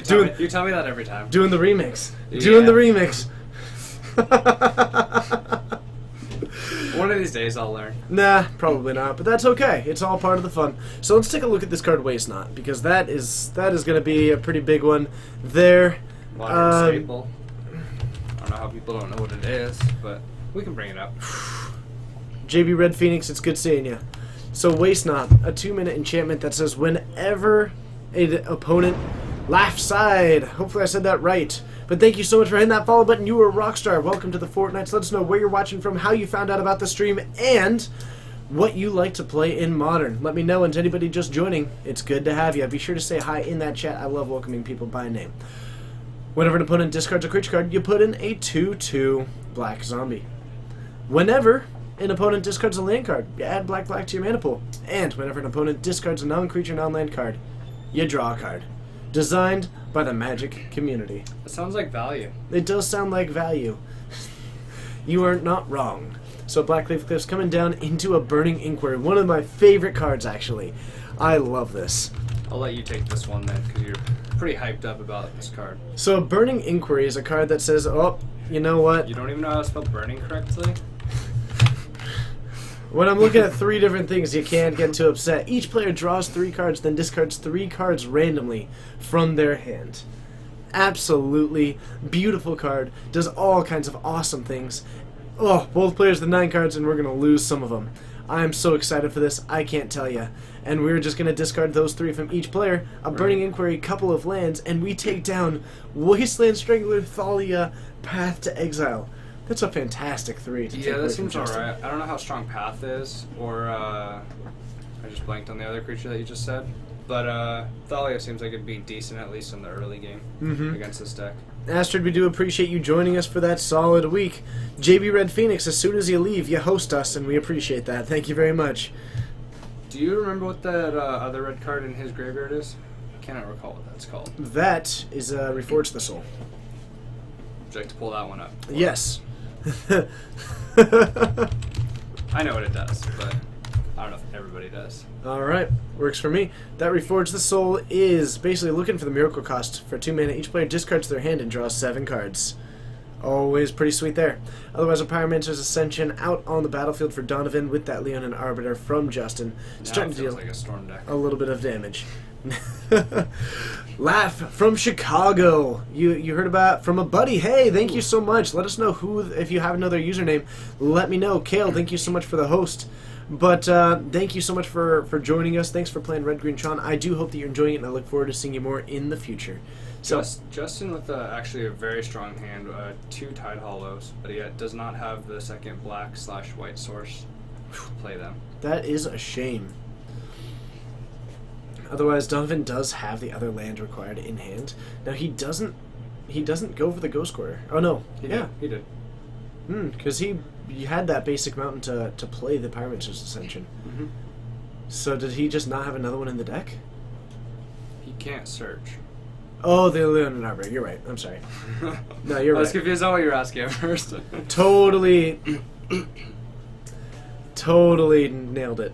Doing- You tell me that every time. Doing the remix. Yeah. Doing the remix. One of these days I'll learn. Nah, probably not, but that's okay. It's all part of the fun. So let's take a look at this card Waste Not, because that is going to be a pretty big one there. Modern staple. I don't know how people don't know what it is, but we can bring it up. JB Red Phoenix, it's good seeing you. So Waste Not, a 2-minute enchantment that says whenever an opponent Laugh Side. Hopefully I said that right. But thank you so much for hitting that follow button. You were a rock star. Welcome to the Fortnite. Let us know where you're watching from, how you found out about the stream, and what you like to play in Modern. Let me know, and to anybody just joining, it's good to have you. Be sure to say hi in that chat. I love welcoming people by name. Whenever an opponent discards a creature card, you put in a 2/2 black zombie. Whenever an opponent discards a land card, you add black to your mana pool. And whenever an opponent discards a non-creature, non-land card, you draw a card. Designed by the Magic community. It sounds like value. It does sound like value. You are not wrong. So Blackleaf Cliff's coming down into a Burning Inquiry. One of my favorite cards, actually. I love this. I'll let you take this one then, because you're pretty hyped up about this card. So a Burning Inquiry is a card that says, oh, you know what? You don't even know how to spell burning correctly? When I'm looking at 3 different things, you can't get too upset. Each player draws 3 cards, then discards 3 cards randomly from their hand. Absolutely beautiful card. Does all kinds of awesome things. Oh, both players the 9 cards, and we're going to lose some of them. I'm so excited for this, I can't tell you. And we're just going to discard those 3 from each player, a Burning Inquiry, couple of lands, and we take down Wasteland Strangler, Thalia, Path to Exile. That's a fantastic 3 to take away Yeah, that from seems Justin. alright. I don't know how strong Path is, or I just blanked on the other creature that you just said. But Thalia seems like it'd be decent, at least in the early game, against this deck. Astrid, we do appreciate you joining us for that solid week. JB Red Phoenix, as soon as you leave, you host us, and we appreciate that. Thank you very much. Do you remember what that other red card in his graveyard is? I cannot recall what that's called. That is Reforge the Soul. Would you like to pull that one up? Yes. I know what it does, but I don't know if everybody does. Alright, works for me. That Reforge the Soul is basically looking for the miracle cost. For 2 mana, each player discards their hand and draws 7 cards. Always pretty sweet there. Otherwise, a Pyromancer's Ascension out on the battlefield for Donovan with that Leonin Arbiter from Justin. Now Starting it to feels deal like a storm deck. a little bit of damage. Laugh from Chicago. You heard about from a buddy. Hey, thank you so much. Let us know who, if you have another username, let me know. Kale, thank you so much for the host. But thank you so much for joining us. Thanks for playing Red Green Tron. I do hope that you're enjoying it, and I look forward to seeing you more in the future. So Justin with actually a very strong hand, 2 Tide Hollows, but he does not have the second black/white source. Play them. that is a shame. Otherwise, Donovan does have the other land required in hand. Now he doesn't go for the Ghost Quarter. Oh no, He did. because he had that basic mountain to play the Pyromancer's Ascension. Mm-hmm. So did he just not have another one in the deck? He can't search. Oh, the Leonin Arbiter. You're right. I'm sorry. No, you're I was right. confused on what you were asking at first. Totally nailed it.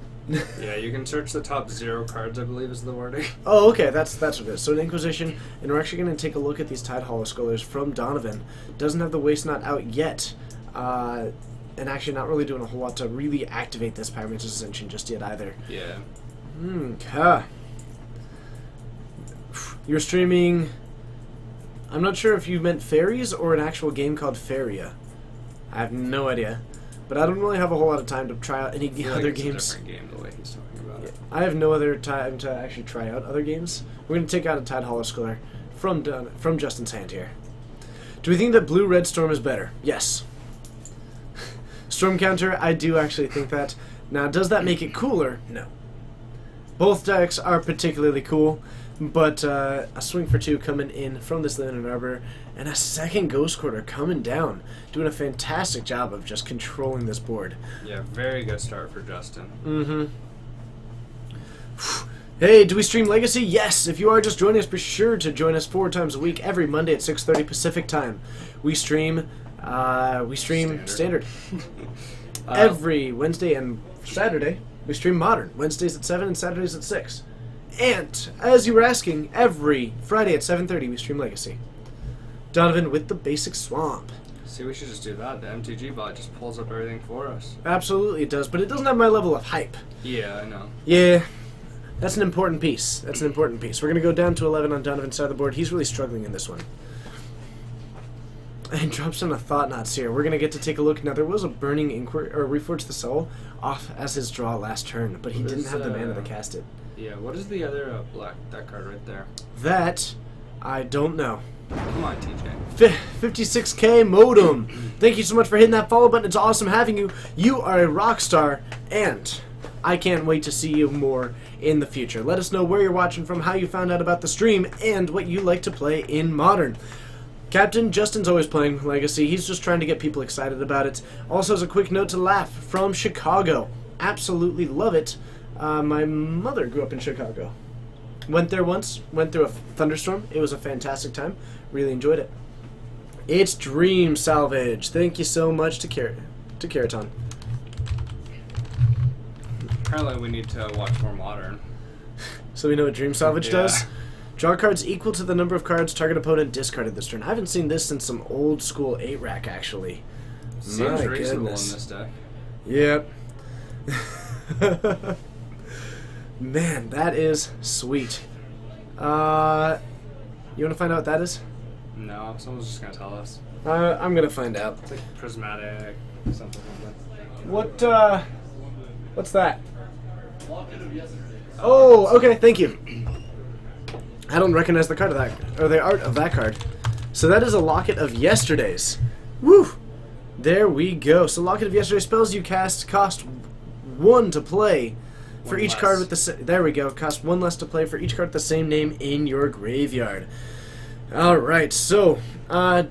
Yeah, you can search the top 0 cards, I believe is the wording. Oh, okay, that's what it is. So an Inquisition, and we're actually going to take a look at these Tide Hollow Scholars from Donovan. Doesn't have the Waste Knot out yet, and actually not really doing a whole lot to really activate this Pyromancer's Ascension just yet either. Yeah. Okay. You're streaming... I'm not sure if you meant Fairies or an actual game called Faria. I have no idea. But I don't really have a whole lot of time to try out any I feel other like it's games. a different game the way he's talking about it. I have no other time to actually try out other games. We're going to take out a Tide Hollow Scholar from Justin's hand here. Do we think that Blue-Red Storm is better? Yes. Storm Counter, I do actually think that. Now, does that make it cooler? No. Both decks are particularly cool, but a Swing for 2 coming in from this Leonin Arbiter, and a second Ghost Quarter coming down, doing a fantastic job of just controlling this board. Yeah, very good start for Justin. Mm-hmm. Hey, do we stream Legacy? Yes! If you are just joining us, be sure to join us 4 times a week, every Monday at 6:30 Pacific Time. We stream Standard. Every Wednesday and Saturday, we stream Modern. Wednesdays at 7 and Saturdays at 6. And, as you were asking, every Friday at 7:30 we stream Legacy. Donovan with the basic swamp. See, we should just do that. The MTG bot just pulls up everything for us. Absolutely it does, but it doesn't have my level of hype. Yeah, I know. Yeah, that's an important piece. We're going to go down to 11 on Donovan's side of the board. He's really struggling in this one. And drops on a Thought Knots here. We're going to get to take a look. Now, there was a Burning Inquiry, or Reforge the Soul, off as his draw last turn, but he didn't have the mana to cast it. Yeah, what is the other black, that card right there? That I don't know. Come on, TJ. 56K Modem. Thank you so much for hitting that follow button. It's awesome having you. You are a rock star, and I can't wait to see you more in the future. Let us know where you're watching from, how you found out about the stream, and what you like to play in Modern. Captain Justin's always playing Legacy. He's just trying to get people excited about it. Also, as a quick note to laugh from Chicago. Absolutely love it. My mother grew up in Chicago. Went there once. Went through a thunderstorm. It was a fantastic time. Really enjoyed it. It's Dream Salvage. Thank you so much to Keraton. Apparently we need to watch more Modern. So we know what Dream Salvage does? Draw cards equal to the number of cards target opponent discarded this turn. I haven't seen this since some old school 8-rack, actually. Seems My reasonable goodness. in this deck. Yep. Man, that is sweet. You want to find out what that is? No, someone's just gonna tell us. I'm gonna find out. It's like prismatic, something like What's that? Oh, okay, thank you. I don't recognize the card of that, or the art of that card. So that is a Locket of Yesterday's. Woo! There we go. So Locket of Yesterday's spells you cast cost 1 to play for One each less. card with the there we go. Cost 1 less to play for each card with the same name in your graveyard. Alright, so,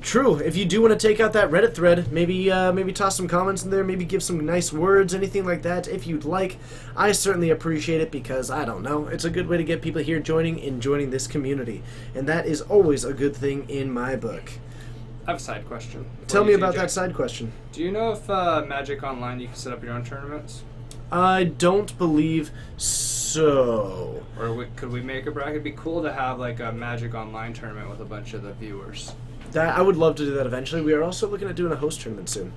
true, if you do want to take out that Reddit thread, maybe toss some comments in there, maybe give some nice words, anything like that, if you'd like. I certainly appreciate it because, I don't know, it's a good way to get people here joining this community. And that is always a good thing in my book. I have a side question. Tell me about TJ. that side question. Do you know if Magic Online you can set up your own tournaments? I don't believe so. Or could we make a bracket? It'd be cool to have like a Magic Online tournament with a bunch of the viewers. I would love to do that eventually. We are also looking at doing a host tournament soon.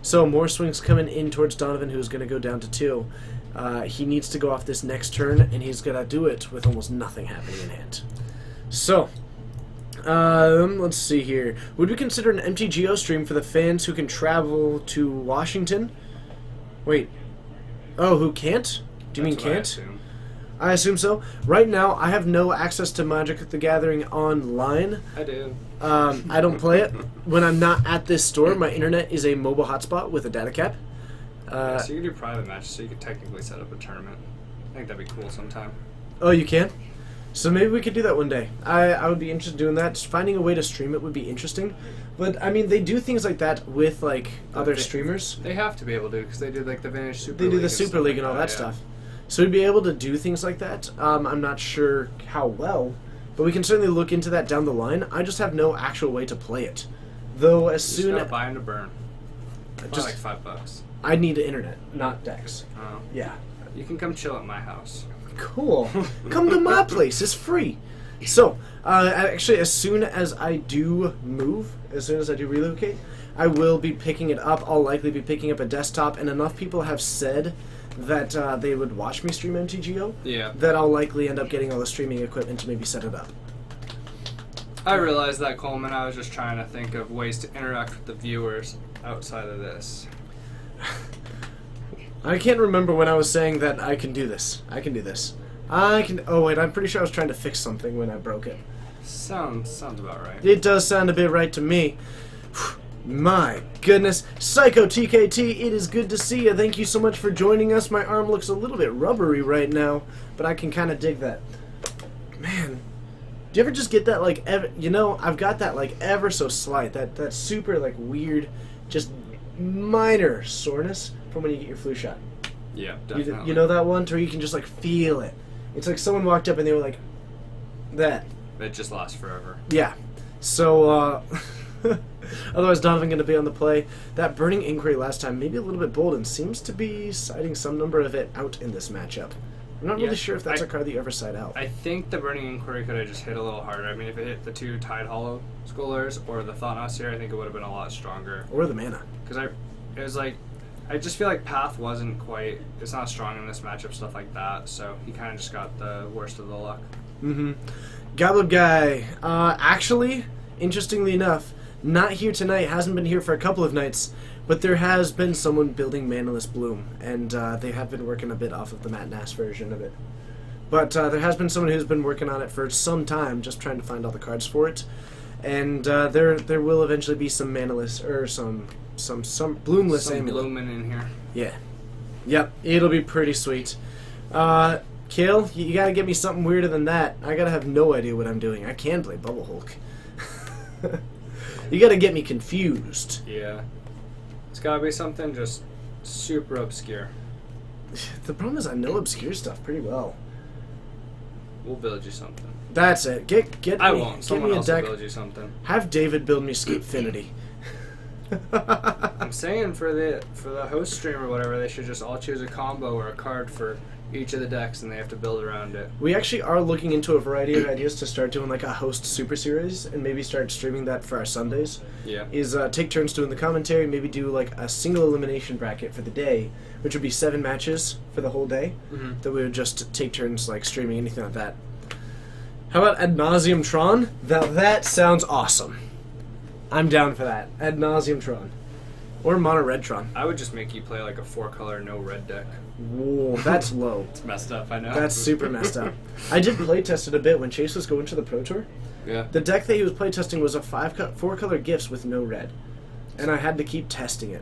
So more swings coming in towards Donovan, who's going to go down to 2. He needs to go off this next turn, and he's going to do it with almost nothing happening in hand. So, let's see here. Would we consider an MTGO stream for the fans who can travel to Washington? Wait. Oh, who can't? Do you mean That's what I can't? assume. I assume so. Right now, I have no access to Magic the Gathering online. I do. I don't play it. When I'm not at this store, my internet is a mobile hotspot with a data cap. So you can do private matches, so you could technically set up a tournament. I think that'd be cool sometime. Oh, you can? So maybe we could do that one day. I would be interested in doing that. Just finding a way to stream it would be interesting. But, I mean, they do things like that with, like, other streamers. They have to be able to, because they do like the Vintage Super They League. do the and Super stuff League like and all that yeah. stuff. So we'd be able to do things like that. I'm not sure how well, but we can certainly look into that down the line. I just have no actual way to play it. Though as You soon just as... gotta buy them to burn. Just- Just like $5. I need internet, not Dex. Oh. Yeah. You can come chill at my house. Cool. Come to my place. It's free. So, actually, as soon as I do move, as soon as I do relocate, I will be picking it up. I'll likely be picking up a desktop, and enough people have said that they would watch me stream MTGO Yeah. that I'll likely end up getting all the streaming equipment to maybe set it up. I realized that, Coleman. I was just trying to think of ways to interact with the viewers outside of this. I can't remember when I was saying that I can do this. I can do this. I can... Oh, wait, I'm pretty sure I was trying to fix something when I broke it. Sounds about right. It does sound a bit right to me. My goodness. Psycho TKT, it is good to see you. Thank you so much for joining us. My arm looks a little bit rubbery right now, but I can kind of dig that. Man, do you ever just get that, like, I've got that, like, ever so slight, that super, like, weird, just minor soreness from when you get your flu shot. Yeah, definitely. You know that one where you can just, like, feel it. It's like someone walked up and they were like, that. It just lasts forever. Yeah. So, otherwise Donovan going to be on the play. That Burning Inquiry last time, maybe a little bit bold, and seems to be siding some number of it out in this matchup. I'm not really sure if that's a card that you ever side out. I think the Burning Inquiry could have just hit a little harder. I mean, if it hit the 2 Tide Hollow Schoolers or the Thought here, I think it would have been a lot stronger. Or the mana. Because it was like, I just feel like Path wasn't quite, it's not strong in this matchup, stuff like that, so he kind of just got the worst of the luck. Mm-hmm. Goblin Guy. Actually, interestingly enough, not here tonight, hasn't been here for a couple of nights, but there has been someone building Manaless Bloom, and they have been working a bit off of the Matt Nass version of it. But there has been someone who's been working on it for some time, just trying to find all the cards for it. And there will eventually be some manaless or some bloomless Some amulet. blooming in here. Yeah. Yep. It'll be pretty sweet. Kale, you gotta get me something weirder than that. I gotta have no idea what I'm doing. I can play Bubble Hulk. You gotta get me confused. Yeah. It's gotta be something just super obscure. The problem is I know obscure stuff pretty well. We'll build you something. That's it. Get I me, won't. get Someone me a else will deck. build you something. Have David build me Scapefinity. I'm saying for the host stream or whatever, they should just all choose a combo or a card for each of the decks, and they have to build around it. We actually are looking into a variety of ideas to start doing like a host super series and maybe start streaming that for our Sundays. Yeah. Is take turns doing the commentary, maybe do like a single elimination bracket for the day, which would be 7 matches for the whole day. Mm-hmm. That we would just take turns like streaming anything like that. How about Ad Nauseam Tron? That sounds awesome. I'm down for that. Ad Nauseam Tron. Or Mono Red Tron. I would just make you play like a 4-color no red deck. Whoa, that's low. It's messed up, I know. That's super messed up. I did playtest it a bit when Chase was going to the Pro Tour. Yeah. The deck that he was playtesting was a 4-color gifts with no red. And I had to keep testing it.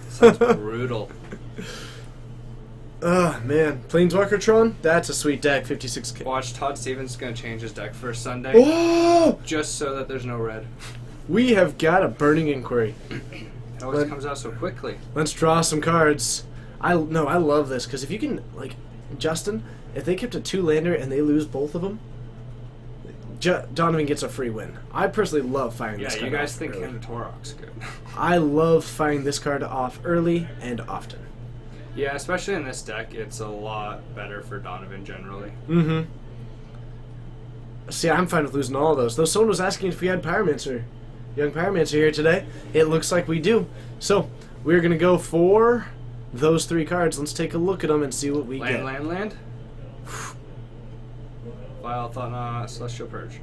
Sounds brutal. Oh, man. Planeswalker Tron? That's a sweet deck, 56k. Watch, Todd Stevens is going to change his deck for Sunday. Whoa! Just so that there's no red. We have got a burning inquiry. It always Let- comes out so quickly. Let's draw some cards. I love this, because if you can, like, Justin, if they kept a 2-lander and they lose both of them, Donovan gets a free win. I personally love firing Yeah, this card you guys off think early. Hand Torok's good. I love firing this card off early and often. Yeah, especially in this deck, it's a lot better for Donovan generally. Mm-hmm. See, I'm fine with losing all of those. Though someone was asking if we had Pyromancer. Young Pyromancer here today. It looks like we do. So, we're going to go for those 3 cards. Let's take a look at them and see what we get. Land. Vile Thought, Celestial Purge.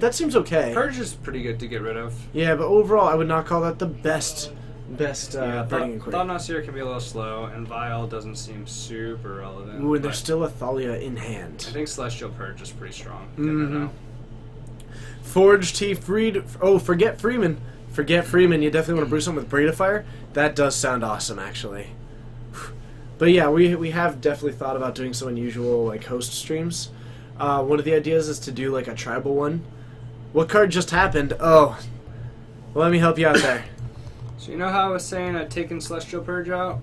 That seems okay. Purge is pretty good to get rid of. Yeah, but overall, I would not call that the best burning inquiry. Thought Nasir can be a little slow, and Vile doesn't seem super relevant. Ooh, and there's but still a Thalia in I hand. think Celestial Purge is pretty strong. Mhm. Forge T. Freed. Oh, forget Freeman. Forget Freeman. You definitely want to brew something with Braid of Fire. That does sound awesome, actually. But yeah, we have definitely thought about doing some unusual like host streams. One of the ideas is to do like a tribal one. What card just happened? Oh, well, let me help you out there. So you know how I was saying taking Celestial Purge out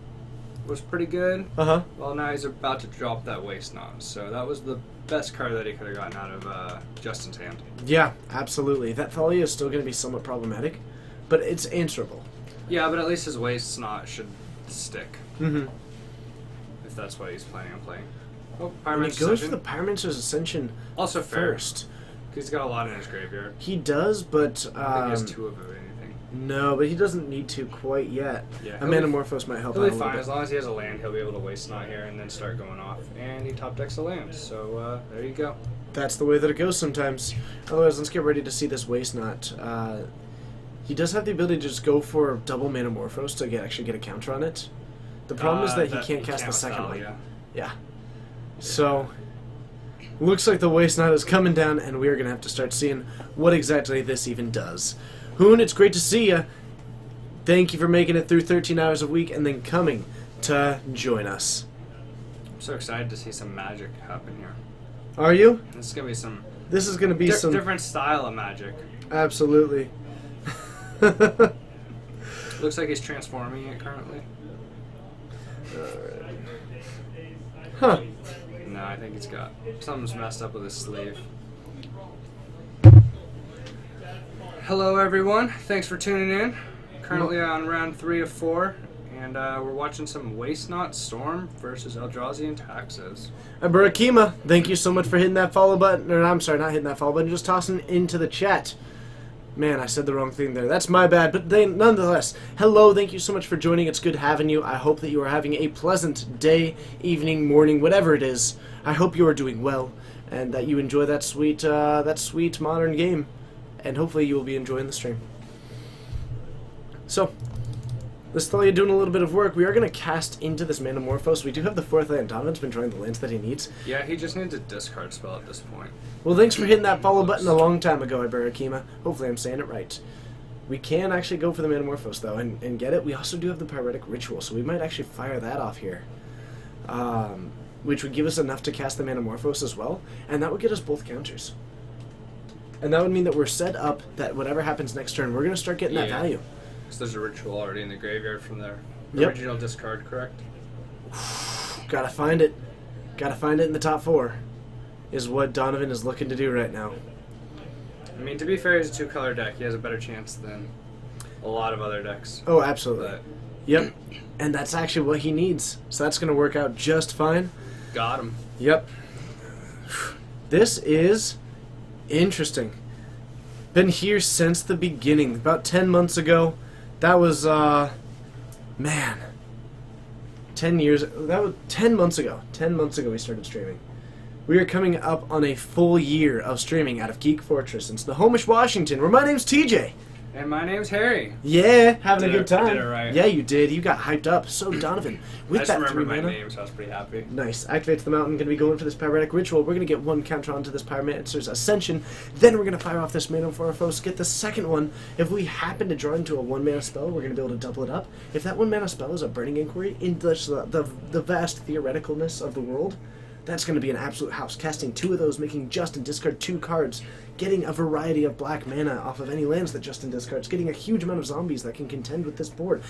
was pretty good? Uh-huh. Well, now he's about to drop that Waste Knot, so that was the best card that he could have gotten out of Justin's hand. Yeah, absolutely. That Thalia is still going to be somewhat problematic, but it's answerable. Yeah, but at least his Waste Knot should stick, Mm-hmm. if that's what he's planning on playing. Oh, And he Pyromancer's goes for Ascension. the Pyromancer's Ascension Also fair. first. He's got a lot in his graveyard. He does, but I don't think he has 2 of anything. no, but he doesn't need to quite yet. Yeah, A Manamorphose might help out He'll a be little fine. bit. As long as he has a land, he'll be able to Waste Knot here and then start going off. And he top decks a land, so there you go. That's the way that it goes sometimes. Otherwise, let's get ready to see this Waste Knot. He does have the ability to just go for double Manamorphose to actually get a counter on it. The problem is that he can't cast the second one. Yeah. Yeah. So, looks like the Waste Knot is coming down, and we are going to have to start seeing what exactly this even does. Hoon, it's great to see you. Thank you for making it through 13 hours a week and then coming to join us. I'm so excited to see some magic happen here. Are you? This is going to be some This is going to be some... different style of magic. Absolutely. Looks like he's transforming it currently. Huh. No, I think he's got... Something's messed up with his sleeve. Hello, everyone. Thanks for tuning in. Currently on round 3 of 4. And we're watching some Waste Knot Storm versus Eldrazi and Taxes. Burakima, thank you so much for hitting that follow button. Or, I'm sorry, not hitting that follow button, just tossing into the chat. Man, I said the wrong thing there. That's my bad, but nonetheless, hello, thank you so much for joining. It's good having you. I hope that you are having a pleasant day, evening, morning, whatever it is. I hope you are doing well, and that you enjoy that sweet modern game. And hopefully you will be enjoying the stream. So, This Thalia doing a little bit of work. We are going to cast into this Manamorphose. We do have the 4th land. Donovan's been drawing the lands that he needs. Yeah, he just needs a discard spell at this point. Well, thanks for hitting that follow button a long time ago, Ibarakima. Hopefully I'm saying it right. We can actually go for the Manamorphose, though, and get it. We also do have the Pyretic Ritual, so we might actually fire that off here. Which would give us enough to cast the Manamorphose as well, and that would get us both counters. And that would mean that we're set up that whatever happens next turn, we're going to start getting that value. So there's a ritual already in the graveyard from their Yep. original discard, correct? Gotta find it. Gotta find it in the top 4, is what Donovan is looking to do right now. I mean, to be fair, he's a 2-color deck. He has a better chance than a lot of other decks. Oh, absolutely. But Yep. And that's actually what he needs. So that's going to work out just fine. got him. Yep. This is interesting. Been here since the beginning. About 10 months ago. That was, man. 10 years. That was 10 months ago. 10 months ago we started streaming. We are coming up on a full year of streaming out of Geek Fortress in Snohomish, Washington, where my name's TJ. And my name's Harry. Yeah, having a good time. I did it right. Yeah, you did. You got hyped up. So, Donovan, with I just that remember 3 my mana, name, so I was pretty happy. nice. Activates the mountain. Going to be going for this Pyretic Ritual. We're going to get 1 counter onto this Pyromancer's Ascension. Then we're going to fire off this Manamorphose, get the second one. If we happen to draw into a 1-mana spell, we're going to be able to double it up. If that 1-mana spell is a Burning Inquiry in the vast theoreticalness of the world, that's going to be an absolute house. Casting 2 of those, making Justin discard 2 cards, getting a variety of black mana off of any lands that Justin discards, getting a huge amount of zombies that can contend with this board,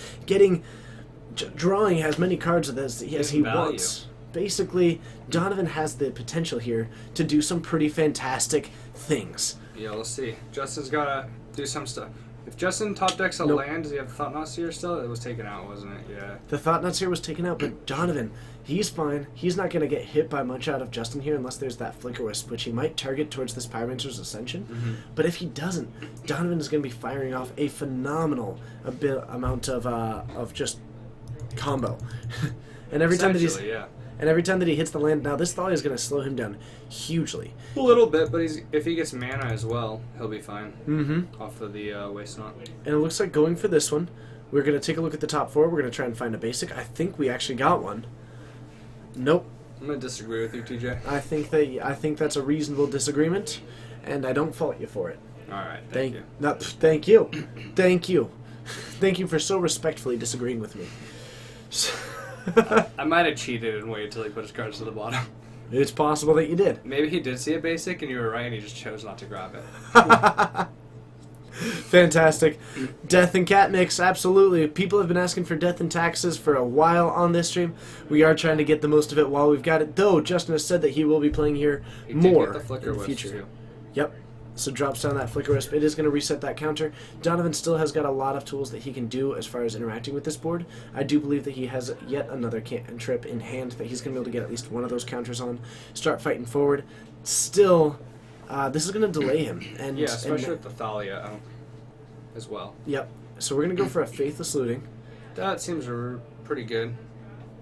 drawing as many cards as he wants. Basically, Donovan has the potential here to do some pretty fantastic things. Yeah, let's see. Justin's got to do some stuff. If Justin top decks a Nope. land, does he have Thought-Knot Seer still? It was taken out, wasn't it? Yeah. The Thought-Knot Seer was taken out, but Donovan, he's fine. He's not going to get hit by much out of Justin here unless there's that Flicker Wisp, which he might target towards this Pyromancer's Ascension. Mm-hmm. But if he doesn't, Donovan is going to be firing off a phenomenal amount of just combo. And every time that he's... Essentially, yeah. And every time that he hits the land, now this Thalia is going to slow him down hugely. A little bit, but if he gets mana as well, he'll be fine. Mm-hmm. Off of the Waste Not. And it looks like going for this one, we're going to take a look at the top 4. We're going to try and find a basic. I think we actually got one. Nope. I'm going to disagree with you, TJ. I think that's a reasonable disagreement, and I don't fault you for it. Alright, thank you. Thank you. Thank you. Thank you for so respectfully disagreeing with me. I might have cheated and waited till he put his cards to the bottom. It's possible that you did. Maybe he did see a basic and you were right and he just chose not to grab it. Fantastic. Death and Cat Mix, absolutely. People have been asking for Death and Taxes for a while on this stream. We are trying to get the most of it while we've got it, though Justin has said that he will be playing here He did more get the Flicker in the Wisp, future. too. Yep. So drops down that Flicker Wisp. It is going to reset that counter. Donovan still has got a lot of tools that he can do as far as interacting with this board. I do believe that he has yet another cantrip in hand that he's going to be able to get at least one of those counters on. Start fighting forward. Still, this is going to delay him. And Yeah, especially with the Thalia as well. Yep. So we're going to go for a Faithless Looting. That seems pretty good.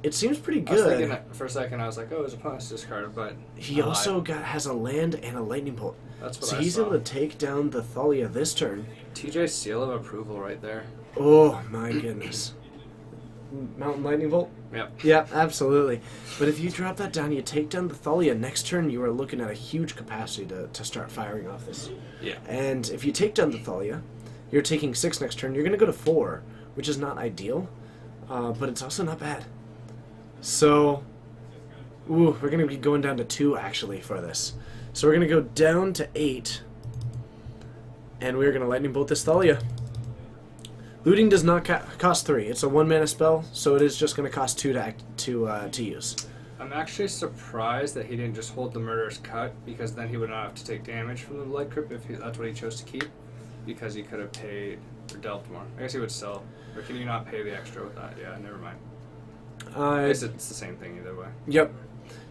It seems pretty I was good. thinking for a second, I was like, oh, his opponent's discarded, but He I also lied. has a land and a Lightning Bolt. That's what So I he's saw. able to take down the Thalia this turn. TJ's seal of approval right there. Oh my goodness. Mountain Lightning Bolt? Yep. Yeah, absolutely. But if you drop that down, you take down the Thalia. Next turn, you are looking at a huge capacity to start firing off this. Yeah. And if you take down the Thalia, you're taking 6 next turn. You're going to go to 4, which is not ideal, but it's also not bad. So, ooh, we're going to be going down to 2, actually, for this. So we're going to go down to 8, and we're going to Lightning Bolt this Thalia. Looting does not cost 3. It's a 1-mana spell, so it is just going to cost 2 to use. I'm actually surprised that he didn't just hold the Murderous Cut, because then he would not have to take damage from the Light Crypt if that's what he chose to keep, because he could have paid or dealt more. I guess he would sell. Or can you not pay the extra with that? Yeah, never mind. I guess it's the same thing either way. Yep.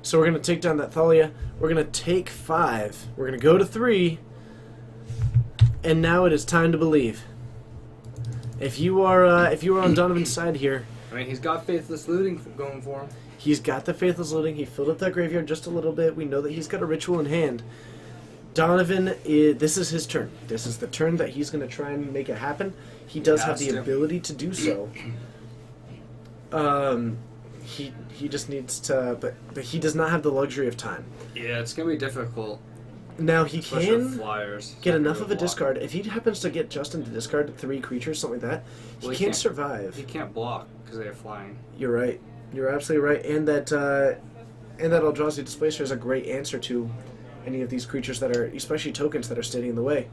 So we're going to take down that Thalia. We're going to take 5. We're going to go to 3. And now it is time to believe. If you are on Donovan's side here, I mean, he's got Faithless Looting going for him. he's got the Faithless Looting. He filled up that graveyard just a little bit. We know that he's got a ritual in hand. Donovan, this is his turn. This is the turn that he's going to try and make it happen. He does have the ability to do so. He just needs to, but he does not have the luxury of time. Yeah, it's gonna be difficult. Now he Especially with can flyers. get It's not enough gonna of a block. discard. If he happens to get Justin to discard 3 creatures, something like that, he Well, he can't can't- survive. He can't block because they have flying. You're right. You're absolutely right. And that Eldrazi Displacer is a great answer to any of these creatures that are, especially tokens that are standing in the way.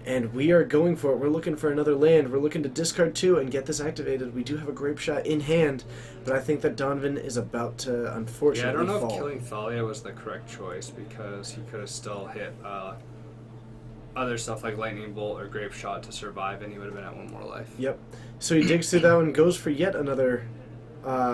And we are going for it. We're looking for another land. We're looking to discard 2 and get this activated. We do have a Grape Shot in hand, but I think that Donovan is about to, Yeah, I unfortunately, don't know fall. if killing Thalia was the correct choice because he could have still hit other stuff like Lightning Bolt or Grape Shot to survive, and he would have been at 1 more life. Yep. So he digs through that one, goes for yet another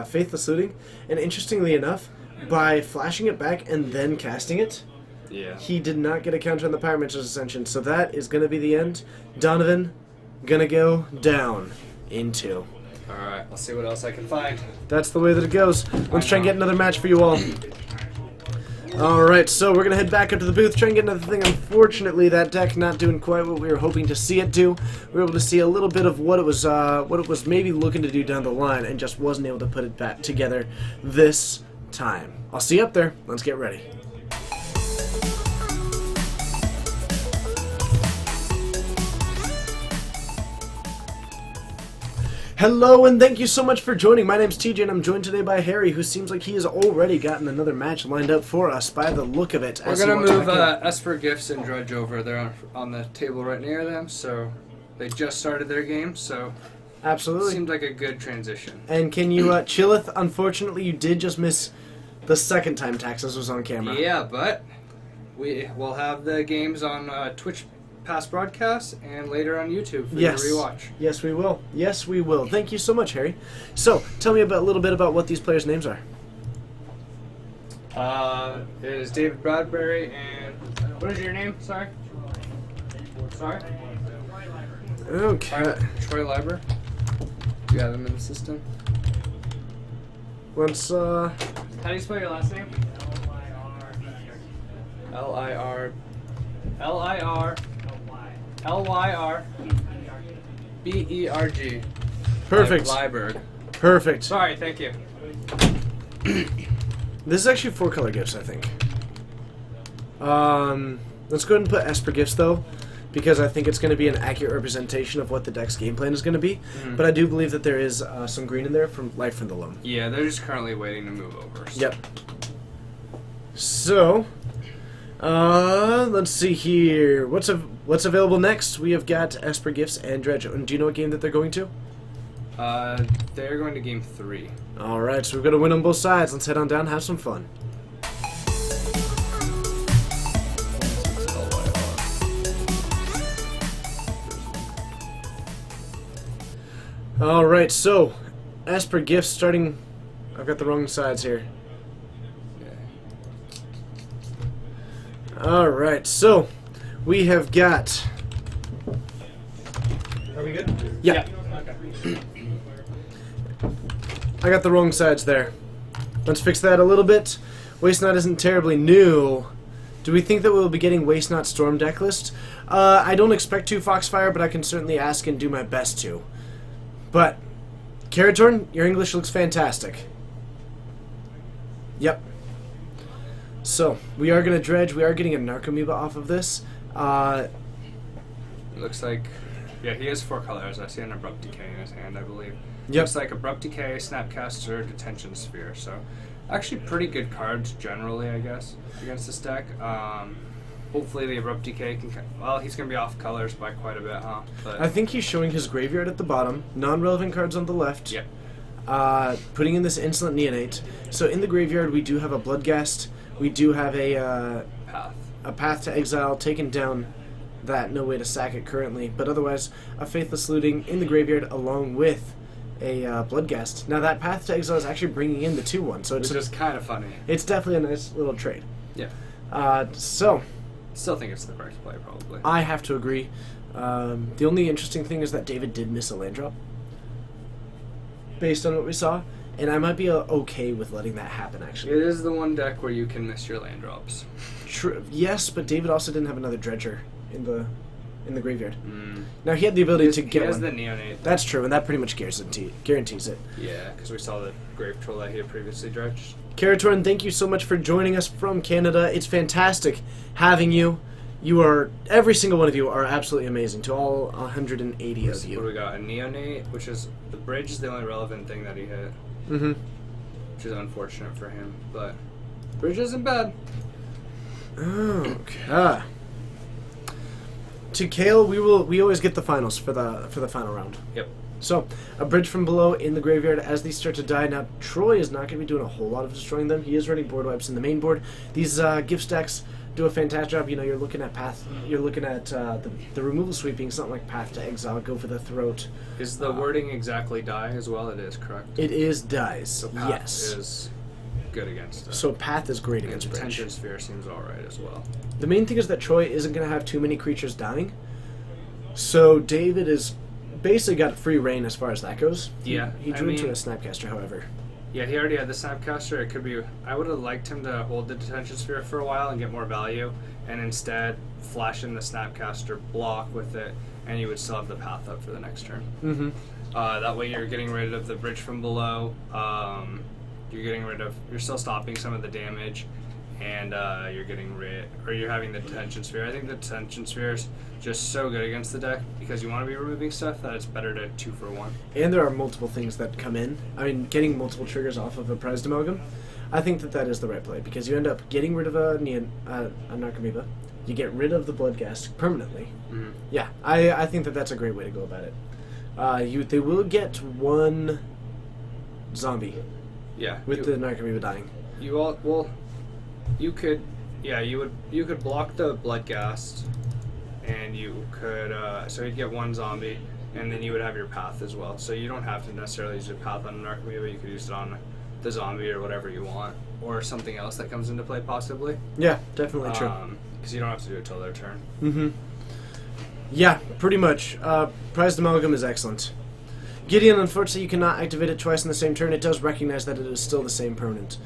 Faithless Looting, and interestingly enough, by flashing it back and then casting it, Yeah. he did not get a counter on the Pyromancer's Ascension, so that is going to be the end. Donovan, gonna go down in 2. Alright, I'll see what else I can find. That's the way that it goes. Let's try and get another match for you all. Alright, so we're going to head back up to the booth, try and get another thing. Unfortunately, that deck not doing quite what we were hoping to see it do. We were able to see a little bit of what it was maybe looking to do down the line, and just wasn't able to put it back together this time. I'll see you up there. Let's get ready. Hello, and thank you so much for joining. My name's TJ, and I'm joined today by Harry, who seems like he has already gotten another match lined up for us by the look of it. We're as he gonna walks move back in. Esper Gifts and Dredge over there on the table right near them, so they just started their game, so Absolutely. seemed like a good transition. And can you, Chillith, unfortunately, you did just miss the second time Taxus was on camera. Yeah, but we will have the games on Twitch past broadcasts and later on YouTube for Yes. you to rewatch. Yes, we will. Yes, we will. Thank you so much, Harry. So, tell me a little bit about what these players' names are. It is David Bradbury and what is your name? Sorry. Sorry. Okay. Troy Liber. Do you have him in the system? Let's, How do you spell your last name? L-I-R B-E-R-G. Perfect. Liberg. Perfect. Sorry, thank you. This is actually 4-color gifts, I think. Let's go ahead and put Esper Gifts, though, because I think it's going to be an accurate representation of what the deck's game plan is going to be. But I do believe that there is some green in there from Life from the Loam. Yeah, they're just currently waiting to move over. So. Yep. So, let's see here. What's available next? We have got Esper Gifts and Dredge. And do you know what game that they're going to? They're going to game 3. All right, so we've got to win on both sides. Let's head on down and have some fun. All right, so Esper Gifts starting. I've got the wrong sides here. All right, so we have got. Are we good? Yeah. Okay. I got the wrong sides there. Let's fix that a little bit. Waste Not isn't terribly new. Do we think that we'll be getting Waste Not Storm deck list? I don't expect to, Foxfire, but I can certainly ask and do my best to. But, Karatorn, your English looks fantastic. Yep. So, we are going to Dredge. We are getting a Narcomoeba off of this. It looks like, yeah, he has 4 colors. I see an Abrupt Decay in his hand, I believe. Yep. Looks like Abrupt Decay, Snapcaster, Detention Sphere. So, actually pretty good cards generally, I guess, against this deck. Hopefully the Abrupt Decay can, well, he's going to be off colors by quite a bit, huh? But I think he's showing his graveyard at the bottom, non-relevant cards on the left. Yep. Putting in this Insolent Neonate. So in the graveyard we do have a Bloodghast. We do have a Path to Exile, taking down that, no way to sack it currently. But otherwise, a Faithless Looting in the graveyard along with a Bloodghast. Now that Path to Exile is actually bringing in the 2/1, so it's which is kind of funny. it's definitely a nice little trade. Yeah. So Still think it's the correct play, probably. I have to agree. The only interesting thing is that David did miss a land drop, based on what we saw, and I might be okay with letting that happen, actually. It is the one deck where you can miss your land drops. True. Yes, but David also didn't have another Dredger in in the graveyard. Now he had the ability to get He has one. the Neonate. That's true, and that pretty much guarantees it. Yeah, because we saw the Grave Troll that he had previously dredged. Karatorn, thank you so much for joining us from Canada. It's fantastic having you. You are, every single one of you are absolutely amazing, to all 180 of What do you. we got? A Neonate, which is, the bridge is the only relevant thing that he hit, Mm-hmm. which is unfortunate for him, but bridge isn't bad. Okay. To Kale, we always get the finals for the final round. Yep. So, a bridge from below in the graveyard as these start to die. Now, Troy is not going to be doing a whole lot of destroying them. He is running board wipes in the main board. These gift stacks do a fantastic job. You know, you're looking at path. You're looking at the removal sweeping. Something like Path to Exile, go for the throat. Is the wording exactly die as well? It is, correct? It is dies. So Path Yes. is good against it. So Path is great and against bridge. Detention Sphere seems alright as well. The main thing is that Troy isn't going to have too many creatures dying. So David is basically got free reign as far as that goes. Yeah, He I drew into mean- a Snapcaster, however. Yeah, he already had the Snapcaster. It could be. I would have liked him to hold the Detention Sphere for a while and get more value, and instead flash in the Snapcaster, block with it, and you would still have the path up for the next turn. Mm-hmm. That way, you're getting rid of the bridge from below. You're still stopping some of the damage, and you're having the Detention Sphere. I think the Detention Sphere is just so good against the deck because you want to be removing stuff that it's better to 2-for-1. And there are multiple things that come in. I mean, getting multiple triggers off of a prized amalgam, I think that is the right play because you end up getting rid of a Narcomoeba. You get rid of the Bloodghast permanently. Mm-hmm. Yeah, I think that's a great way to go about it. They will get one zombie Yeah. with the Narcomoeba dying. You could block the Bloodghast, and you could so you'd get one zombie, and then you would have your path as well. So you don't have to necessarily use your path on an Narcomoeba. You could use it on the zombie or whatever you want, or something else that comes into play possibly. Yeah, definitely true. Because you don't have to do it till their turn. Mm-hmm. Yeah, pretty much. Prized Amalgam is excellent. Gideon, unfortunately, you cannot activate it twice in the same turn. It does recognize that it is still the same permanent.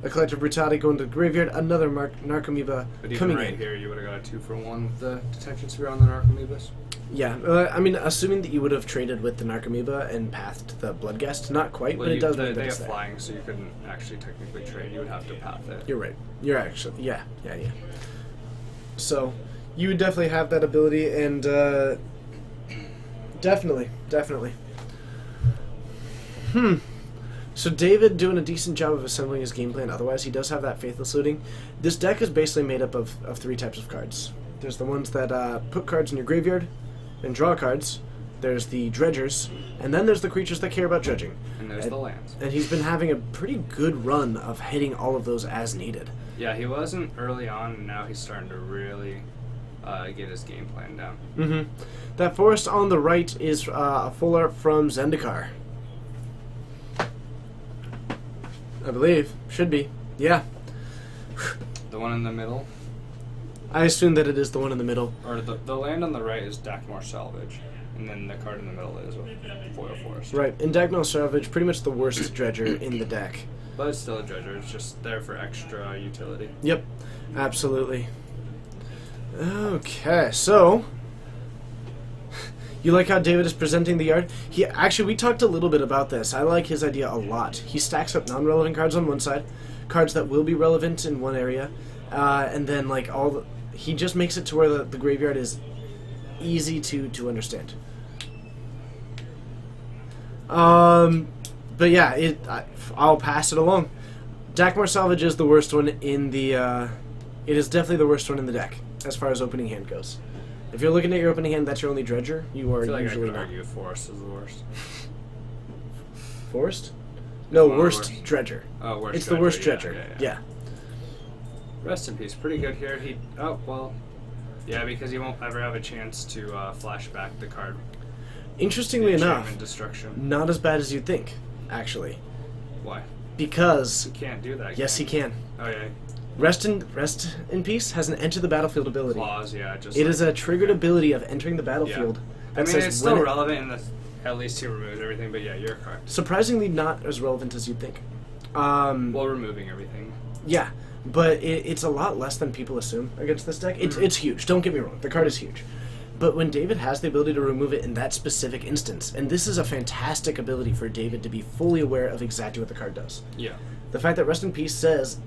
A Collective Brutality going to the graveyard. Another Narcomoeba But even coming right in. here, you would have got a 2-for-1 with the Detention Sphere on the Narcomoebas. Yeah, I mean, assuming that you would have traded with the Narcomoeba and pathed the Bloodghast, not quite, but it does mean that They it's have there. flying, so you couldn't actually technically trade. You would have to path it. You're right. You're actually, yeah. So, you would definitely have that ability, and definitely. So David doing a decent job of assembling his game plan. Otherwise, he does have that Faithless Looting. This deck is basically made up of three types of cards. There's the ones that put cards in your graveyard and draw cards. There's the dredgers, and then there's the creatures that care about dredging. And there's the lands. And he's been having a pretty good run of hitting all of those as needed. Yeah, he wasn't early on, and now he's starting to really get his game plan down. Mm-hmm. That forest on the right is a full art from Zendikar. I believe. Should be. Yeah. The one in the middle, I assume that it is the one in the middle. or the land on the right is Dakmor Salvage, and then the card in the middle is Foil Forest. Right. And Dagnall Savage, pretty much the worst dredger in the deck. But it's still a dredger, it's just there for extra utility. Yep. Absolutely. Okay, so... You like how David is presenting the yard? We talked a little bit about this. I like his idea a lot. He stacks up non-relevant cards on one side, cards that will be relevant in one area, and then he just makes it to where the graveyard is easy to understand. But yeah, I'll pass it along. Dakmor Salvage is the worst one in the. It is definitely the worst one in the deck as far as opening hand goes. If you're looking at your opening hand, that's your only dredger. You are I feel like I usually could not. argue Forest is the worst. Forest? No, one of the worst worst. dredger. Oh, worst It's the worst yeah, dredger. yeah. Rest in peace. Pretty good here. Yeah, because he won't ever have a chance to flash back the card. Interestingly enough, Enchantment Destruction. not as bad as you'd think, actually, Why? because He can't do that. yes, he can. Oh yeah. Rest in Peace has an enter the battlefield ability. Claws, yeah. It is a triggered ability of entering the battlefield. I mean, says it's still when it- relevant in the. At least he removes everything, but yeah, you're correct. Surprisingly, not as relevant as you'd think. Well, removing everything. Yeah, but it's a lot less than people assume against this deck. It's huge. Don't get me wrong. The card is huge. But when David has the ability to remove it in that specific instance, and this is a fantastic ability for David to be fully aware of exactly what the card does. Yeah. The fact that Rest in Peace says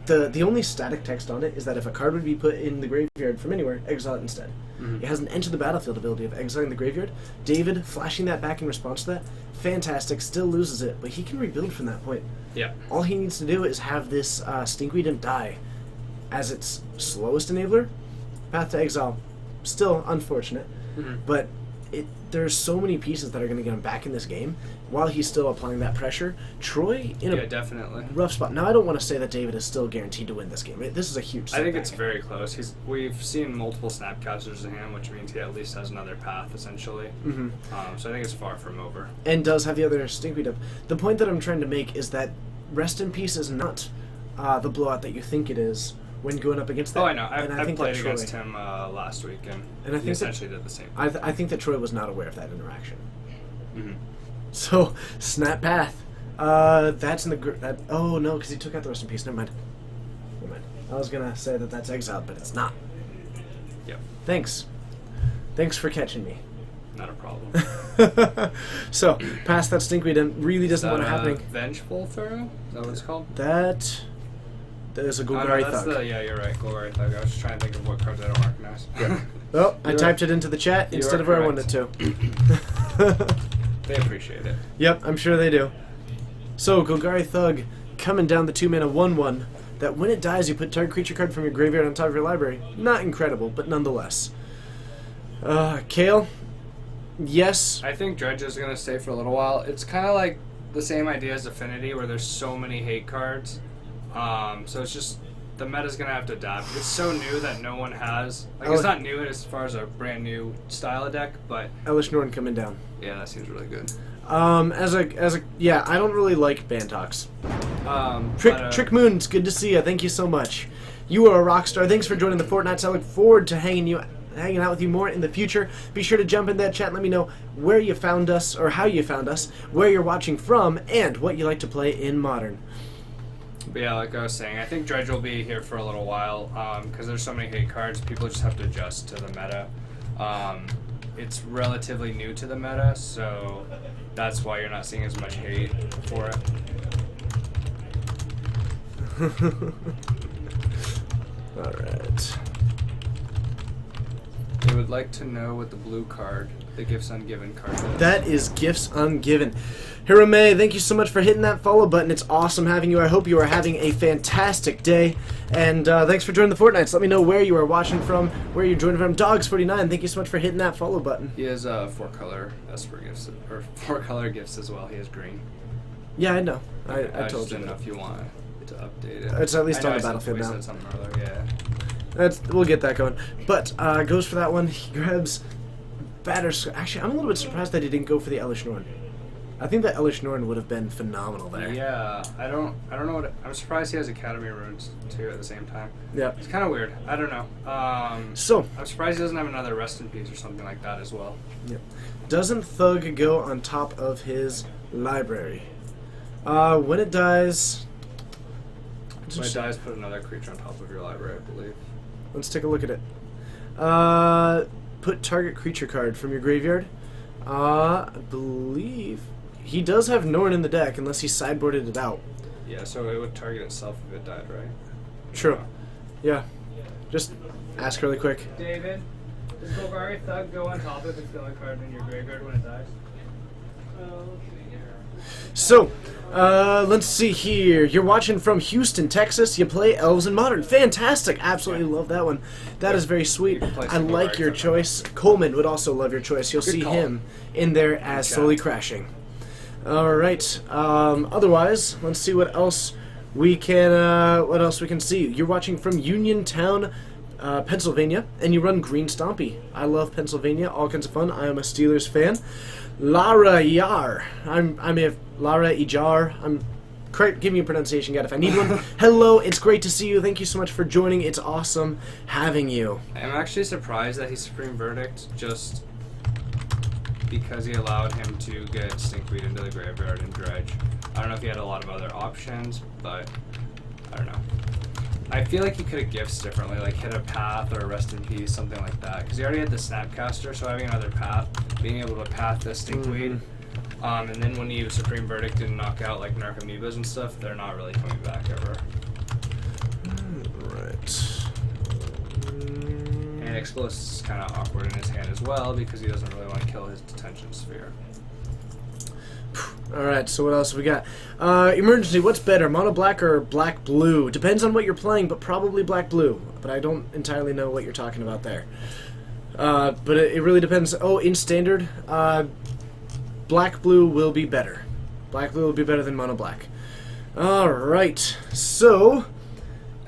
the only static text on it is that if a card would be put in the graveyard from anywhere, exile it instead. It has an enter the battlefield ability of exiling the graveyard. David flashing that back in response to that, fantastic, still loses it, but he can rebuild from that point. Yeah. All he needs to do is have this Stinkweed Imp die as its slowest enabler. Path to Exile, still unfortunate, but there's so many pieces that are going to get him back in this game while he's still applying that pressure. Troy in a definitely rough spot. Now, I don't want to say that David is still guaranteed to win this game. This is a huge setback. I think it's very close. We've seen multiple Snapcasters in hand, which means he at least has another path, essentially. So I think it's far from over. And does have the other Stinkweed up. The point that I'm trying to make is that Rest in Peace is not the blowout that you think it is when going up against that. Oh, I know. I I played against him last week, and I think he essentially did the same. I think that Troy was not aware of that interaction. So, Snap Path. That's in the... oh, no, because he took out the Rest in Peace. Never mind. I was going to say that that's exiled, but it's not. Yep. Thanks. Thanks for catching me. Not a problem. So, past that Stinkweed and really doesn't want it happening. Vengeful Pharaoh? Is that what it's called? That is a Golgari Thug. Yeah, you're right. Golgari Thug. I was just trying to think of what cards I don't recognize. Oh, I typed it into the chat instead of where I wanted to. They appreciate it. Yep, I'm sure they do. So, Golgari Thug coming down the 2-mana 1/1. That when it dies, you put target creature card from your graveyard on top of your library. Not incredible, but nonetheless. Kale? Yes. I think Dredge is going to stay for a little while. It's kind of like the same idea as Affinity, where there's so many hate cards. So it's just... the meta's going to have to adapt. It's so new that no one has... Like, it's not new as far as a brand new style of deck, but... Elish Norn coming down. Yeah, that seems really good. Yeah, I don't really like Bantox. Trick Moon's good to see you. Thank you so much. You are a rock star. Thanks for joining the Fortnite. I look forward to hanging out with you more in the future. Be sure to jump in that chat and let me know where you found us, or how you found us, where you're watching from, and what you like to play in Modern. But yeah, like I was saying, I think Dredge will be here for a little while, because there's so many hate cards. People just have to adjust to the meta. It's relatively new to the meta, so that's why you're not seeing as much hate for it. Alright. They would like to know what the blue card, the Gifts Ungiven card is. That is Gifts Ungiven. Hirame, thank you so much for hitting that follow button. It's awesome having you. I hope you are having a fantastic day. And thanks for joining the Fortnites. Let me know where you are watching from, where you're joining from. Dogs49, thank you so much for hitting that follow button. He has 4-color Esper gifts, or 4-color gifts as well. He has green. Yeah, I know. I I told just you. didn't know if you want to update it. It's at least I know on the I battlefield we now. said something earlier, yeah. We'll get that going. But goes for that one. He grabs Batterskull. Actually, I'm a little bit surprised that he didn't go for the Elish Norn. I think that Elish Norn would have been phenomenal there. Yeah, I don't know what... I'm surprised he has Academy Runes, too, at the same time. Yeah. It's kind of weird. I don't know. So, I'm surprised he doesn't have another Rest in Peace or something like that as well. yeah. Doesn't Thug go on top of his library? When it dies... When it dies, put another creature on top of your library, I believe. Let's take a look at it. Put target creature card from your graveyard. I believe he does have Norn in the deck, unless he sideboarded it out. Yeah, so it would target itself if it died, right? True. Yeah. Just ask really quick. David, does Golgari Thug go on top if it's the only card in your graveyard when it dies? So, let's see here. You're watching from Houston, Texas. You play Elves in Modern. Fantastic. Absolutely love that one. That is very sweet. I like your choice. Coleman would also love your choice. You'll see him in there as slowly crashing. All right. Otherwise, let's see what else we can see. You're watching from Uniontown, Pennsylvania, and you run Green Stompy. I love Pennsylvania. All kinds of fun. I am a Steelers fan. Lara Yar. Lara Ijar. Give me a pronunciation guide if I need one. Hello, it's great to see you. Thank you so much for joining. It's awesome having you. I'm actually surprised that he's Supreme Verdict just because he allowed him to get Stinkweed into the graveyard and Dredge. I don't know if he had a lot of other options, but I don't know. I feel like he could have gifts differently, like hit a path or a rest in peace, something like that. Because he already had the Snapcaster, so having another path, being able to path the Stinkweed, and then when you use Supreme Verdict and knock out like Narcomoebas and stuff, they're not really coming back ever. Right. And Explosive is kind of awkward in his hand as well because he doesn't really want to kill his Detention Sphere. Alright, so what else have we got? Emergency, what's better, mono black or black blue? Depends on what you're playing, but probably black blue. But I don't entirely know what you're talking about there. But it really depends. Oh, in standard, black blue will be better. Black blue will be better than mono black. Alright, so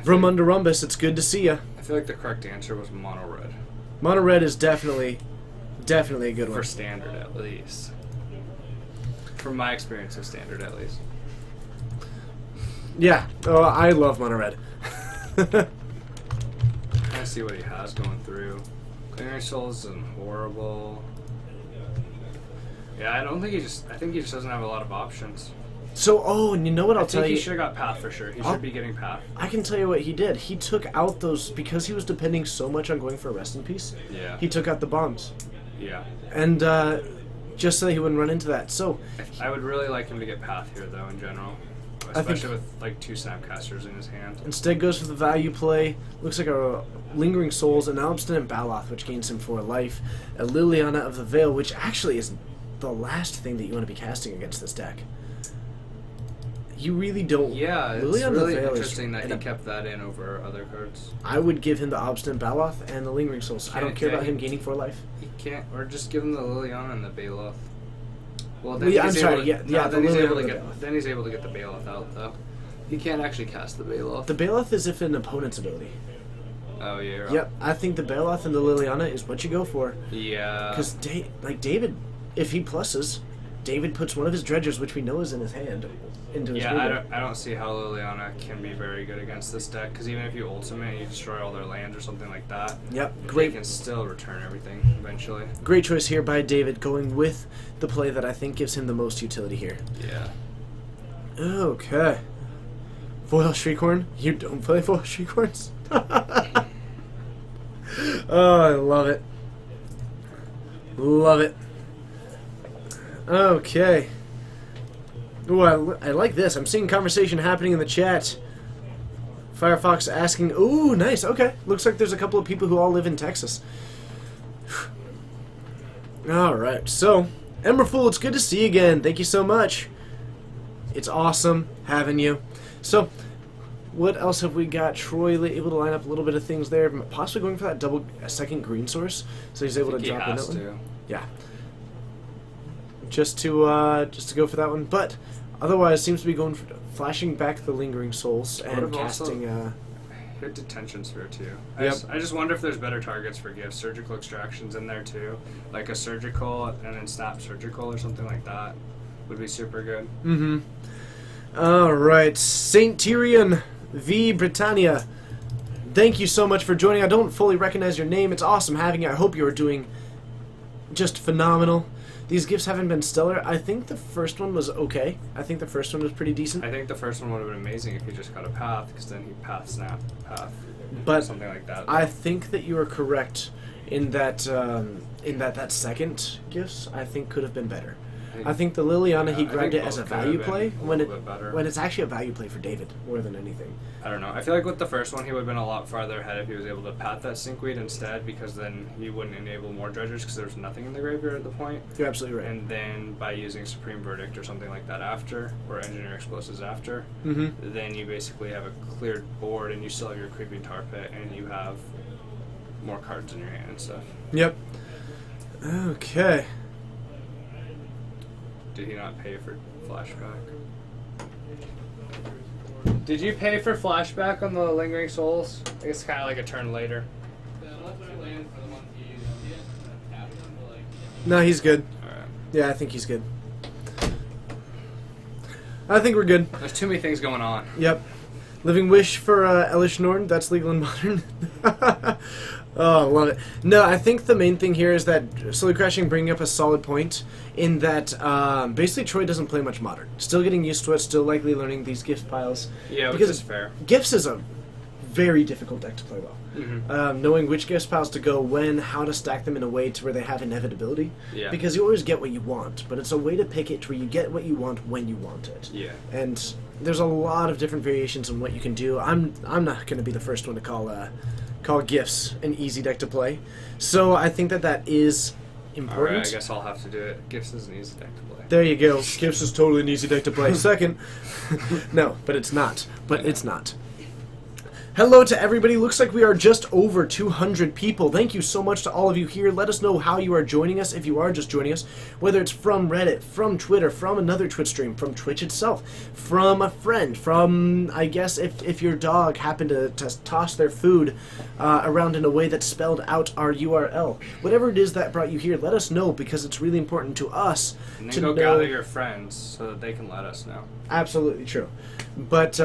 Ramunda Rumbus, it's good to see ya. I feel like the correct answer was mono red. Mono red is definitely a good one. For standard, at least. From my experience of standard, at least. Yeah, oh, I love mono red. I see what he has going through. Clearing Souls isn't horrible. Yeah, I think he just doesn't have a lot of options. So, oh, and you know what I'll tell I think you? he should have got Path for sure. He should be getting Path. I can tell you what he did. He took out those, because he was depending so much on going for a rest in peace, Yeah. he took out the bombs. Yeah. And, just so that he wouldn't run into that. So, I would really like him to get Path here, though, in general. Especially with, like, 2 Snapcasters in his hand. instead goes for the value play. Looks like a Lingering Souls, an Obstinate Baloth, which gains him 4 life. A Liliana of the Veil, which actually is the last thing that you want to be casting against this deck. You really don't. Yeah, it's Liliana of the really Veil interesting that he and kept that in over other cards. I would give him the Obstinate Baloth and the Lingering Souls. I don't care about him gaining 4 life. He can't, or just give him the Liliana and the Baloth. Well, then Yeah, he's I'm sorry, able to, yeah, no, the then he's Liliana able to and the get. Baloth. Then he's able to get the Baloth out though. He can't actually cast the Baloth. The Baloth is if an opponent's ability. Oh yeah. Right. Yep, I think the Baloth and the Liliana is what you go for. Yeah. Because, like, David, if he pluses, David puts one of his dredgers, which we know is in his hand, into his graveyard. I don't see how Liliana can be very good against this deck because even if you ultimate and you destroy all their lands or something like that, Yep, they great. can still return everything eventually. Great choice here by David, going with the play that I think gives him the most utility here. Yeah. Okay. Foil Shriekhorn? You don't play Foil Shriekhorns? Oh, I love it. Love it. Okay. Ooh, I like this. I'm seeing conversation happening in the chat. Firefox asking, ooh, nice, okay. Looks like there's a couple of people who all live in Texas. Alright, so, Emberfool, it's good to see you again. Thank you so much. It's awesome having you. So, what else have we got? Troy able to line up a little bit of things there. Possibly going for that a second green source. So he's able to drop in that one. Yeah. Just to go for that one. But otherwise seems to be going for flashing back the Lingering Souls and casting hit Detention Sphere too. Yep. I just wonder if there's better targets for gifts. Surgical Extractions in there too. Like a Surgical and then Snap Surgical or something like that would be super good. Mm-hmm. Alright. Saint Tyrion V. Britannia. Thank you so much for joining. I don't fully recognize your name. It's awesome having you. I hope you are doing just phenomenal. These gifts haven't been stellar. I think the first one was okay. I think the first one was pretty decent. I think the first one would have been amazing if he just got a Path, because then he Path Snap Path, but something like that. I think that you are correct in that that second gifts I think could have been better. I think the Liliana, he grabbed it as a value play when it's actually a value play for David more than anything. I don't know. I feel like with the first one, he would have been a lot farther ahead if he was able to path that Stinkweed instead, because then he wouldn't enable more dredgers because there was nothing in the graveyard at the point. You're absolutely right. And then by using Supreme Verdict or something like that after, or Engineer Explosives after, then you basically have a cleared board and you still have your Creeping Tar Pit and you have more cards in your hand and stuff. Yep. Okay. Did he not pay for Flashback? Did you pay for Flashback on the Lingering Souls? I guess it's kind of like a turn later. No, he's good. Alright. Yeah, I think he's good. I think we're good. There's too many things going on. Yep. Living Wish for Elish Norton. That's legal and modern. Oh, love it. No, I think the main thing here is that Slowly Crashing bringing up a solid point in that basically Troy doesn't play much modern. Still getting used to it, still likely learning these gift piles. Yeah, which because is fair. Gifts is a very difficult deck to play well. Knowing which gift piles to go when, how to stack them in a way to where they have inevitability. Yeah. Because you always get what you want, but it's a way to pick it to where you get what you want when you want it. Yeah. And there's a lot of different variations on what you can do. I'm not going to be the first one to call gifts an easy deck to play. So I think that is important. Alright, I guess I'll have to do it. Gifts is an easy deck to play. There you go. Gifts is totally an easy deck to play. Second. No, but it's not. But it's not. Hello to everybody. Looks like we are just over 200 people. Thank you so much to all of you here. Let us know how you are joining us, if you are just joining us, whether it's from Reddit, from Twitter, from another Twitch stream, from Twitch itself, from a friend, from, I guess, if your dog happened to toss their food around in a way that spelled out our URL. Whatever it is that brought you here, let us know, because it's really important to us And to then go know. gather your friends so that they can let us know. Absolutely true. But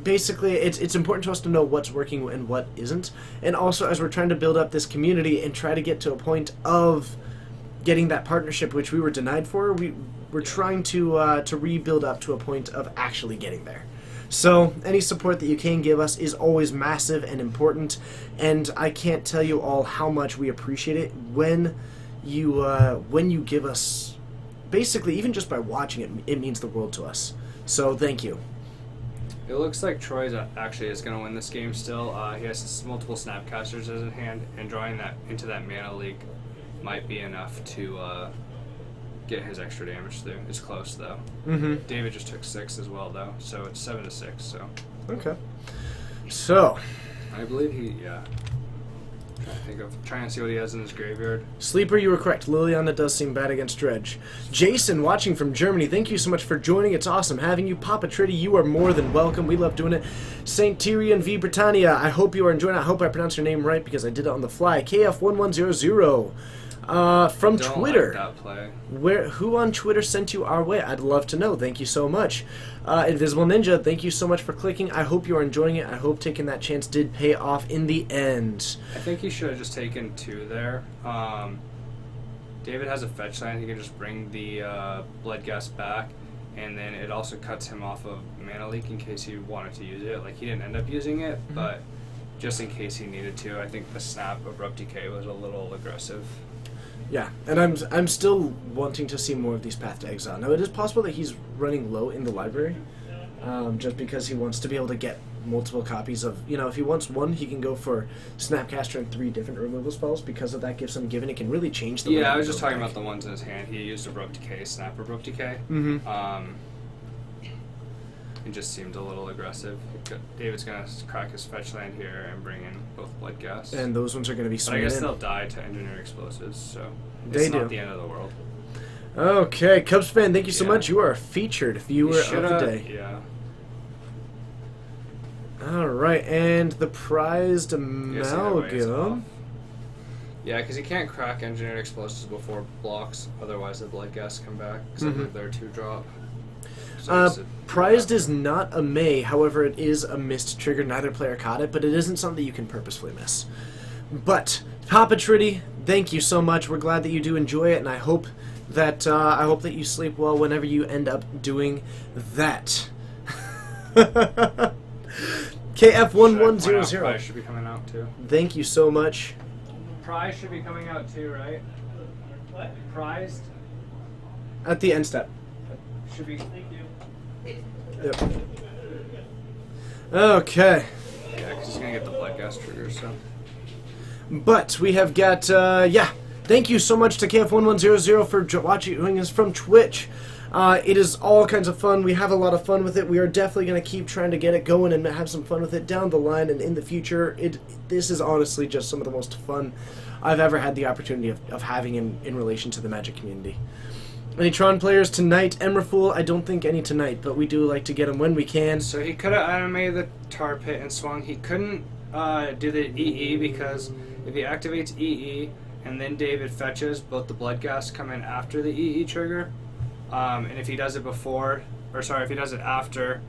basically, it's important to us to know what's working and what isn't. And also, as we're trying to build up this community and try to get to a point of getting that partnership, which we were denied for, we're trying to rebuild up to a point of actually getting there. So any support that you can give us is always massive and important, and I can't tell you all how much we appreciate it when you give us. Basically, even just by watching it, it means the world to us. So thank you. It looks like Troy actually is going to win this game still. He has multiple Snapcasters in his hand, and drawing that into that mana leak might be enough to get his extra damage through. It's close, though. David just took 6 as well, though, so it's 7-6. So Okay. So, I believe trying to see what he has in his graveyard. Sleeper, you were correct. Liliana does seem bad against Dredge. Jason, watching from Germany, thank you so much for joining. It's awesome having you. Papa Tritty, you are more than welcome. We love doing it. Saint Tyrion V. Britannia, I hope you are enjoying it. I hope I pronounced your name right because I did it on the fly. KF1100. From Don't Twitter. like that play. Who on Twitter sent you our way? I'd love to know. Thank you so much. Invisible Ninja, thank you so much for clicking. I hope you are enjoying it. I hope taking that chance did pay off in the end. I think he should have just taken 2 there. David has a fetch land. He can just bring the Bloodghast back, and then it also cuts him off of Mana Leak in case he wanted to use it. Like, he didn't end up using it, but just in case he needed to, I think the snap Abrupt Decay was a little aggressive. Yeah, and I'm still wanting to see more of these Path to Exile. Now, it is possible that he's running low in the library, just because he wants to be able to get multiple copies of, if he wants one, he can go for Snapcaster and 3 different removal spells. Because of that gives him given, it can really change the way Yeah, I was you just go talking back. about the ones in his hand. He used Abrupt Decay, Snap Abrupt Decay. It just seemed a little aggressive. David's going to crack his fetch land here and bring in both Bloodghast. And those ones are going to be But I swinging guess in. they'll die to Engineered Explosives, so They it's do. not the end of the world. Okay, Cubs fan, thank you so Yeah. much. You are a featured viewer of the day. Yeah. Alright, and the prized Guess either way it's off. Amalgam. Yeah, because you can't crack Engineered Explosives before blocks, otherwise the Bloodghast come back, because I believe they're 2-drop. So it's a Prized 2-drop. is not a May, however it is a missed trigger. Neither player caught it, but it isn't something that you can purposefully miss. But, Papa Tritty, thank you so much. We're glad that you do enjoy it, and I hope that you sleep well whenever you end up doing that. KF1100. Prize should be coming out too. Thank you so much. Prize should be coming out too, right? What? Prized At the end step. should be. Yep. Okay. Yeah, because he's gonna get the Bloodghast trigger, so. But we have got, thank you so much to KF1100 for watching us from Twitch. It is all kinds of fun. We have a lot of fun with it. We are definitely going to keep trying to get it going and have some fun with it down the line and in the future. This is honestly just some of the most fun I've ever had the opportunity of having in relation to the Magic community. Any Tron players tonight? Emrafool, I don't think any tonight, but we do like to get them when we can. So he could have animated the Tar Pit and swung. He couldn't do the EE because if he activates EE and then David fetches, both the Bloodghast come in after the EE trigger. And if he does it before, if he does it after,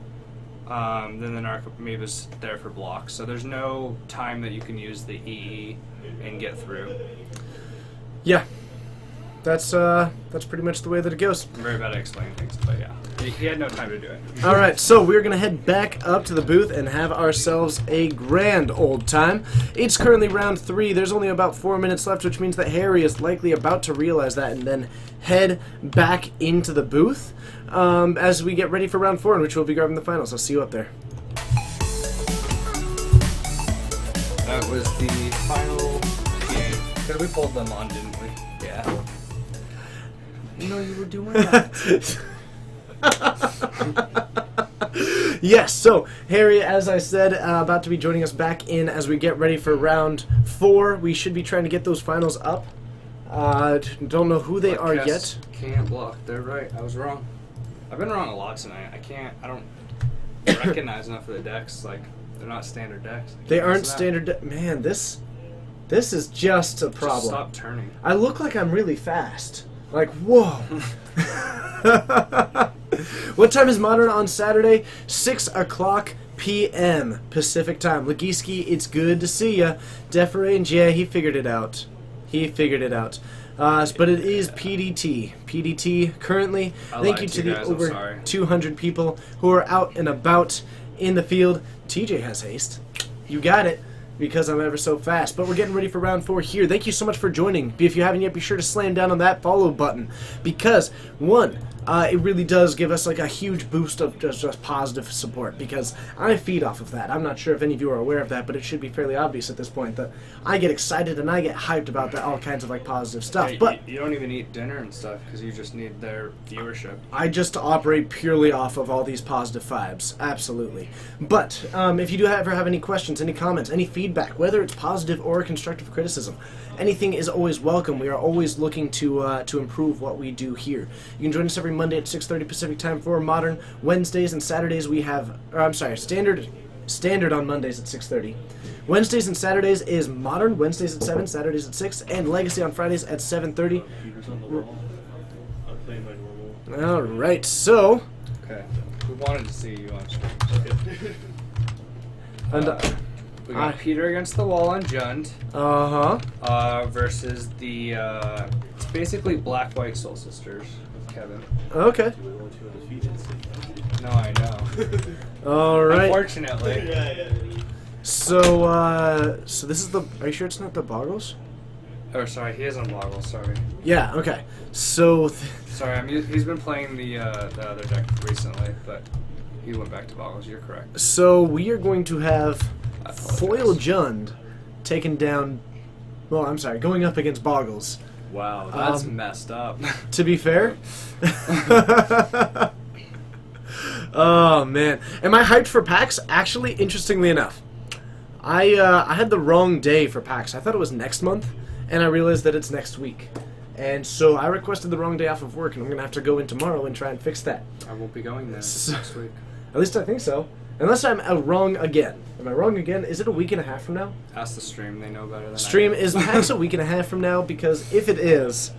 then the Narcomoeba's there for blocks. So there's no time that you can use the EE and get through. Yeah. That's pretty much the way that it goes. I'm very bad at explaining things, but yeah. He had no time to do it. All right, so we're going to head back up to the booth and have ourselves a grand old time. It's currently round 3. There's only about 4 minutes left, which means that Harry is likely about to realize that and then head back into the booth as we get ready for round 4, in which we'll be grabbing the finals. I'll see you up there. That was the final game. Because we pulled them on, didn't we? Yeah. You know you were doing that. Yes, so Harry, as I said, about to be joining us back in as we get ready for round 4. We should be trying to get those finals up. Don't know who they are yet. Can't block. They're right. I was wrong. I've been wrong a lot tonight. I don't recognize enough of the decks. Like, they're not standard decks. They aren't standard. Man, this is just a problem. Just stop turning. I look like I'm really fast. Like, whoa. What time is Modern on Saturday? 6 o'clock p.m. Pacific time. Legiski, it's good to see ya. Deferange, yeah, he figured it out. But it is PDT. PDT currently. Thank you to the over 200 people who are out and about in the field. TJ has haste. You got it. Because I'm ever so fast. But we're getting ready for round 4 here. Thank you so much for joining. If you haven't yet, be sure to slam down on that follow button. Because, one, it really does give us like a huge boost of just positive support. Because I feed off of that. I'm not sure if any of you are aware of that, but it should be fairly obvious at this point that I get excited and I get hyped about that, all kinds of like positive stuff. Yeah, but you don't even eat dinner and stuff because you just need their viewership. I just operate purely off of all these positive vibes. Absolutely. But if you do ever have any questions, any comments, any feedback, whether it's positive or constructive criticism, anything is always welcome. We are always looking to improve what we do here. You can join us every Monday at 6:30 Pacific time for Modern. Wednesdays and Saturdays we have, standard on Mondays at 6:30. Wednesdays and Saturdays is Modern. Wednesdays at 7, Saturdays at 6, and Legacy on Fridays at 7:30. All right, so. Okay. We wanted to see you on stream. And we got Peter against the wall on Jund. Versus the it's basically Black-White Soul Sisters with Kevin. Okay. No, I know. All right. Unfortunately. So this is the. Are you sure it's not the Boggles? Oh, sorry, he is on Boggles. Sorry. Yeah. Okay. So. Sorry, he's been playing the other deck recently, but he went back to Boggles. You're correct. So we are going to have Foil Jund taken down. Well, I'm sorry, going up against Boggles. Wow, that's messed up. To be fair. Oh man, am I hyped for PAX? Actually, interestingly enough, I had the wrong day for PAX. I thought it was next month, and I realized that it's next week. And so I requested the wrong day off of work, and I'm going to have to go in tomorrow and try and fix that. I won't be going there next week. At least I think so. Unless I'm wrong again. Am I wrong again? Is it a week and a half from now? Ask the stream. They know better than Stream, I do. is PAX a week and a half from now? Because if it is,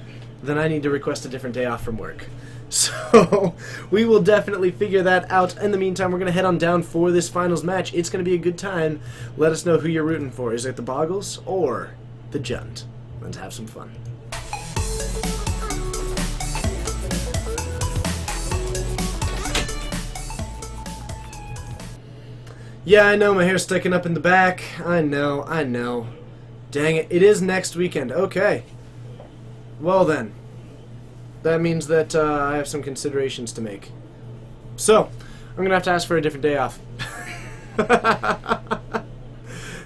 then I need to request a different day off from work. So we will definitely figure that out. In the meantime, we're going to head on down for this finals match. It's going to be a good time. Let us know who you're rooting for. Is it the Boggles or the Jund? Let's have some fun. Yeah, I know, my hair's sticking up in the back. I know. Dang it, it is next weekend. Okay. Well then. That means that I have some considerations to make. So, I'm going to have to ask for a different day off.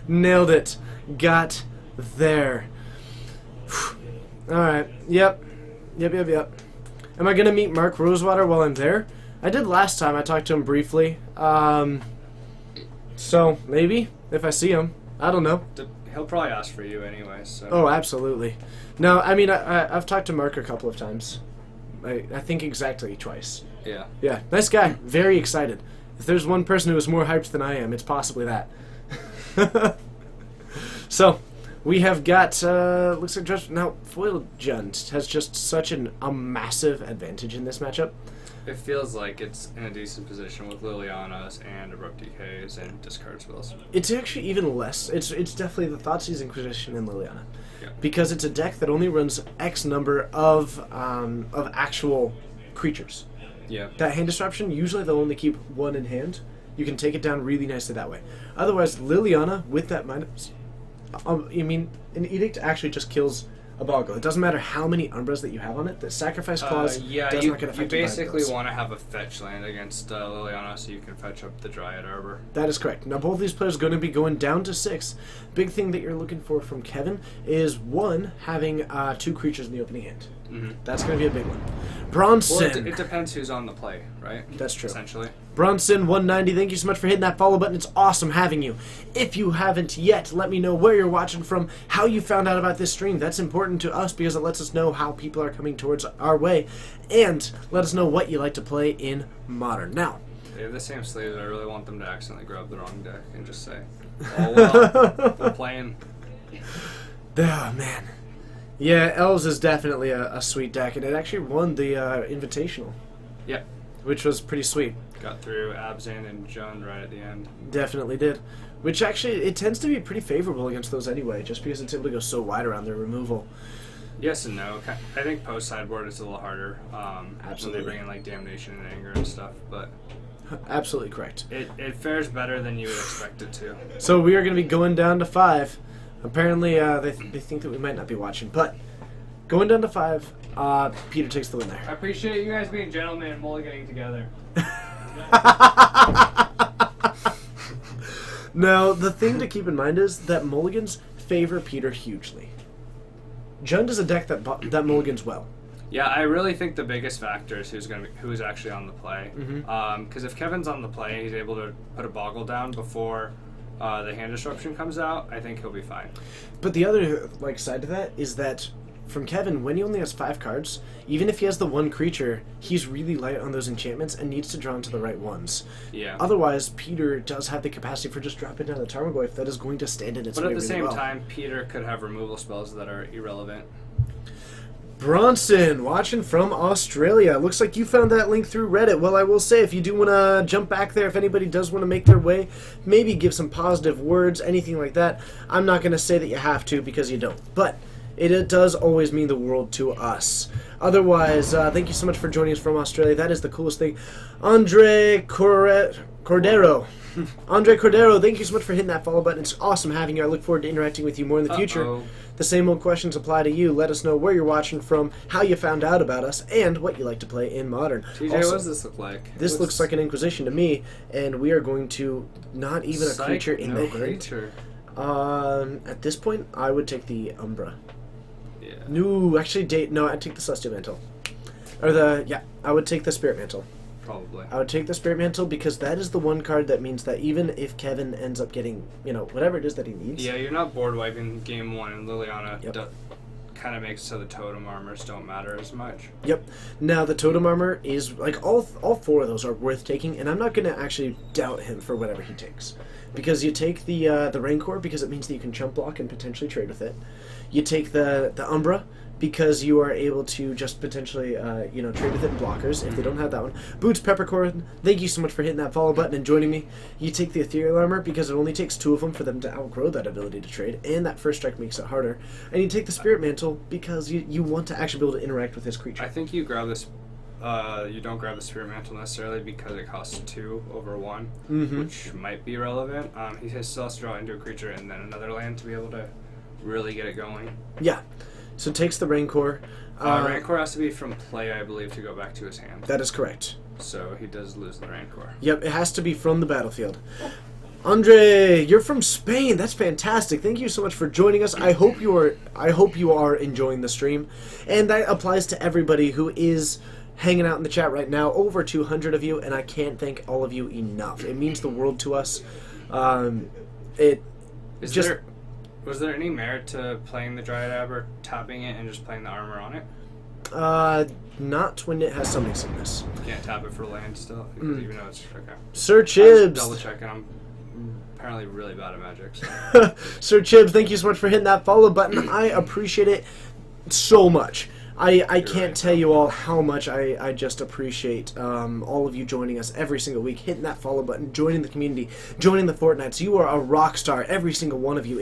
Nailed it. Got there. Alright, yep. Am I going to meet Mark Rosewater while I'm there? I did last time. I talked to him briefly. So, maybe, if I see him. I don't know. He'll probably ask for you anyway, so... Oh, absolutely. No, I mean, I've talked to Mark a couple of times. I think exactly twice. Yeah. Yeah, nice guy. Very excited. If there's one person who is more hyped than I am, it's possibly that. So, we have got, looks like just now, Foil Jund has just such a massive advantage in this matchup. It feels like it's in a decent position with Liliana's and Abrupt DKs and discard spells. It's actually even less. It's definitely the Thoughtseize Inquisition and Liliana. Yeah. Because it's a deck that only runs X number of actual creatures. Yeah. That hand disruption, usually they'll only keep one in hand. You can take it down really nicely that way. Otherwise, Liliana, with that minus... an Edict actually just kills a Boggle. It doesn't matter how many Umbras that you have on it. The Sacrifice Clause does not get affected by you basically those. want to have a fetch land against Liliana so you can fetch up the Dryad Arbor. That is correct. Now, both these players are going to be going down to 6. Big thing that you're looking for from Kevin is, 1, having 2 creatures in the opening hand. Mm-hmm. That's going to be a big one. Bronson. Well, it depends who's on the play, right? That's true. Essentially. Bronson 190, thank you so much for hitting that follow button. It's awesome having you. If you haven't yet, let me know where you're watching from, how you found out about this stream. That's important to us because it lets us know how people are coming towards our way, and let us know what you like to play in Modern. Now, They have the same sleeves. I really want them to accidentally grab the wrong deck and just say, "Oh well, we're playing." oh man. Yeah, Elves is definitely a sweet deck, and it actually won the Invitational, Yep. which was pretty sweet. Got through Abzan and Jund right at the end. Definitely did. Which actually, it tends to be pretty favorable against those anyway, just because it's able to go so wide around their removal. Yes and no. I think post sideboard is a little harder. Absolutely. When they bring in like Damnation and Anger and stuff, but Absolutely correct. it fares better than you would expect it to. So we are going to be going down to 5. Apparently, they think that we might not be watching, but going down to 5, Peter takes the win there. I appreciate you guys being gentlemen and mulliganing together. Now, the thing to keep in mind is that mulligans favor Peter hugely. Jund is a deck that mulligans well. Yeah, I really think the biggest factor is who's actually on the play. Mm-hmm. Because if Kevin's on the play, he's able to put a Boggle down before the hand disruption comes out. I think he'll be fine. But the other side to that is that from Kevin, when he only has 5 cards, even if he has the 1 creature, he's really light on those enchantments and needs to draw into the right ones. Yeah. Otherwise, Peter does have the capacity for just dropping down the Tarmogoyf that is going to stand in its way But at the really same well. time, Peter could have removal spells that are irrelevant. Bronson, watching from Australia. Looks like you found that link through Reddit. Well, I will say, if you do want to jump back there, if anybody does want to make their way, maybe give some positive words, anything like that. I'm not going to say that you have to, because you don't. But it does always mean the world to us. Otherwise, thank you so much for joining us from Australia. That is the coolest thing. Andre Cordero. Andre Cordero, thank you so much for hitting that follow button. It's awesome having you. I look forward to interacting with you more in the future. The same old questions apply to you. Let us know where you're watching from, how you found out about us, and what you like to play in Modern. TJ, Also, what does this look like? This looks like an Inquisition to me, and we are going to not even a creature in the hand. creature. At this point, I would take the Umbra. Yeah. No, actually, no, I'd take the Celestial Mantle. I would take the Spirit Mantle. Probably. I would take the Spirit Mantle because that is the one card that means that even if Kevin ends up getting, whatever it is that he needs. Yeah, you're not board wiping game 1, and Liliana Yep. kind of makes it so the totem armors don't matter as much. Yep. Now, the Totem Armor is, all 4 of those are worth taking, and I'm not going to actually doubt him for whatever he takes. Because you take the Rancor because it means that you can chump block and potentially trade with it. You take the Umbra because you are able to just potentially, trade with it in blockers if they don't have that one. Boots Peppercorn, thank you so much for hitting that follow button and joining me. You take the Ethereal Armor because it only takes 2 of them for them to outgrow that ability to trade, and that first strike makes it harder. And you take the Spirit Mantle because you want to actually be able to interact with his creature. I think you grab this. You don't grab the Spirit Mantle necessarily because it costs 2 over 1, which might be relevant. He still has to draw into a creature and then another land to be able to really get it going. Yeah. So takes the Rancor. Rancor has to be from play, I believe, to go back to his hand. That is correct. So he does lose the Rancor. Yep, it has to be from the battlefield. Andre, you're from Spain. That's fantastic. Thank you so much for joining us. I hope you are enjoying the stream, and that applies to everybody who is hanging out in the chat right now. Over 200 of you, and I can't thank all of you enough. It means the world to us. Was there any merit to playing the Dryad Arbor, tapping it, and just playing the armor on it? Not when it has Summoning Sickness. You can't tap it for land still, because even though it's okay. Sir I was Chibs. double checking. I'm apparently really bad at Magic. So. Sir Chibs, thank you so much for hitting that follow button. I appreciate it so much. I can't tell you all how much I just appreciate all of you joining us every single week, hitting that follow button, joining the community, joining the Fortnites. You are a rock star, every single one of you.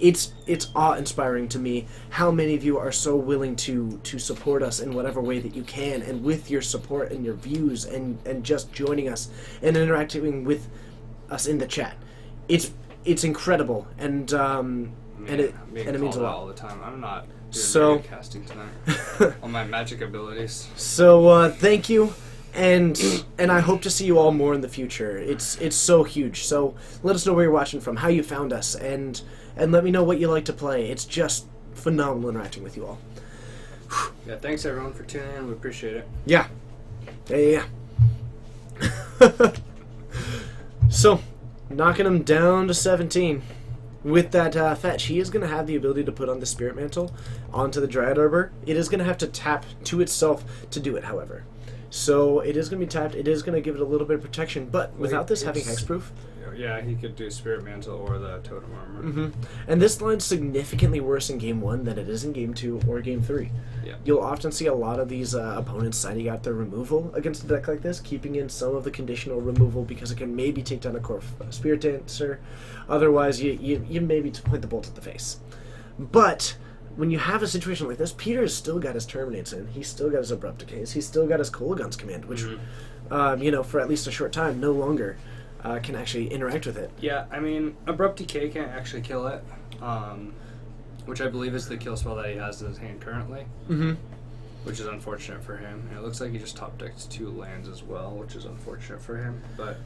it's awe-inspiring to me how many of you are so willing to support us in whatever way that you can, and with your support and your views and just joining us and interacting with us in the chat. It's incredible, and it means a lot all the time. I'm not doing So- video casting tonight. All my magic abilities. So thank you, and I hope to see you all more in the future. It's so huge. So let us know where you're watching from, how you found us, and let me know what you like to play. It's just phenomenal interacting with you all. Yeah, thanks everyone for tuning in. We appreciate it. Yeah. Yeah. So, knocking him down to 17. With that fetch, he is going to have the ability to put on the Spirit Mantle onto the Dryad Arbor. It is going to have to tap to itself to do it, however. So, it is going to be tapped. It is going to give it a little bit of protection, but without this having hexproof. Yeah, he could do Spirit Mantle or the Totem Armor. And this line's significantly worse in Game 1 than it is in Game 2 or Game 3. Yeah. You'll often see a lot of these opponents signing out their removal against a deck like this, keeping in some of the conditional removal because it can maybe take down a core Spirit Dancer. Otherwise, you maybe point the bolt at the face. But when you have a situation like this, Peter's still got his Terminates in. He's still got his Abrupt Decays. He's still got his Kolaghan's Command, which, for at least a short time, no longer can actually interact with it. Yeah, I mean, Abrupt Decay can't actually kill it, which I believe is the kill spell that he has in his hand currently, which is unfortunate for him. And it looks like he just top decked 2 lands as well, which is unfortunate for him, but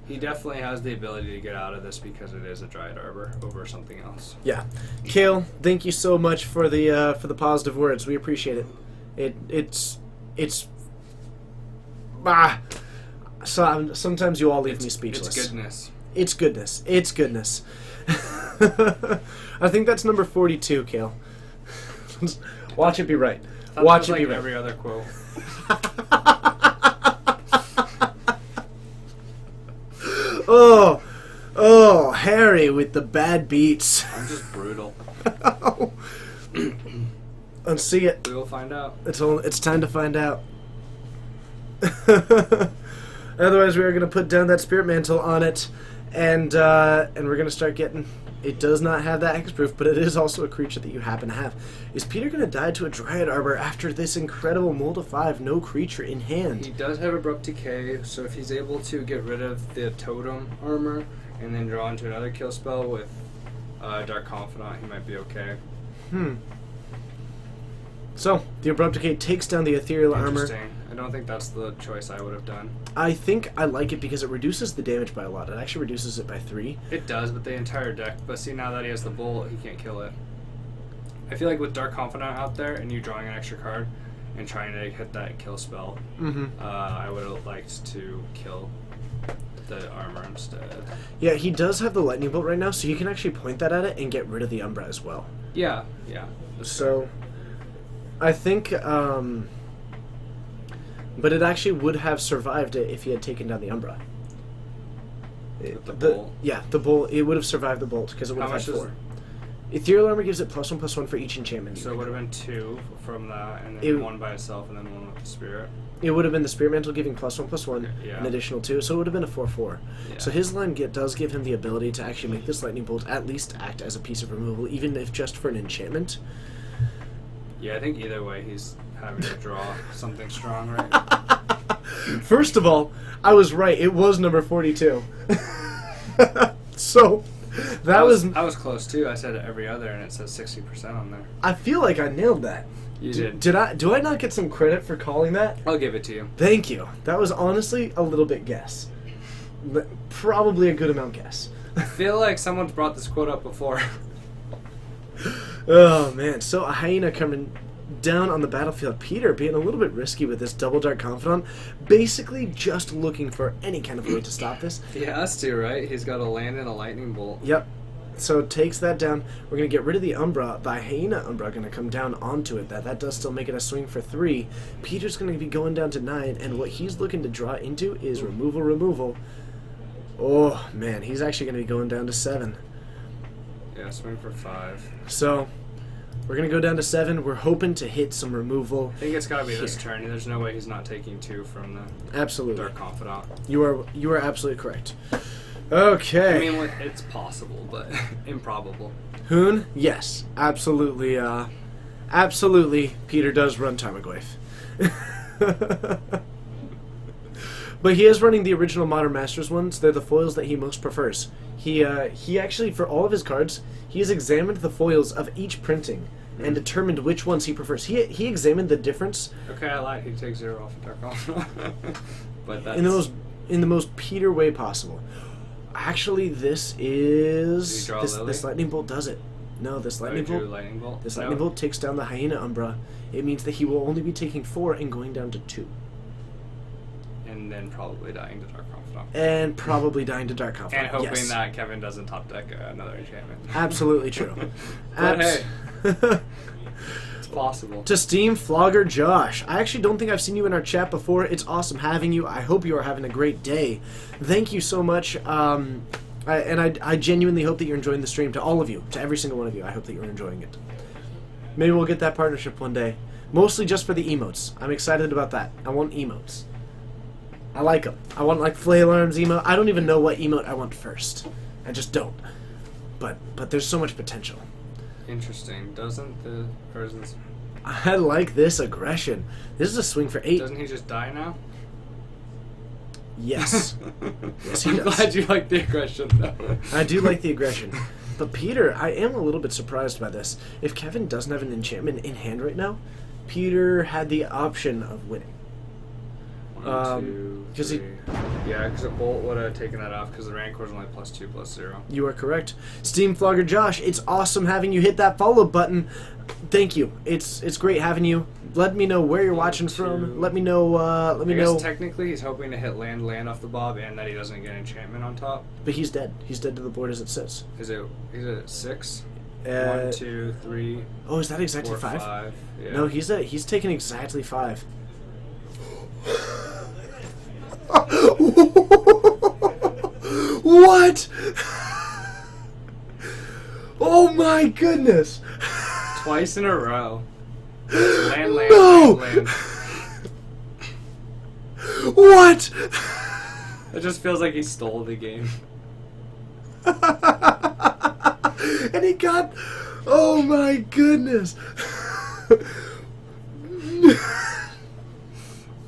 he definitely has the ability to get out of this because it is a Dryad Arbor over something else. Yeah. Kale, thank you so much for the positive words. We appreciate it. It's So sometimes you all leave me speechless. It's goodness. It's goodness. It's goodness. I think that's number 42, Kale. Watch it be right. Watch it like be right. every other quote. Oh, Harry with the bad beats. I'm just brutal. Let's see it. We will find out. It's time to find out. Otherwise, we are going to put down that Spirit Mantle on it, and we're going to start getting... It does not have that hexproof, but it is also a creature that you happen to have. Is Peter going to die to a Dryad Arbor after this incredible Mold of 5, no creature in hand? He does have Abrupt Decay, so if he's able to get rid of the Totem Armor and then draw into another kill spell with Dark Confidant, he might be okay. So, the Abrupt Decay takes down the Ethereal Armor. Interesting. I don't think that's the choice I would have done. I think I like it because it reduces the damage by a lot. It actually reduces it by 3. It does, but the entire deck. But see, now that he has the Bolt, he can't kill it. I feel like with Dark Confidant out there and you drawing an extra card and trying to hit that kill spell, I would have liked to kill the armor instead. Yeah, he does have the Lightning Bolt right now, so you can actually point that at it and get rid of the Umbra as well. Yeah. So, I think, but it actually would have survived it if he had taken down the Umbra. With the Bolt? Yeah, the Bolt. It would have survived the Bolt because it would How have had much 4. Ethereal Armor gives it +1/+1 for each enchantment. So it would have been 2 from that, and then It- 1 by itself, and then 1 with the Spirit. It would have been the Spirit Mantle giving +1/+1, Yeah. an additional 2, so it would have been a 4/4. Yeah. So his line does give him the ability to actually make this Lightning Bolt at least act as a piece of removal, even if just for an enchantment. Yeah, I think either way he's having to draw something strong right now. First of all, I was right. It was number 42. So, I was close too. I said every other, and it says 60% on there. I feel like I nailed that. You did. Do I not get some credit for calling that? I'll give it to you. Thank you. That was honestly a little bit guess. But probably a good amount guess. I feel like someone's brought this quote up before. Oh man, so a Hyena coming down on the battlefield. Peter being a little bit risky with this double Dark Confidant, basically just looking for any kind of way to stop this. He has to, right? He's got a land and a lightning bolt. Yep. So takes that down. We're going to get rid of the Umbra. The Hyena Umbra going to come down onto it. That does still make it a swing for 3. Peter's going to be going down to 9, and what he's looking to draw into is removal. Oh man, he's actually going to be going down to 7. Yeah, swing for 5. So we're going to go down to 7. We're hoping to hit some removal. I think it's got to be this Here. turn. There's no way he's not taking 2 from the Absolutely. Dark Confidant. You are absolutely correct. Okay. I mean, it's possible, but improbable. Hoon, yes, absolutely, absolutely, Peter does run Tarmogoyf. But he is running the original Modern Masters ones. They're the foils that he most prefers. He actually, for all of his cards, he has examined the foils of each printing and determined which ones he prefers. He examined the difference. Okay, I lied. He takes 0 off of Dark Elf. But that's... in the most Peter way possible. Actually, this is Did you draw Lily? this lightning bolt does it. No, this lightning drew bolt. lightning bolt. This No. lightning bolt takes down the Hyena Umbra. It means that he will only be taking 4 and going down to 2. And then probably dying to Dark Confidant. And probably dying to Dark Confidant. And hoping yes. that Kevin doesn't top deck another enchantment. Absolutely true. But hey, it's possible. To Steam Flogger Josh, I actually don't think I've seen you in our chat before. It's awesome having you. I hope you are having a great day. Thank you so much. I genuinely hope that you're enjoying the stream. To all of you, to every single one of you, I hope that you're enjoying it. Maybe we'll get that partnership one day. Mostly just for the emotes. I'm excited about that. I want emotes. I like them. I want like flail arms emote. I don't even know what emote I want first. I just don't. But there's so much potential. Interesting. Doesn't the... Or is this... I like this aggression. This is a swing for 8. Doesn't he just die now? Yes. Yes, he I'm does. glad you like the aggression, though. I do like the aggression. But Peter, I am a little bit surprised by this. If Kevin doesn't have an enchantment in hand right now, Peter had the option of winning. 1, 2, 'cause he- 3. Yeah, because a bolt would have taken that off because the Rancor's only +2/+0. You are correct. Steam Flogger Josh, it's awesome having you hit that follow button. Thank you. It's great having you. Let me know where you're watching from. Let me know. I guess technically he's hoping to hit land off the Bob and that he doesn't get enchantment on top. But he's dead. He's dead to the board as it sits. Is it 6? Uh, 1, 2, 3, Oh, is that exactly 4, 5? 5. Yeah. No, he's taking exactly 5. What? Oh my goodness! Twice in a row. Land, No! land. What? It just feels like he stole the game. And he got... Oh my goodness!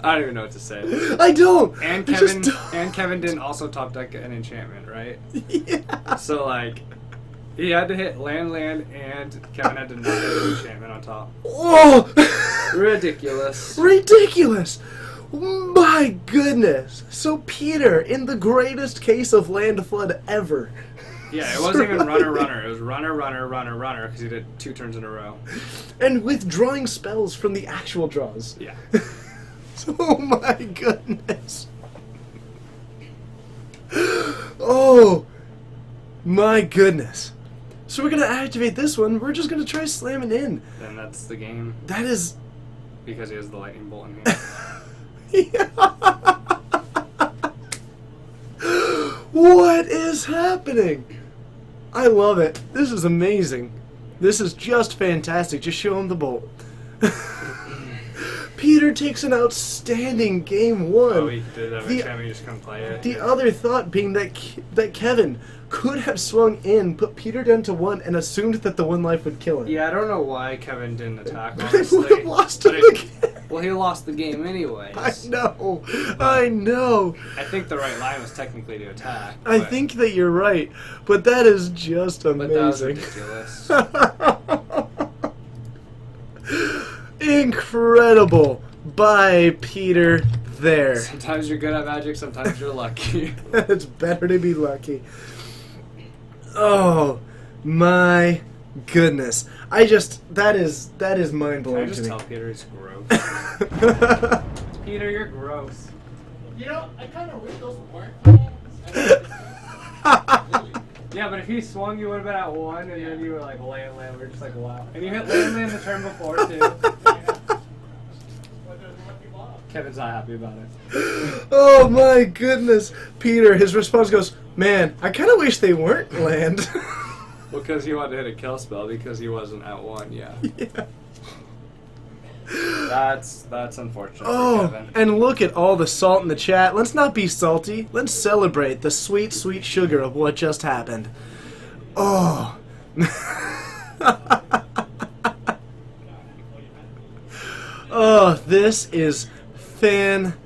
I don't even know what to say. I don't! And I just Kevin didn't also top deck an enchantment, right? Yeah. So like, he had to hit land, and Kevin had to not hit an enchantment on top. Oh! Ridiculous. Ridiculous! My goodness! So Peter, in the greatest case of land flood ever. Yeah, it wasn't even runner. It was runner, because he did 2 turns in a row. And withdrawing spells from the actual draws. Yeah. Oh my goodness. Oh my goodness. So we're gonna activate this one. We're just gonna try slamming in. Then that's the game, That is... because he has the lightning bolt in hand. Yeah. What is happening? I love it. This is amazing. This is just fantastic. Just show him the bolt. Peter takes an outstanding game 1. Oh, he did have The- enchantment, he just couldn't play it. The other thought being that Kevin could have swung in, put Peter down to 1, and assumed that the 1 life would kill him. Yeah, I don't know why Kevin didn't attack, But they honestly. would have lost But him it- again. Well, he lost the game anyways. I know. I know. I think the right line was technically to attack. I but- think that you're right, but that is just But that was amazing. ridiculous. Incredible. Bye, Peter. There. Sometimes you're good at magic, sometimes you're lucky. It's better to be lucky. Oh my goodness. That is mind Can I blowing just to tell me. Peter he's gross? Peter, you're gross. You know, I kind of wish those weren't plans. Yeah, but if he swung, you would have been at 1, and then you were like land. We're just like, wow. And you hit land the turn before, too. Kevin's not happy about it. Oh my goodness. Peter, his response goes, "Man, I kind of wish they weren't land." Well, because he wanted to hit a kill spell because he wasn't at 1, yeah. Yeah. That's unfortunate for Oh, Kevin. and look at all the salt in the chat. Let's not be salty. Let's celebrate the sweet, sweet sugar of what just happened. Oh. Oh, this is fantastic.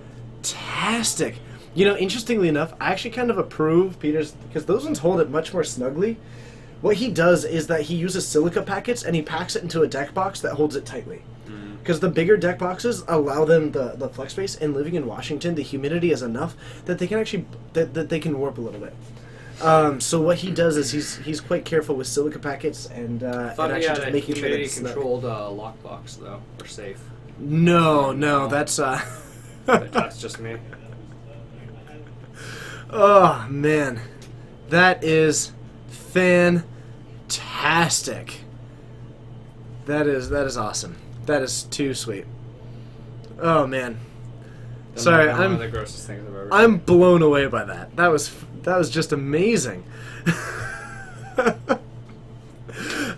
You know, interestingly enough, I actually kind of approve Peter's, because those ones hold it much more snugly. What he does is that he uses silica packets and he packs it into a deck box that holds it tightly. Because the bigger deck boxes allow them the flex space, and living in Washington, the humidity is enough that they can actually that they can warp a little bit. So what he does is he's quite careful with silica packets and Thought he actually had just a making sure that it's snug. humidity-controlled lockbox, though, or safe. No, that's But that's just me. Oh man, that is fantastic. That is awesome. That is too sweet. Oh man, sorry, One of the grossest things I've ever seen. I'm blown away by that. That was just amazing.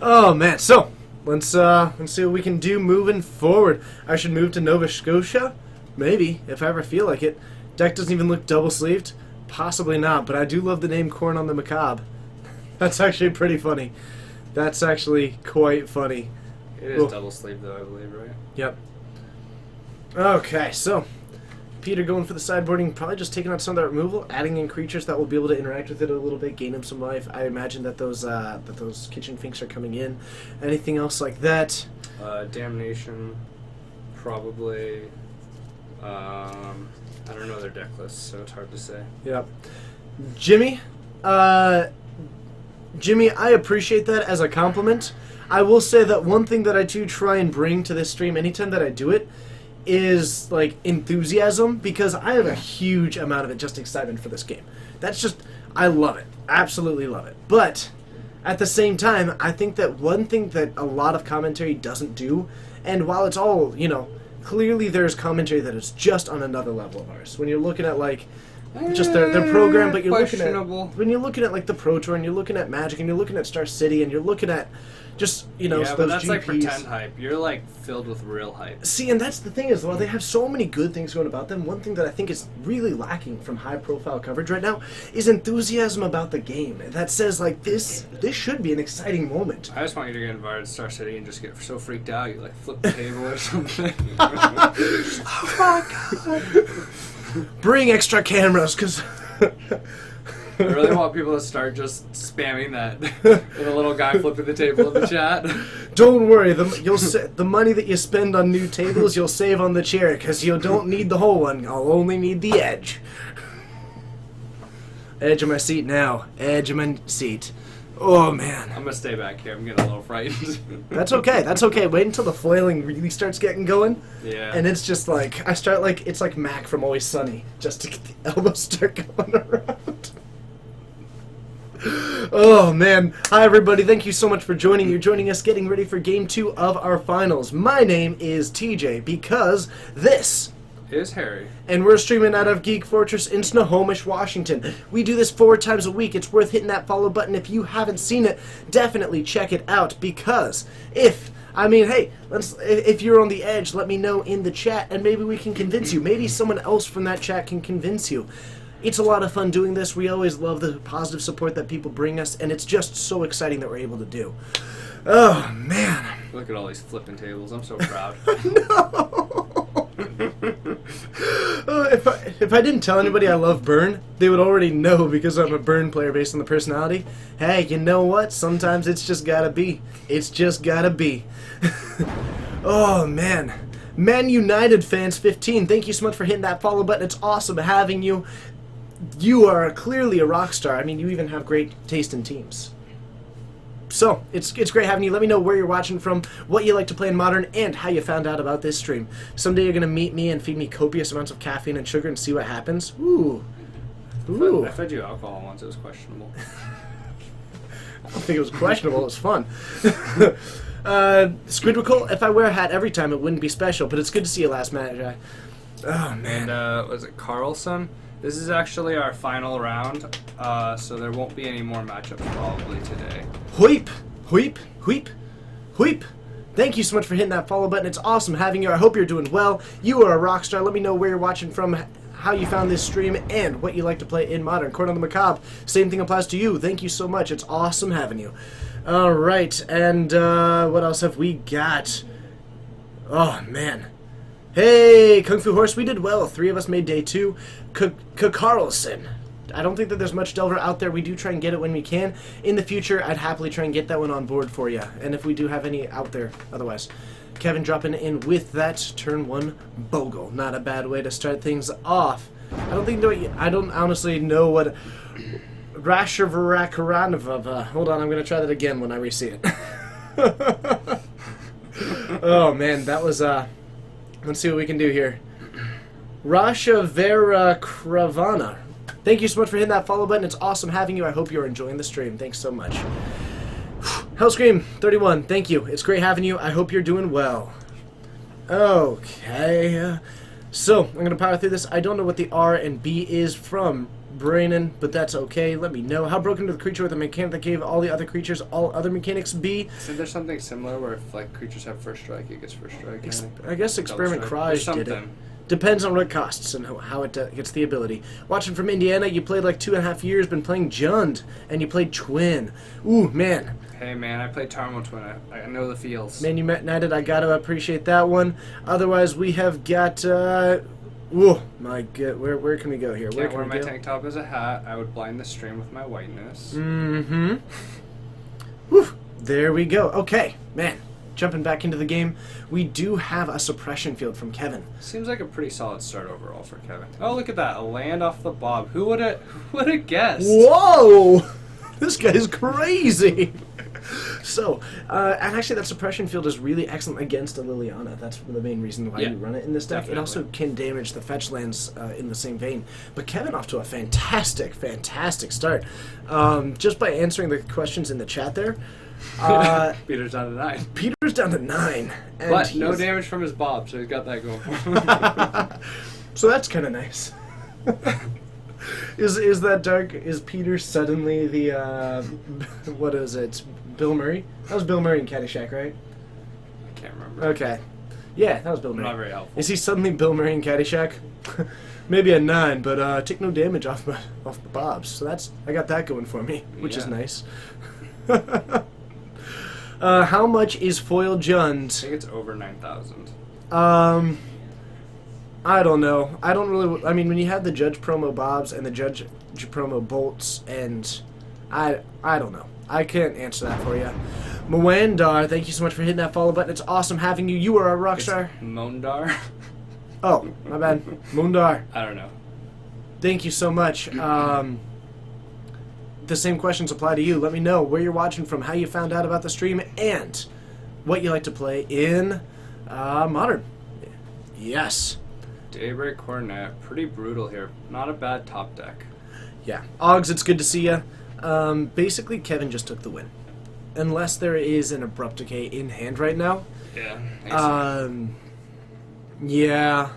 Oh man, so let's see what we can do moving forward. I should move to Nova Scotia, maybe if I ever feel like it. Deck doesn't even look double sleeved. Possibly not, but I do love the name Corn on the Macabre. That's actually pretty funny. That's actually quite funny. It is double sleeve, though, I believe, right? Yep. Okay, so Peter going for the sideboarding, probably just taking out some of that removal, adding in creatures that will be able to interact with it a little bit, gain him some life. I imagine that those kitchen finks are coming in. Anything else like that? Damnation, probably. I don't know their deck lists, so it's hard to say. Yep. Jimmy, I appreciate that as a compliment. I will say that one thing that I do try and bring to this stream anytime that I do it is like enthusiasm, because I have a huge amount of it, just excitement for this game. That's just, I love it. Absolutely love it. But at the same time, I think that one thing that a lot of commentary doesn't do, and while it's all, you know, clearly there's commentary that is just on another level of ours. When you're looking at like just their program, but you're looking at when you're looking at like the Pro Tour, and you're looking at Magic, and you're looking at Star City, and you're looking at just, you know, Yeah, those but that's GPs. like pretend hype. You're like filled with real hype. See, and that's the thing is, while they have so many good things going about them, one thing that I think is really lacking from high-profile coverage right now is enthusiasm about the game. That says, like, this should be an exciting moment. I just want you to get invited to Star City and just get so freaked out you like flip the table or something. Oh my god! Bring extra cameras, because... I really want people to start just spamming that with a little guy flipping the table in the chat. Don't worry, the money that you spend on new tables, you'll save on the chair, because you don't need the whole one. I'll only need the edge. Edge of my seat now. Edge of my seat. Oh, man. I'm gonna stay back here. I'm getting a little frightened. That's okay. That's okay. Wait until the flailing really starts getting going. Yeah. And it's just like, I start like, it's like Mac from Always Sunny, just to get the elbows start going around. Oh man, hi everybody, thank you so much for joining. You're joining us getting ready for game 2 of our finals. My name is TJ, because this is Harry. and we're streaming out of Geek Fortress in Snohomish, Washington. We do this 4 times a week. It's worth hitting that follow button. If you haven't seen it, definitely check it out, because if you're on the edge, let me know in the chat, and maybe we can convince you. Maybe someone else from that chat can convince you. It's a lot of fun doing this. We always love the positive support that people bring us, and it's just so exciting that we're able to do. Oh, man. Look at all these flipping tables. I'm so proud. No! If I didn't tell anybody I love Burn, they would already know, because I'm a Burn player based on the personality. Hey, you know what? Sometimes it's just gotta be. It's just gotta be. Oh, man. Man United fans 15, thank you so much for hitting that follow button. It's awesome having you. You are clearly a rock star. I mean, you even have great taste in teams. So, it's great having you. Let me know where you're watching from, what you like to play in Modern, and how you found out about this stream. Someday you're going to meet me and feed me copious amounts of caffeine and sugar and see what happens. Ooh. Ooh. I fed you alcohol once. It was questionable. I don't think it was questionable. It was fun. Squidwickle, if I wear a hat every time, it wouldn't be special, but it's good to see you last match. Oh, man. And, was it Carlson? This is actually our final round, so there won't be any more matchups probably today. Huip! Huip! Huip! Huip! Thank you so much for hitting that follow button. It's awesome having you. I hope you're doing well. You are a rock star. Let me know where you're watching from, how you found this stream, and what you like to play in Modern. Court on the Macabre, same thing applies to you. Thank you so much. It's awesome having you. All right, and what else have we got? Oh, man. Hey, Kung Fu Horse, we did well. 3 of us made day 2. Carlson. I don't think that there's much Delver out there. We do try and get it when we can. In the future, I'd happily try and get that one on board for you. And if we do have any out there, otherwise. Kevin dropping in with that turn 1 Bogle. Not a bad way to start things off. I don't honestly know what Rashavarakaranav. Hold on, I'm gonna try that again when I re-see it. Oh man, that was let's see what we can do here. Rashavarakarana. Thank you so much for hitting that follow button. It's awesome having you. I hope you're enjoying the stream. Thanks so much. Hellscream 31, thank you. It's great having you. I hope you're doing well. Okay. So, I'm going to power through this. I don't know what the R and B is from Brainan, but that's okay. Let me know. How broken to the creature with a mechanic that gave all the other creatures all other mechanics be? So there's something similar where if like creatures have first strike, it gets first strike. I guess Experiment Cries did it. Depends on what it costs and how it gets the ability. Watching from Indiana, you played like 2.5 years, been playing Jund, and you played Twin. Ooh, man. Hey, man, I played Tarmo Twin. I know the feels. Man United, I gotta appreciate that one. Otherwise, we have got, ooh, my god, where can we go here? Can't wear my tank top as a hat. I would blind the stream with my whiteness. Mm-hmm. Whew, there we go. Okay, man. Jumping back into the game, we do have a suppression field from Kevin. Seems like a pretty solid start overall for Kevin. Oh, look at that. A land off the Bob. Who would have guessed? Whoa! This guy's crazy! So, and actually that suppression field is really excellent against a Liliana. That's the main reason why you run it in this deck. Definitely. It also can damage the fetch lands in the same vein. But Kevin off to a fantastic, fantastic start. Just by answering the questions in the chat there, Peter's down to 9. Peter's down to 9. And but no damage from his Bob, so he's got that going for him. So that's kind of nice. Is that dark? Is Peter suddenly the, what is it? Bill Murray? That was Bill Murray in Caddyshack, right? I can't remember. Okay. Yeah, that was Bill Murray. Not very helpful. Is he suddenly Bill Murray in Caddyshack? Maybe a 9, but take no damage off the Bobs. So I got that going for me, which is nice. How much is Foil Jund? I think it's over 9,000. I don't know. I don't really. I mean, when you have the Judge promo Bobs and the Judge promo Bolts, and I don't know. I can't answer that for you. Mwandar, thank you so much for hitting that follow button. It's awesome having you. You are a rock star. Mondar? Oh, my bad. Mundar. I don't know. Thank you so much. The same questions apply to you. Let me know where you're watching from, how you found out about the stream, and what you like to play in Modern. Yes. Daybreak Coronet, pretty brutal here. Not a bad top deck. Yeah. Oggs, it's good to see you. Basically, Kevin just took the win. Unless there is an Abrupt Decay in hand right now. Yeah. Yeah.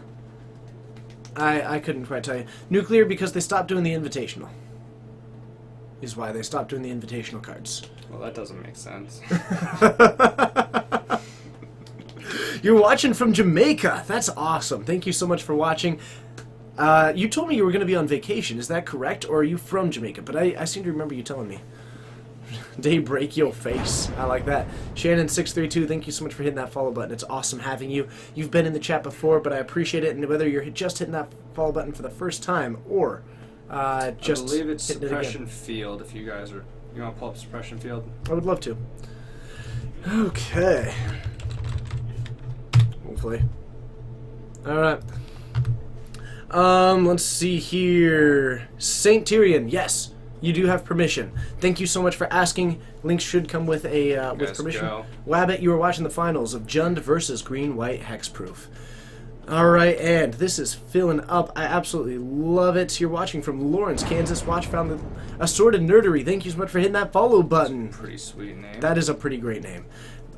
I couldn't quite tell you. Nuclear, because they stopped doing the Invitational. Is why they stopped doing the Invitational cards. Well, that doesn't make sense. You're watching from Jamaica. That's awesome. Thank you so much for watching. You told me you were going to be on vacation. Is that correct? Or are you from Jamaica? But I seem to remember you telling me. Daybreak your face. I like that. Shannon632, thank you so much for hitting that follow button. It's awesome having you. You've been in the chat before, but I appreciate it. And whether you're just hitting that follow button for the first time or just I believe it's hitting Suppression Field. If you guys are, you want to pull up Suppression Field? I would love to. Okay. Hopefully. All right. Let's see here. Saint Tyrion, yes. You do have permission. Thank you so much for asking. Links should come with a with permission. Go. Wabbit, you were watching the finals of Jund versus Green-White Hexproof. Alright, and this is filling up. I absolutely love it. You're watching from Lawrence, Kansas. Watch found Assorted Nerdery. Thank you so much for hitting that follow button. Pretty sweet name. That is a pretty great name.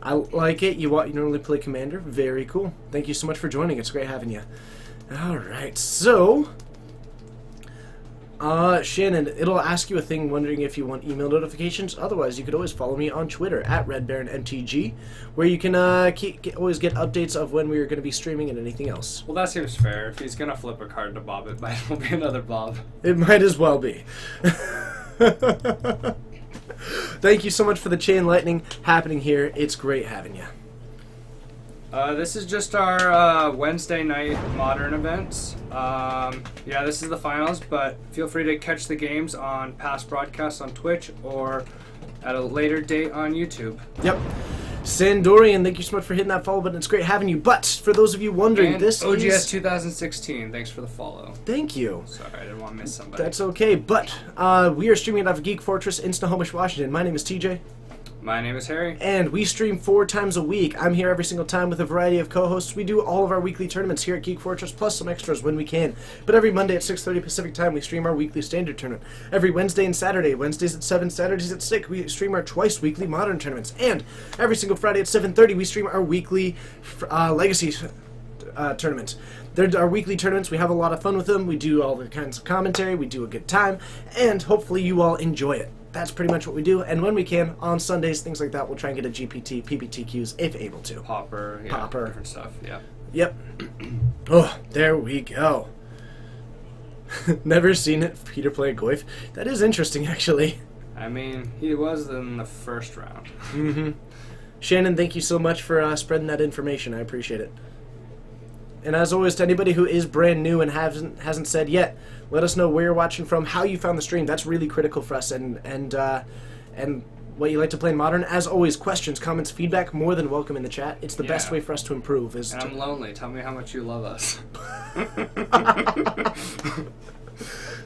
I like it. You normally play Commander. Very cool. Thank you so much for joining. It's great having you. Alright, so Shannon, it'll ask you a thing wondering if you want email notifications. Otherwise, you could always follow me on Twitter at RedBaronMTG, where you can always get updates of when we are going to be streaming and anything else. Well, that seems fair. If he's gonna flip a card to Bob, it might as well be another Bob. It might as well be. Thank you so much for the chain lightning happening here. It's great having you. This is just our Wednesday night Modern events. Yeah, this is the finals, but feel free to catch the games on past broadcasts on Twitch or at a later date on YouTube. Yep. Sandorian, thank you so much for hitting that follow button. It's great having you. But for those of you wondering, And this OGS is... 2016, thanks for the follow. Thank you. Sorry, I didn't want to miss somebody. That's okay. But we are streaming out of Geek Fortress in Snohomish, Washington. My name is TJ. My name is Harry. And we stream 4 times a week. I'm here every single time with a variety of co-hosts. We do all of our weekly tournaments here at Geek Fortress, plus some extras when we can. But every Monday at 6:30 Pacific Time, we stream our weekly Standard Tournament. Every Wednesday and Saturday, Wednesdays at 7, Saturdays at 6, we stream our twice-weekly Modern Tournaments. And every single Friday at 7:30, we stream our weekly Legacy tournament. They're our weekly tournaments. We have a lot of fun with them. We do all the kinds of commentary. We do a good time. And hopefully you all enjoy it. That's pretty much what we do, and when we can, on Sundays, things like that, we'll try and get a GPT, PPTQs, if able to. Popper, yeah, Popper. different stuff, yeah. Yep. Oh, there we go. Never seen it, Peter play Goyf. That is interesting, actually. I mean, he was in the first round. Mm-hmm. Shannon, thank you so much for spreading that information. I appreciate it. And as always, to anybody who is brand new and hasn't said yet, let us know where you're watching from, how you found the stream. That's really critical for us, and what you like to play in Modern. As always, questions, comments, feedback, more than welcome in the chat. It's the best way for us to improve. And I'm lonely. Tell me how much you love us.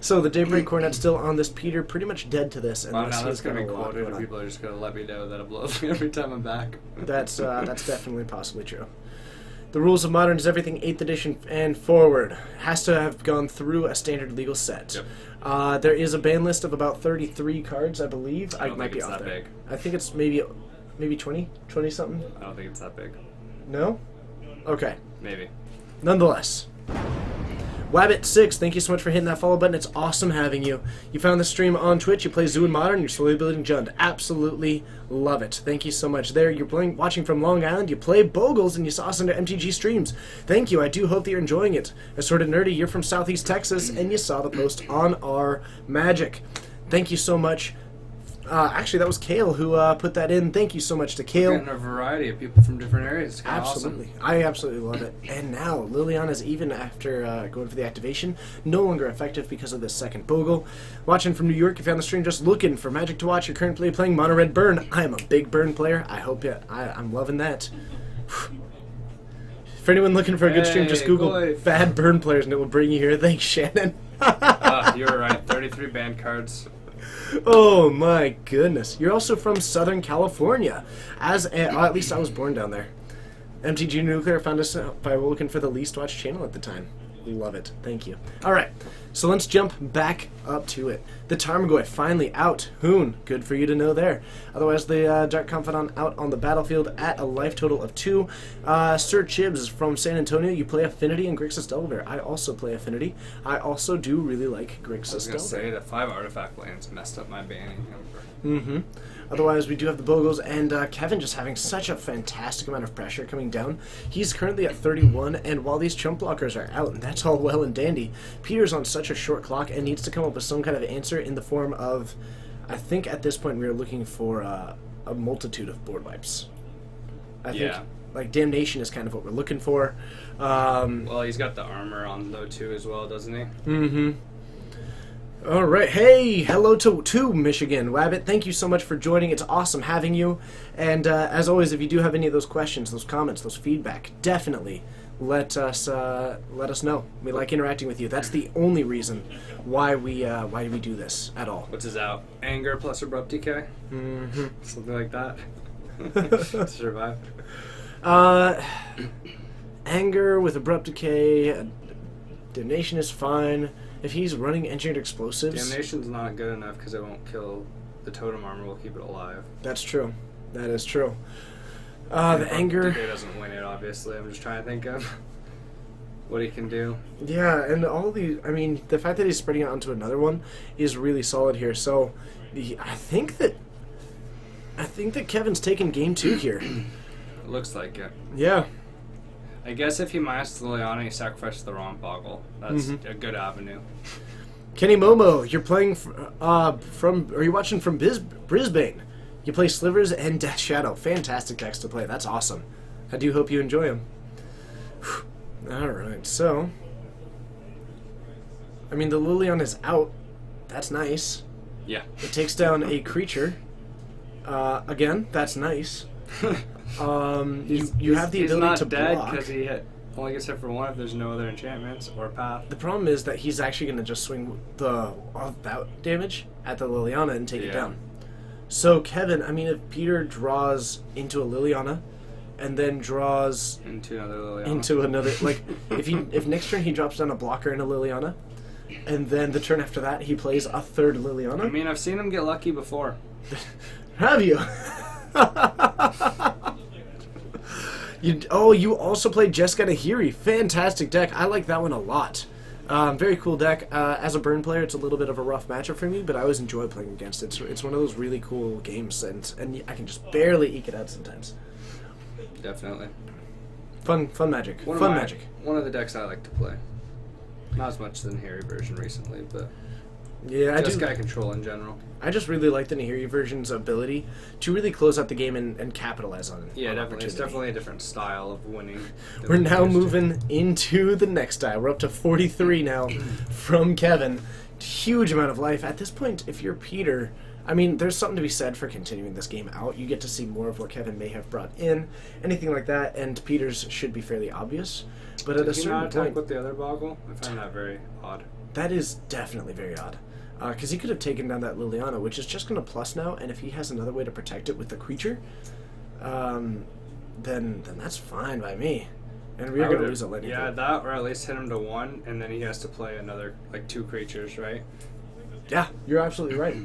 So the Daybreak Cornet's still on this. Peter pretty much dead to this. And Oh, now that's going to be quoted, and people are just going to let me know that it blows me every time I'm back. That's definitely possibly true. The rules of Modern is everything 8th edition and forward. Has to have gone through a standard legal set. Yep. There is a ban list of about 33 cards, I believe. I don't might think be it's off that there. big. I think it's maybe 20 something. I don't think it's that big. No? Okay. Maybe. Nonetheless. Wabbit6, thank you so much for hitting that follow button. It's awesome having you. You found the stream on Twitch. You play Zoo and Modern. You're slowly building Jund. Absolutely love it. Thank you so much. There, you're watching from Long Island. You play Bogles, and you saw us under MTG streams. Thank you. I do hope that you're enjoying it. Assorted Nerdy, you're from Southeast Texas, and you saw the post on our Magic. Thank you so much. Actually, that was Kale who put that in. Thank you so much to Kale. Getting a variety of people from different areas. It's kinda Absolutely. I absolutely love it. And now, Liliana's even after going for the activation, no longer effective because of this second Bogle. Watching from New York, you found the stream just looking for Magic to watch. You're currently playing Mono Red Burn. I am a big Burn player. I hope I'm loving that. For anyone looking for a good stream, just Google Goyf. bad Burn players and it will bring you here. Thanks, Shannon. You were right. 33 banned cards. Oh my goodness. You're also from Southern California. At least I was born down there. MTG Nuclear found us by looking for the least watched channel at the time. Love it. Thank you. Alright, so let's jump back up to it. The Tarmogoyf finally out. Hoon, good for you to know there. Otherwise, the Dark Confidant out on the battlefield at a life total of 2. Sir Chibs from San Antonio, you play Affinity and Grixis Delver. I also play Affinity. I also do really like I was Grixis going to Delver. say, the 5 artifact lands messed up my banning number. Mm-hmm. Otherwise, we do have the Bogles, and Kevin just having such a fantastic amount of pressure coming down. He's currently at 31, and while these chump blockers are out, and that's all well and dandy, Peter's on such a short clock and needs to come up with some kind of answer in the form of, I think at this point we are looking for a multitude of board wipes. I think, like, Damnation is kind of what we're looking for. Well, he's got the armor on, though, too, as well, doesn't he? Mm-hmm. All right. Hey, hello to Michigan. Wabbit, thank you so much for joining. It's awesome having you. And as always, if you do have any of those questions, those comments, those feedback, definitely let us know. We like interacting with you. That's the only reason why we do this at all. What's his out? Anger plus Abrupt Decay? Mm-hmm. Something like that. To survive. Anger with Abrupt Decay. Damnation is fine. If he's running Engineered Explosives... Damnation's not good enough because it won't kill the totem armor. Will keep it alive. That's true. That is true. The Anger... Decay doesn't win it, obviously. I'm just trying to think of... what he can do. Yeah, and all the, I mean, the fact that he's spreading it onto another one is really solid here. So, I think that Kevin's taking game 2 here. It looks like it. Yeah. I guess if he minus the Liliana, he sacrifices the wrong Boggle. That's a good avenue. Kenny Momo, you're playing are you watching from Brisbane? You play Slivers and Death Shadow. Fantastic decks to play. That's awesome. I do hope you enjoy them. Alright, so... I mean, the Liliana is out. That's nice. Yeah. It takes down a creature. Again, that's nice. You have the ability to dead block. because he only gets hit for 1 if there's no other enchantments or path. The problem is that he's actually going to just swing all that damage at the Liliana and take it down. So Kevin, I mean, if Peter draws into a Liliana, and then draws into another Liliana, into another, like if next turn he drops down a blocker and a Liliana, and then the turn after that he plays a third Liliana. I mean, I've seen him get lucky before. Have you? You also played Jessica Nahiri. Fantastic deck. I like that one a lot. Very cool deck. As a burn player, it's a little bit of a rough matchup for me, but I always enjoy playing against it. It's one of those really cool games, and I can just barely eke it out sometimes. Definitely. Fun magic. Magic. One of the decks I like to play. Not as much as the Nahiri version recently, but yeah, I just do. guy control in general. I just really like the Nahiri version's ability to really close out the game and capitalize on it. Yeah, definitely. It's definitely a different style of winning. We're now moving into the next die. We're up to 43 now from Kevin. Huge amount of life. At this point, if you're Peter, I mean, there's something to be said for continuing this game out. You get to see more of what Kevin may have brought in, anything like that, and Peter's should be fairly obvious. But at a certain not attack point, with the other Boggle? I find that very odd. that is definitely very odd. Because he could have taken down that Liliana, which is just going to plus now, and if he has another way to protect it with the creature, then that's fine by me. And we're going to lose a Lightning. Yeah, that, or at least hit him to 1, and then he has to play another, 2 creatures, right? Yeah, you're absolutely right.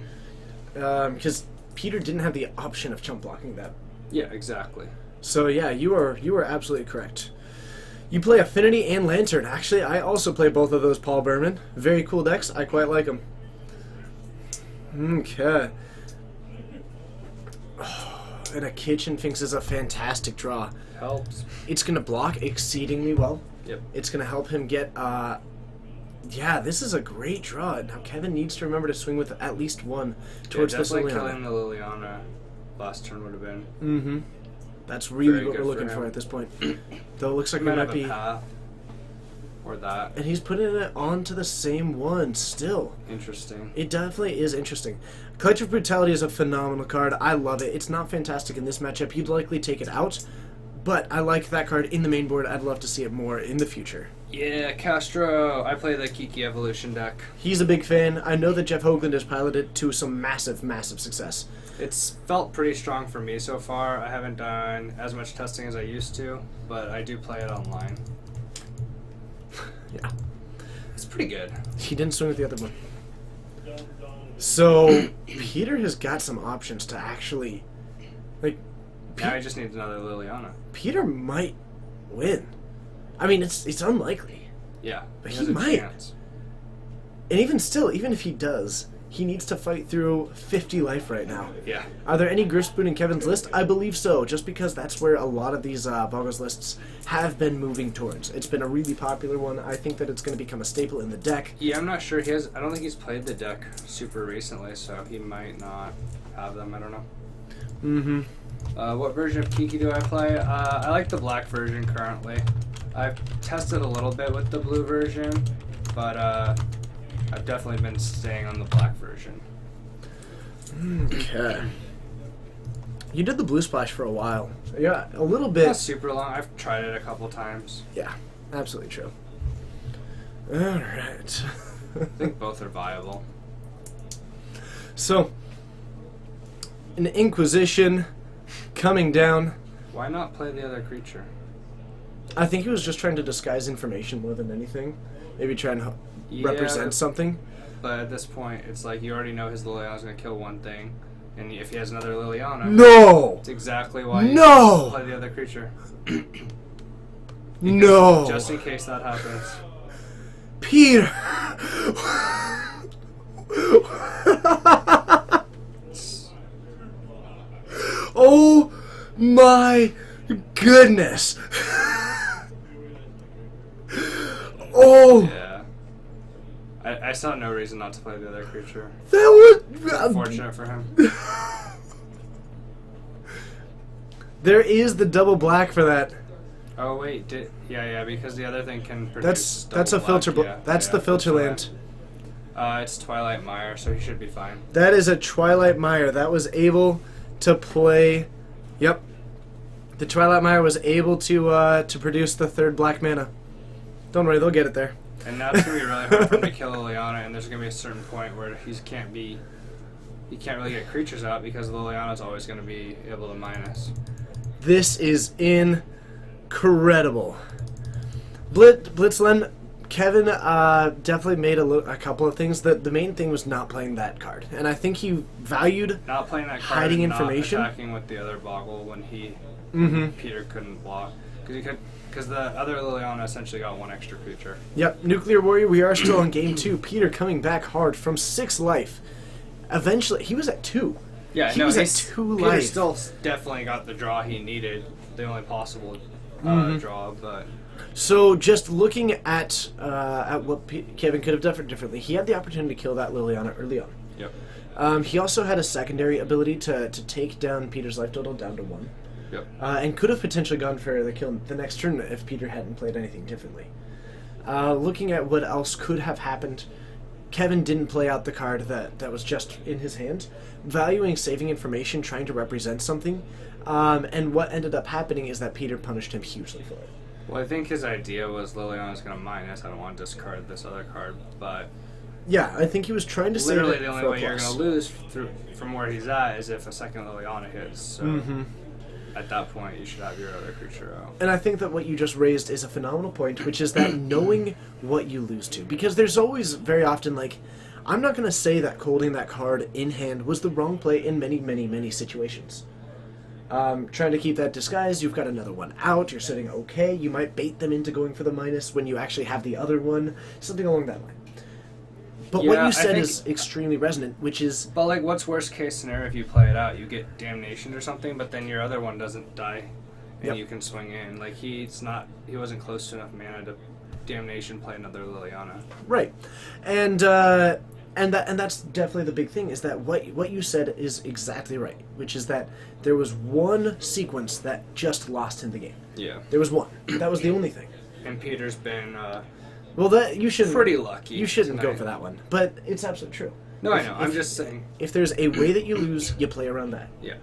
Because Peter didn't have the option of chump blocking that. Yeah, exactly. So yeah, you are absolutely correct. You play Affinity and Lantern. Actually, I also play both of those Paul Berman. Very cool decks. I quite like them. Okay. And a Kitchen Finks is a fantastic draw. Helps. It's going to block exceedingly well. Yep. It's going to help him get... yeah, this is a great draw. Now Kevin needs to remember to swing with at least one towards this definitely Liliana. killing the Liliana last turn would have been. Mm-hmm. That's really Very what we're good looking for for him. at this point. Though it looks like He we might might have be... a path. Or that. And he's putting it onto the same one still. Interesting. It definitely is interesting. Clutch of Brutality is a phenomenal card. I love it. It's not fantastic in this matchup. You'd likely take it out. But I like that card in the main board. I'd love to see it more in the future. Yeah, Castro. I play the Kiki Evolution deck. He's a big fan. I know that Jeff Hoagland has piloted it to some massive, massive success. It's felt pretty strong for me so far. I haven't done as much testing as I used to, but I do play it online. Yeah. It's pretty good. He didn't swing with the other one. So, Peter has got some options to actually... Like, Now he just needs another Liliana. Peter might win. I mean, it's unlikely. Yeah, But he he has a might. chance. And even still, even if he does, he needs to fight through 50 life right now. Yeah. Are there any Grifspoon in Kevin's list? I believe so, just because that's where a lot of these Boggles lists have been moving towards. It's been a really popular one. I think that it's going to become a staple in the deck. Yeah, I'm not sure. I don't think he's played the deck super recently, so he might not have them. I don't know. Mm-hmm. What version of Kiki do I play? I like the black version currently. I've tested a little bit with the blue version, but I've definitely been staying on the black version. Okay. You did the blue splash for a while. Yeah, a little bit. Not super long. I've tried it a couple times. Yeah, absolutely true. Alright. I think both are viable. So, an Inquisition coming down. Why not play the other creature? I think he was just trying to disguise information more than anything. Maybe trying to represent something. But at this point, it's like you already know his Liliana's going to kill one thing. And if he has another Liliana, No! it's exactly why you No! play the other creature. No. Just in case that happens. Peter. Oh my goodness. Oh, Yeah. I saw no reason not to play the other creature. that was Fortunate for him. There is the double black for that. Oh wait, yeah, because the other thing can produce. That's a double filter. black, yeah, That's yeah, the filter land. land. It's Twilight Mire, so he should be fine. That is a Twilight Mire that was able to play. Yep, the Twilight Mire was able to produce the third black mana. Don't worry, they'll get it there. And now it's gonna be really hard for him to kill Liliana, and there's gonna be a certain point where he can't really get creatures out because Liliana's always gonna be able to minus. This is incredible. Blitzlen, Kevin definitely made a couple of things. The main thing was not playing that card, and I think he valued Not playing that card, hiding and information. not attacking with the other Boggle when Peter couldn't block because the other Liliana essentially got one extra creature. Yep, Nuclear Warrior, we are still on game 2. Peter coming back hard from 6 life. Eventually, he was at 2. Yeah, he no, was at he's 2 Peter life. still definitely got the draw he needed, the only possible draw, but So just looking at what Kevin could have done differently, he had the opportunity to kill that Liliana early on. yep. He also had a secondary ability to take down Peter's life total down to 1. Yep. And could have potentially gone for the kill the next turn if Peter hadn't played anything differently. Looking at what else could have happened, Kevin didn't play out the card that was just in his hand, valuing saving information, trying to represent something, and what ended up happening is that Peter punished him hugely for it. Well, I think his idea was Liliana's going to minus. I don't want to discard this other card, but Yeah, I think he was trying to save literally it the only for a way you're plus. going to lose from where he's at is if a second Liliana hits. So at that point, you should have your other creature out. And I think that what you just raised is a phenomenal point, which is that knowing what you lose to. Because there's always very often, like, I'm not going to say that holding that card in hand was the wrong play in many, many, many situations. Trying to keep that disguised, you've got another one out, you're sitting okay, you might bait them into going for the minus when you actually have the other one, something along that line. But what Yeah, you I said think- is extremely resonant, which is, But like, what's worst case scenario if you play it out? You get damnation or something, but then your other one doesn't die, and Yep. you can swing in. Like he wasn't close to enough mana to damnation play another Liliana. right. And that's definitely the big thing, is that what you said is exactly right, which is that there was one sequence that just lost him the game. Yeah. There was one. That was the only thing. And Peter's been Well, that you shouldn't. pretty lucky. You shouldn't go tonight. for that one, but it's absolutely true. No, I know. I'm just saying. If there's a way that you lose, you play around that. Yeah.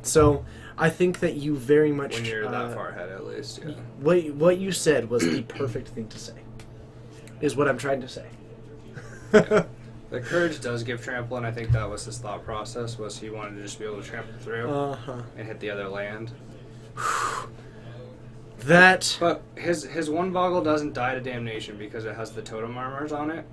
So I think that you very much When you're that far ahead, at least. Yeah. what you said was the perfect thing to say. Is what I'm trying to say. The courage does give trample, and I think that was his thought process. Was he wanted to just be able to trample through and hit the other land. That But his one boggle doesn't die to damnation because it has the totem armors on it.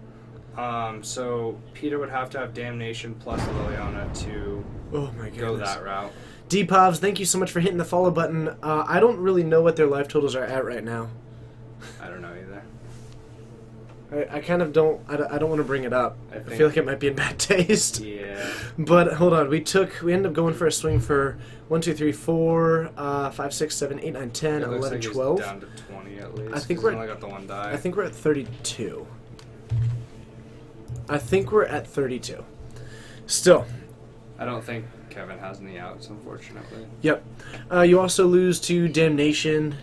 So Peter would have to have damnation plus Liliana to oh my goodness. go that route. Deepovs, thank you so much for hitting the follow button. I don't really know what their life totals are at right now. I don't know either. I kind of don't. I don't want to bring it up. I feel like it might be in bad taste. Yeah. But hold on, we ended up going for a swing for 1, 2, 3, 4, 5, 6, 7, 8, 9, 10, It looks 11, like he's 12. down to 20 at least. I think 'cause we're he's only got the one die. I think we're at 32. I think we're at 32. Still, I don't think Kevin has any outs, unfortunately. yep. You also lose to Damnation.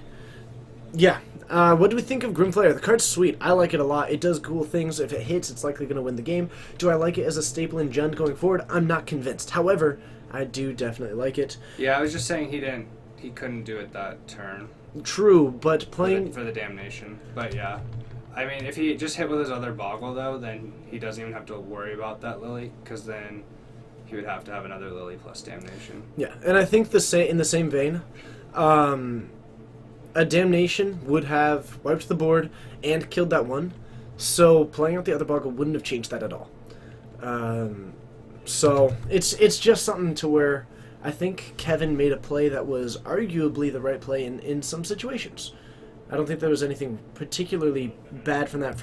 Yeah. What do we think of Grimflayer? The card's sweet. I like it a lot. It does cool things. If it hits, it's likely going to win the game. Do I like it as a staple in Jund going forward? I'm not convinced. However, I do definitely like it. Yeah, I was just saying he couldn't do it that turn True, but playing... for the damnation. But yeah. I mean, if he just hit with his other boggle, though, then he doesn't even have to worry about that Lily, because then he would have to have another Lily plus damnation. Yeah, and I think in the same vein, a Damnation would have wiped the board and killed that one, so playing out the other boggle wouldn't have changed that at all. So it's just something to where I think Kevin made a play that was arguably the right play in some situations. I don't think there was anything particularly bad from that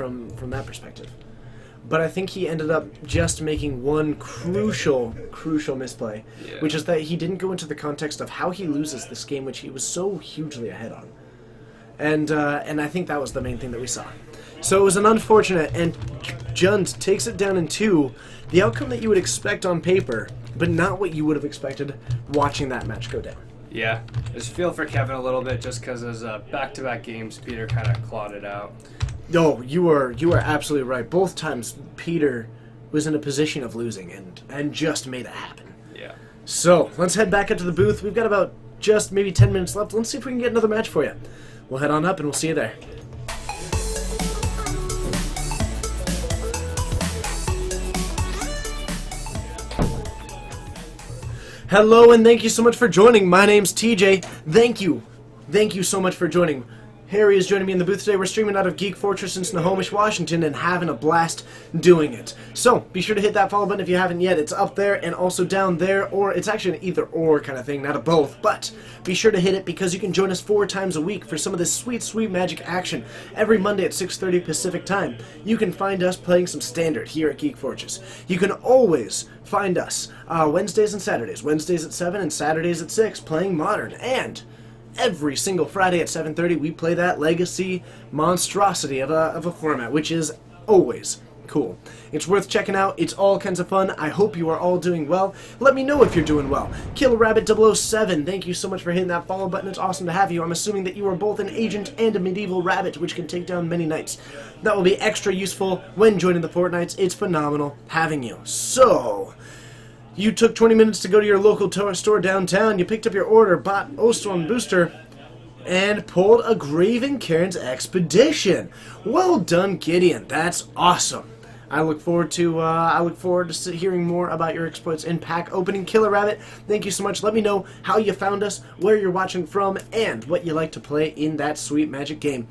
perspective. But I think he ended up just making one crucial misplay, which is that he didn't go into the context of how he loses this game, which he was so hugely ahead on. And I think that was the main thing that we saw. So it was an unfortunate, and Jund takes it down in 2, the outcome that you would expect on paper, but not what you would have expected watching that match go down. Yeah, just feel for Kevin a little bit just because his back-to-back games, Peter kind of clawed it out. No, you are absolutely right. Both times Peter was in a position of losing and just made it happen. Yeah. So let's head back up to the booth. We've got about just maybe 10 minutes left. Let's see if we can get another match for you. We'll head on up and we'll see you there. Hello and thank you so much for joining. My name's TJ. Thank you so much for joining. Harry is joining me in the booth today. We're streaming out of Geek Fortress in Snohomish, Washington, and having a blast doing it. So, be sure to hit that follow button if you haven't yet. It's up there and also down there, or it's actually an either-or kind of thing, not a both. But be sure to hit it because you can join us 4 times a week for some of this sweet, sweet magic action. Every Monday at 6:30 Pacific Time, you can find us playing some Standard here at Geek Fortress. You can always find us Wednesdays and Saturdays. Wednesdays at 7 and Saturdays at 6 playing Modern. And every single Friday at 7:30, we play that legacy monstrosity of a format, which is always cool. It's worth checking out. It's all kinds of fun. I hope you are all doing well. Let me know if you're doing well. KillerRabbit007, thank you so much for hitting that follow button. It's awesome to have you. I'm assuming that you are both an agent and a medieval rabbit, which can take down many knights. That will be extra useful when joining the Fortnights. It's phenomenal having you. So, you took 20 minutes to go to your local store downtown, you picked up your order, bought Oathstorm Booster, and pulled a Graven Cairns Expedition. Well done, Gideon. That's awesome. I look forward to hearing more about your exploits in pack opening. Killer Rabbit, thank you so much. Let me know how you found us, where you're watching from, and what you like to play in that sweet magic game.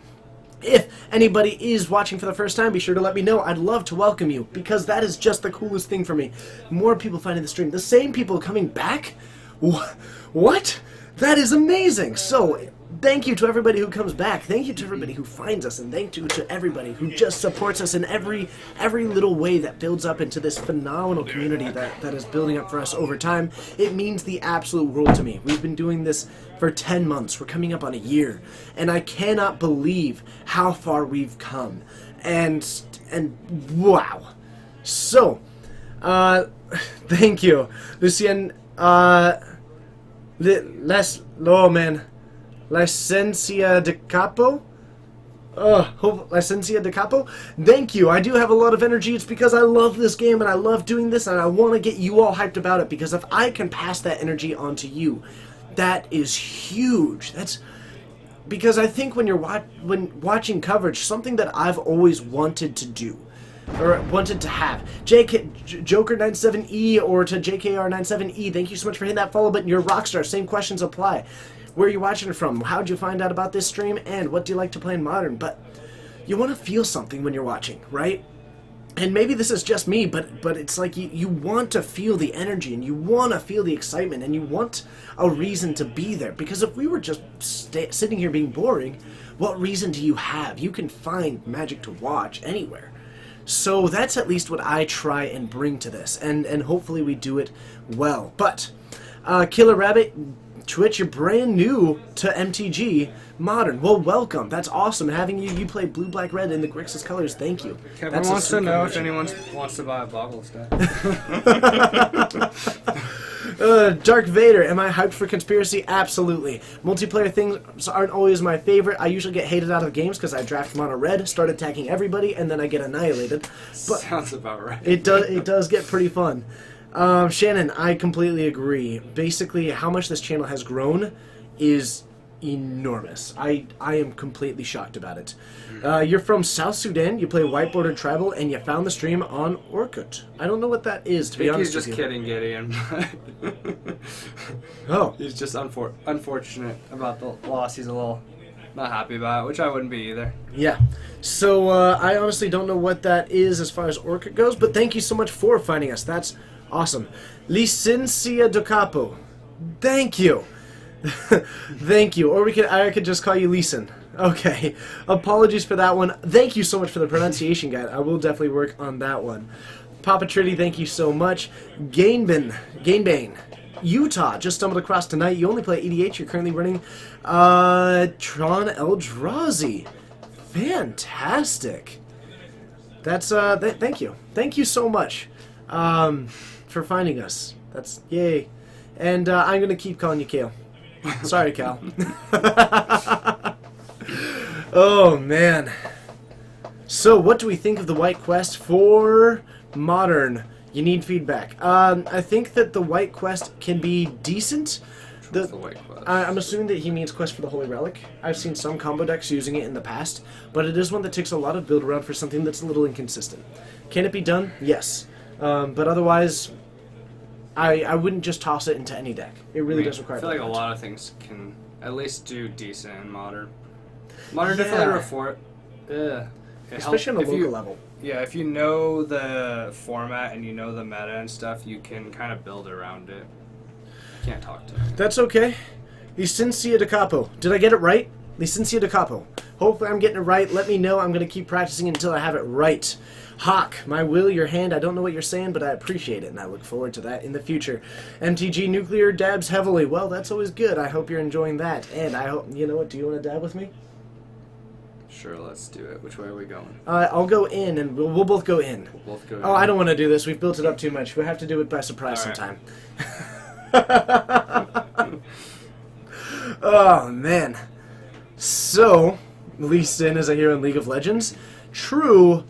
If anybody is watching for the first time, be sure to let me know. I'd love to welcome you, because that is just the coolest thing for me. More people finding the stream. The same people coming back? What? That is amazing! So, thank you to everybody who comes back. Thank you to everybody who finds us, and thank you to everybody who just supports us in every little way that builds up into this phenomenal community that is building up for us over time. It means the absolute world to me. We've been doing this for 10 months. We're coming up on a year, and I cannot believe how far we've come. And wow. So, thank you, Lucien. Licencia de Capo? Licencia de Capo? Thank you. I do have a lot of energy. It's because I love this game and I love doing this and I want to get you all hyped about it, because if I can pass that energy on to you, that is huge. That's because I think when you're watching coverage, something that I've always wanted to do, or wanted to have. Joker97E or to JKR97E, thank you so much for hitting that follow button. You're a rockstar. Same questions apply. Where are you watching it from? How'd you find out about this stream? And what do you like to play in Modern? But you want to feel something when you're watching, right? And maybe this is just me, but it's like you want to feel the energy, and you want to feel the excitement, and you want a reason to be there. Because if we were just sitting here being boring, what reason do you have? You can find magic to watch anywhere. So that's at least what I try and bring to this, and hopefully we do it well. But, Killer Rabbit, Twitch, you're brand new to MTG Modern. Well, welcome. That's awesome having you. You play blue, black, red in the Grixis colors. Thank you. Kevin wants to know if anyone wants to buy a Boggles deck. Dark Vader, am I hyped for Conspiracy? Absolutely. Multiplayer things aren't always my favorite. I usually get hated out of games because I draft mono red, start attacking everybody, and then I get annihilated. But sounds about right. It does get pretty fun. Shannon, I completely agree. Basically, how much this channel has grown is enormous. I am completely shocked about it. You're from South Sudan, you play White Border Tribal, and you found the stream on Orkut. I don't know what that is, to be honest with you. He's just kidding, Gideon. Oh. He's just unfortunate about the loss. He's a little not happy about it, which I wouldn't be either. Yeah. So, I honestly don't know what that is as far as Orkut goes, but thank you so much for finding us. That's awesome. Licencia do Capo. Thank you. Thank you. Or I could just call you Leeson. Okay. Apologies for that one. Thank you so much for the pronunciation guide. I will definitely work on that one. Papa Tritty, thank you so much. Gainbane. Utah, just stumbled across tonight. You only play 88. You're currently running Tron Eldrazi. Fantastic. That's thank you. Thank you so much for finding us. That's yay. And I'm going to keep calling you Kale. Sorry, Cal. Oh, man. So, what do we think of the White Quest for Modern? You need feedback. I think that the White Quest can be decent. What's the White Quest? I'm assuming that he means Quest for the Holy Relic. I've seen some combo decks using it in the past, but it is one that takes a lot of build around for something that's a little inconsistent. Can it be done? Yes. But otherwise, I wouldn't just toss it into any deck. It really does require I feel like a build. lot of things can at least do decent in Modern. Modern definitely reform. Especially on the local level. Yeah, if you know the format and you know the meta and stuff, you can kind of build around it. Can't talk to me. That's okay. Licencia de Capo. Did I get it right? Licencia de Capo. Hopefully I'm getting it right. Let me know. I'm going to keep practicing until I have it right. Hawk, my will, your hand. I don't know what you're saying, but I appreciate it, and I look forward to that in the future. MTG Nuclear dabs heavily. Well, that's always good. I hope you're enjoying that. And I hope, you know what, do you want to dab with me? Sure, let's do it. Which way are we going? I'll go in, and we'll both go in. We'll both go Oh, in. I don't want to do this. We've built it up too much. We'll have to do it by surprise All right. sometime. Oh, man. So, Lee Sin is a hero in League of Legends. True,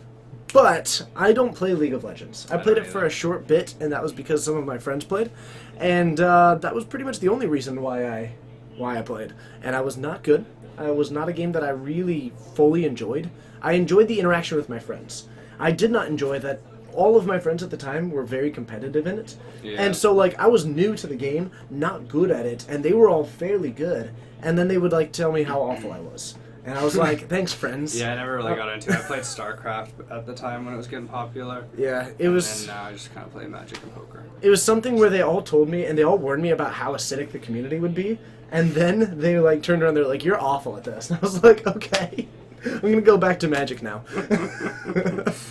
but I don't play League of Legends. I played it for a short bit, and that was because some of my friends played. And that was pretty much the only reason why I played. And I was not good. It was not a game that I really fully enjoyed. I enjoyed the interaction with my friends. I did not enjoy that all of my friends at the time were very competitive in it. Yeah. And so, like, I was new to the game, not good at it, and they were all fairly good. And then they would, like, tell me how awful I was. And I was like, thanks, friends. Yeah, I never really got into it. I played StarCraft at the time when it was getting popular. Yeah, it was... And now I just kind of play Magic and poker. It was something where they all told me, and they all warned me about how acidic the community would be. And then they, like, turned around, they're like, you're awful at this. And I was like, okay. I'm going to go back to Magic now.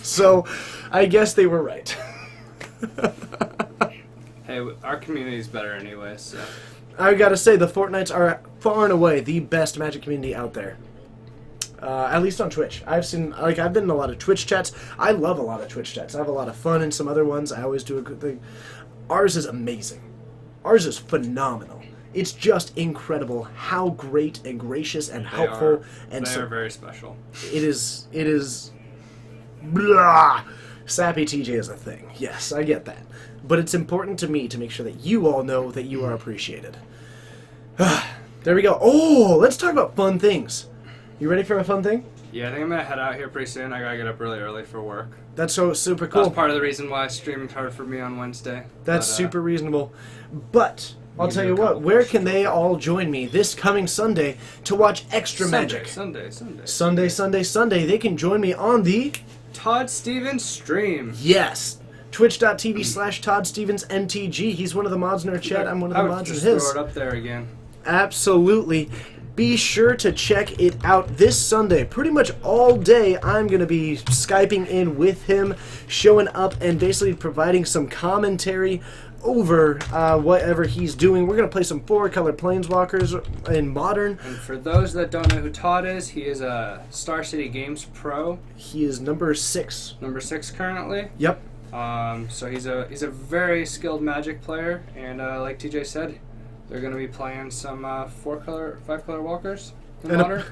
So, I guess they were right. Hey, our community's better anyway, so... I gotta say, the Fortnites are far and away the best Magic community out there. At least on Twitch. I've been in a lot of Twitch chats. I love a lot of Twitch chats. I have a lot of fun in some other ones. I always do a good thing. Ours is amazing. Ours is phenomenal. It's just incredible how great and gracious and helpful and They are very special. it is blah. Sappy TJ is a thing. Yes, I get that. But it's important to me to make sure that you all know that you are appreciated. There we go. Oh, let's talk about fun things. You ready for a fun thing? Yeah, I think I'm gonna head out here pretty soon. I gotta get up really early for work. That's so super cool. That's part of the reason why streaming's hard for me on Wednesday. That's But, super reasonable. But I'll You tell do you a what, couple where questions. can they all join me this coming Sunday to watch Extra Magic? Sunday. Sunday. They can join me on the... Todd Stevens stream. Yes. Twitch.tv/Todd Stevens MTG. He's one of the mods in our chat. I'm one of the I would mods in just his. throw it up there again. Absolutely. Be sure to check it out this Sunday. Pretty much all day, I'm going to be Skyping in with him, showing up, and basically providing some commentary over whatever he's doing. We're going to play some 4-color Planeswalkers in Modern. And for those that don't know who Todd is, he is a Star City Games pro, He is number 6. number 6 currently. Yep. So he's a very skilled Magic player, and like TJ said, they're going to be playing some 5-color walkers in And Modern.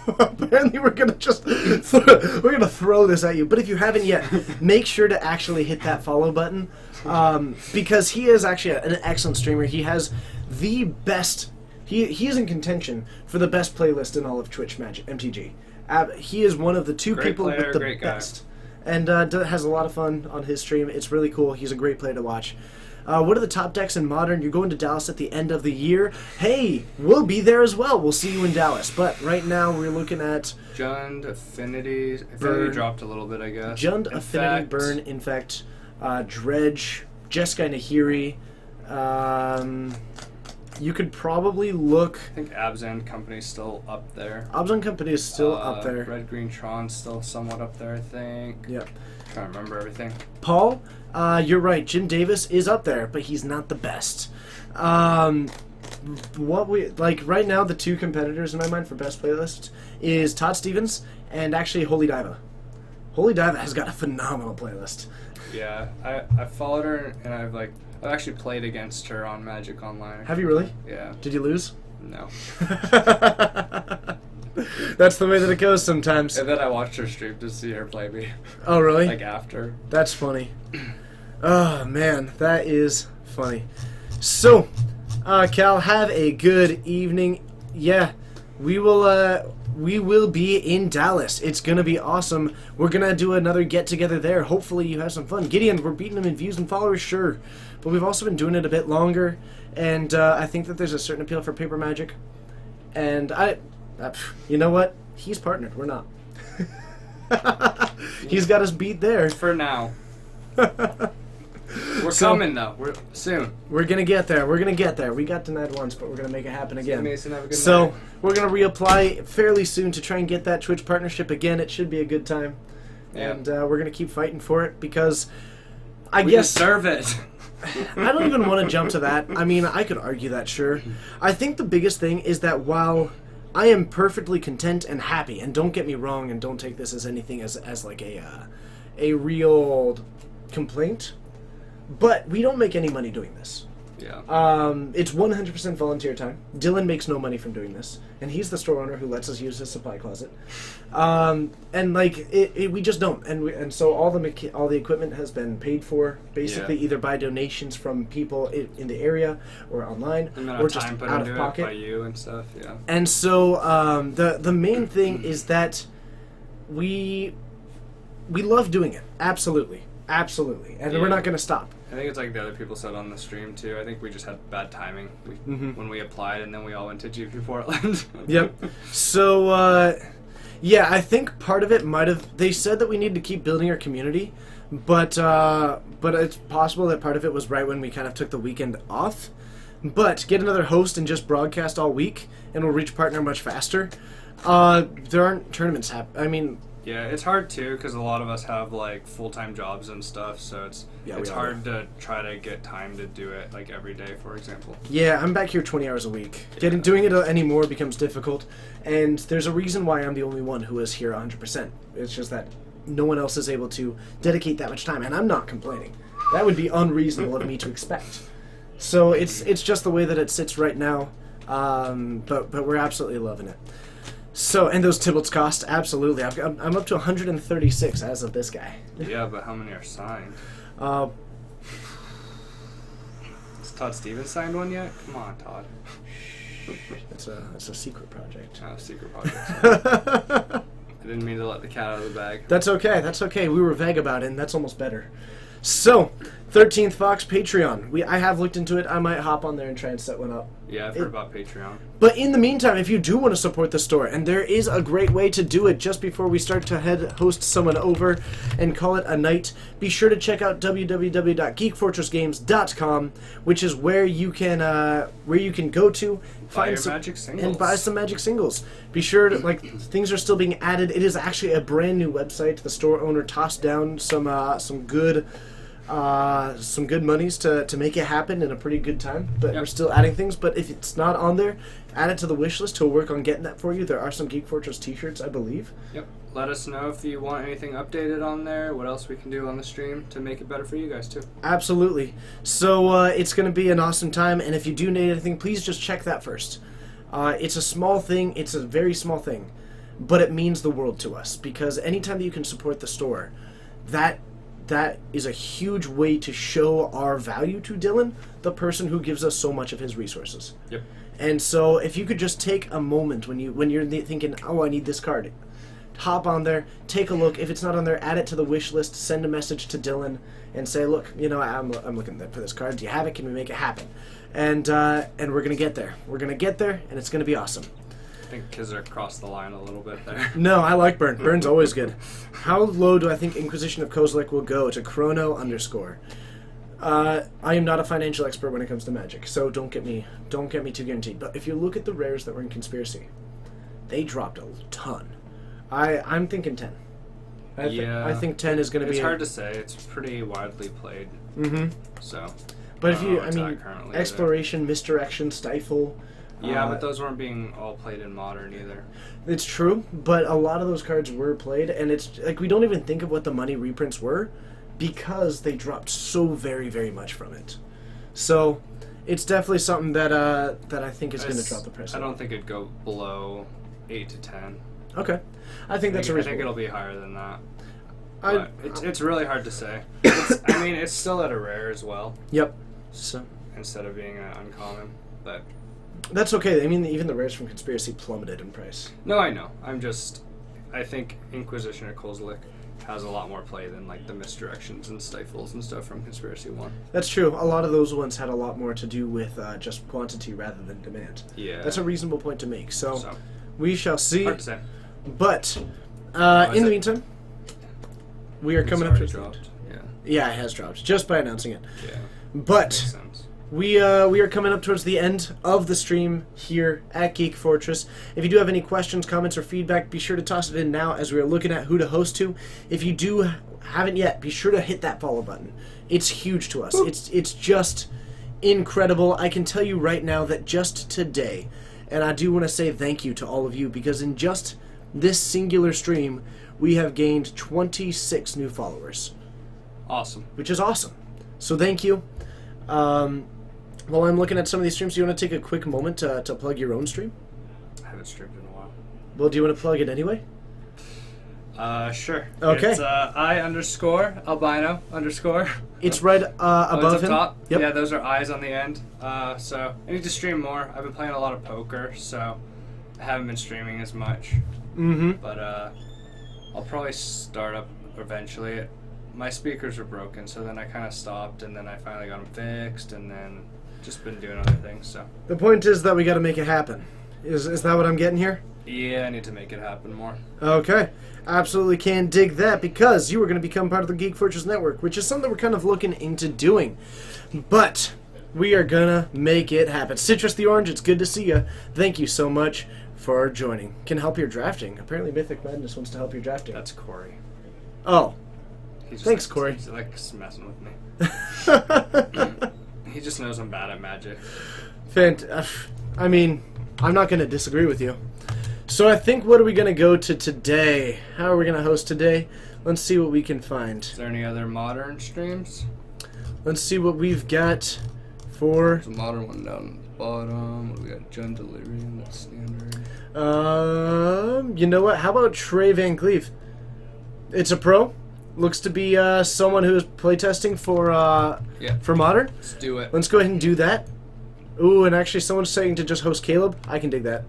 apparently we're gonna throw this at you. But if you haven't yet, make sure to actually hit that follow button, because he is actually an excellent streamer. He has the best. He is in contention for the best playlist in all of Twitch Magic MTG. He is one of the two Great people player, with the great guy. best, and has a lot of fun on his stream. It's really cool. He's a great player to watch. What are the top decks in Modern? You're going to Dallas at the end of the year. Hey, we'll be there as well. We'll see you in Dallas. But right now we're looking at Jund, Affinity. Burn. Affinity dropped a little bit, I guess. Jund, Infect. Affinity, Burn, Infect, Dredge, Jeskai Nahiri, You could probably look. I think Abzan Company's still up there. Obzon Company is still up there. Red Green Tron's still somewhat up there, I think. Yep. Trying to remember everything. Paul, you're right. Jim Davis is up there, but he's not the best. What we like right now, the two competitors in my mind for best playlists is Todd Stevens and actually Holy Diva. Holy Diva has got a phenomenal playlist. Yeah, I followed her and I've actually played against her on Magic Online. Have you really? Yeah. Did you lose? No. That's the way that it goes sometimes. And then I watched her stream to see her play me. Oh, really? Like after. That's funny. Oh, man. That is funny. So, Cal, have a good evening. Yeah, we will be in Dallas. It's going to be awesome. We're going to do another get-together there. Hopefully you have some fun. Gideon, we're beating him in views and followers, sure. But we've also been doing it a bit longer. And I think that there's a certain appeal for Paper Magic. And you know what? He's partnered. We're not. He's got us beat there. For now. We're coming though. We're soon. We're gonna get there. We're gonna get there. We got denied once, but we're gonna make it happen again. Mason, have a good So night. we're gonna reapply fairly soon to try and get that Twitch partnership again. It should be a good time, Yeah. and we're gonna keep fighting for it because I We guess deserve it. I don't even want to jump to that. I mean, I could argue that, sure. I think the biggest thing is that while I am perfectly content and happy, and don't get me wrong, and don't take this as anything as like a real complaint, but we don't make any money doing this. Yeah. It's 100% volunteer time. Dylan makes no money from doing this, and he's the store owner who lets us use his supply closet. And like we just don't, and so all the equipment has been paid for basically either by donations from people in the area or online, The amount or of just time put out of into it pocket. by you and stuff. Yeah. And so the main thing is that we love doing it. Absolutely, and Yeah. we're not going to stop. I think it's like the other people said on the stream too. I think we just had bad timing when we applied, and then we all went to GP Portland. Yep. So, yeah, I think part of it might have. They said that we need to keep building our community, but it's possible that part of it was right when we kind of took the weekend off. But get another host and just broadcast all week, and we'll reach partner much faster. There aren't tournaments happening. I mean, Yeah, it's hard too because a lot of us have like full-time jobs and stuff, so it's Yeah, we all hard to try to get time to do it like every day, for example. yeah, I'm back here 20 hours a week. Doing it anymore becomes difficult, and there's a reason why I'm the only one who is here 100%. It's just that no one else is able to dedicate that much time, and I'm not complaining. That would be unreasonable of me to expect. So it's just the way that it sits right now, but we're absolutely loving it. So, and those Tybalt's cost, absolutely. I'm up to 136 as of this guy. Yeah, but how many are signed? Uh, Has Todd Stevens signed one yet? Come on, Todd. it's a secret project. Oh, secret project. I didn't mean to let the cat out of the bag. That's okay. We were vague about it, and that's almost better. So, 13th Fox Patreon. I have looked into it. I might hop on there and try and set one up. Yeah, I've heard about Patreon. But in the meantime, if you do want to support the store, and there is a great way to do it just before we start to host someone over and call it a night, be sure to check out www.geekfortressgames.com, which is where you can go to Buy your some Magic singles. and buy some Magic singles. Be sure to things are still being added. It is actually a brand new website. The store owner tossed down some good monies to make it happen in a pretty good time, but Yep. we're still adding things. But if it's not on there, add it to the wish list. He'll work on getting that for you. There are some Geek Fortress t-shirts, I believe. Yep. Let us know if you want anything updated on there, what else we can do on the stream to make it better for you guys too. Absolutely. So it's going to be an awesome time, and if you do need anything, please just check that first. It's a small thing. It's a very small thing, but it means the world to us, because anytime that you can support the store, that is a huge way to show our value to Dylan, the person who gives us so much of his resources. Yep. And so if you could just take a moment when you're thinking, oh, I need this card, hop on there, take a look. If it's not on there, add it to the wish list, send a message to Dylan, and say, look, I'm looking for this card. Do you have it? Can we make it happen? And we're going to get there. We're going to get there, and it's going to be awesome. I think Kizzer crossed the line a little bit there. No, I like Burn. Burn's always good. How low do I think Inquisition of Kozilek will go? To Chrono _. I am not a financial expert when it comes to Magic, so don't get me too guaranteed. But if you look at the rares that were in Conspiracy, they dropped a ton. I'm thinking 10. I think 10 is going to be. It's hard to say. It's pretty widely played. Mm-hmm. So. But if you, I mean, Exploration, Misdirection, Stifle. Yeah, but those weren't being all played in Modern either. It's true, but a lot of those cards were played, and it's like we don't even think of what the money reprints were because they dropped so very, very much from it. So it's definitely something that I think is going to drop the price. I don't think it'd go below 8 to 10. Okay, I think that's a reasonable. I think it'll be higher than that. But it's really hard to say. I mean, it's still at a rare as well. Yep. So instead of being an uncommon, but that's okay. I mean, even the rares from Conspiracy plummeted in price. No, I know. I think Inquisition or Kozilek has a lot more play than like the Misdirections and Stifles and stuff from Conspiracy 1. That's true. A lot of those ones had a lot more to do with just quantity rather than demand. Yeah. That's a reasonable point to make. So we shall see. Hard to say. But in the meantime, we are coming up to dropped. Yeah, it has dropped just by announcing it. Yeah. But makes sense. we are coming up towards the end of the stream here at Geek Fortress. If you do have any questions, comments, or feedback, be sure to toss it in now as we are looking at who to host to. If you haven't yet, be sure to hit that follow button. It's huge to us. It's just incredible. I can tell you right now that just today, and I do want to say thank you to all of you because in just this singular stream, we have gained 26 new followers. Awesome. Which is awesome. So thank you. While I'm looking at some of these streams, do you want to take a quick moment to plug your own stream? I haven't streamed in a while. Well, do you want to plug it anyway? Sure. Okay. It's I_albino_. It's right above it's up him. top. Yep. Yeah, those are eyes on the end. So I need to stream more. I've been playing a lot of poker, so I haven't been streaming as much. Mm-hmm. But I'll probably start up eventually. My speakers were broken, so then I kind of stopped, and then I finally got them fixed, and then just been doing other things. So The point is that we got to make it happen. Is that what I'm getting here? yeah, I need to make it happen more. Okay. Absolutely can dig that because you are going to become part of the Geek Fortress Network, which is something we're kind of looking into doing. But we are going to make it happen. Citrus the Orange, it's good to see you. Thank you so much for joining. Can help your drafting. Apparently Mythic Madness wants to help your drafting. That's Corey. Oh. He's just Thanks, Corey. He's like messing with me. He just knows I'm bad at Magic. I mean, I'm not going to disagree with you. So I think, what are we going to go to today? How are we going to host today? Let's see what we can find. Is there any other Modern streams? Let's see what we've got for... There's a Modern one down the bottom. What do we got? Gen Delirium, that's standard. You know what? How about Trey Van Cleave? It's a pro. Looks to be someone who is playtesting for Modern. Let's do it. Let's go ahead and do that. Ooh, and actually someone's saying to just host Caleb. I can dig that.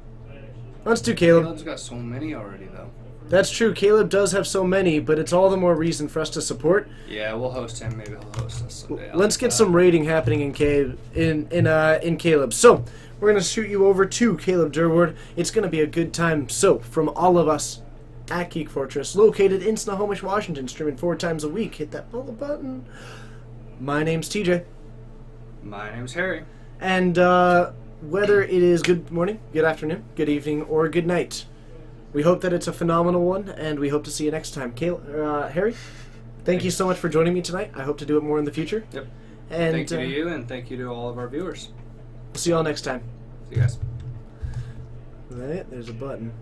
Let's do Caleb. Caleb's got so many already, though. That's true. Caleb does have so many, but it's all the more reason for us to support. Yeah, we'll host him. Maybe he'll host us someday. Let's get some raiding happening in Caleb. So we're gonna shoot you over to Caleb Durward. It's gonna be a good time. So from all of us at Geek Fortress, located in Snohomish, Washington, streaming 4 times a week. Hit that follow button. My name's TJ. My name's Harry. And whether it is good morning, good afternoon, good evening, or good night, we hope that it's a phenomenal one, and we hope to see you next time. Harry, thank you so much for joining me tonight. I hope to do it more in the future. Yep. And thank you to you, and thank you to all of our viewers. See you all next time. See you guys. Right, there's a button.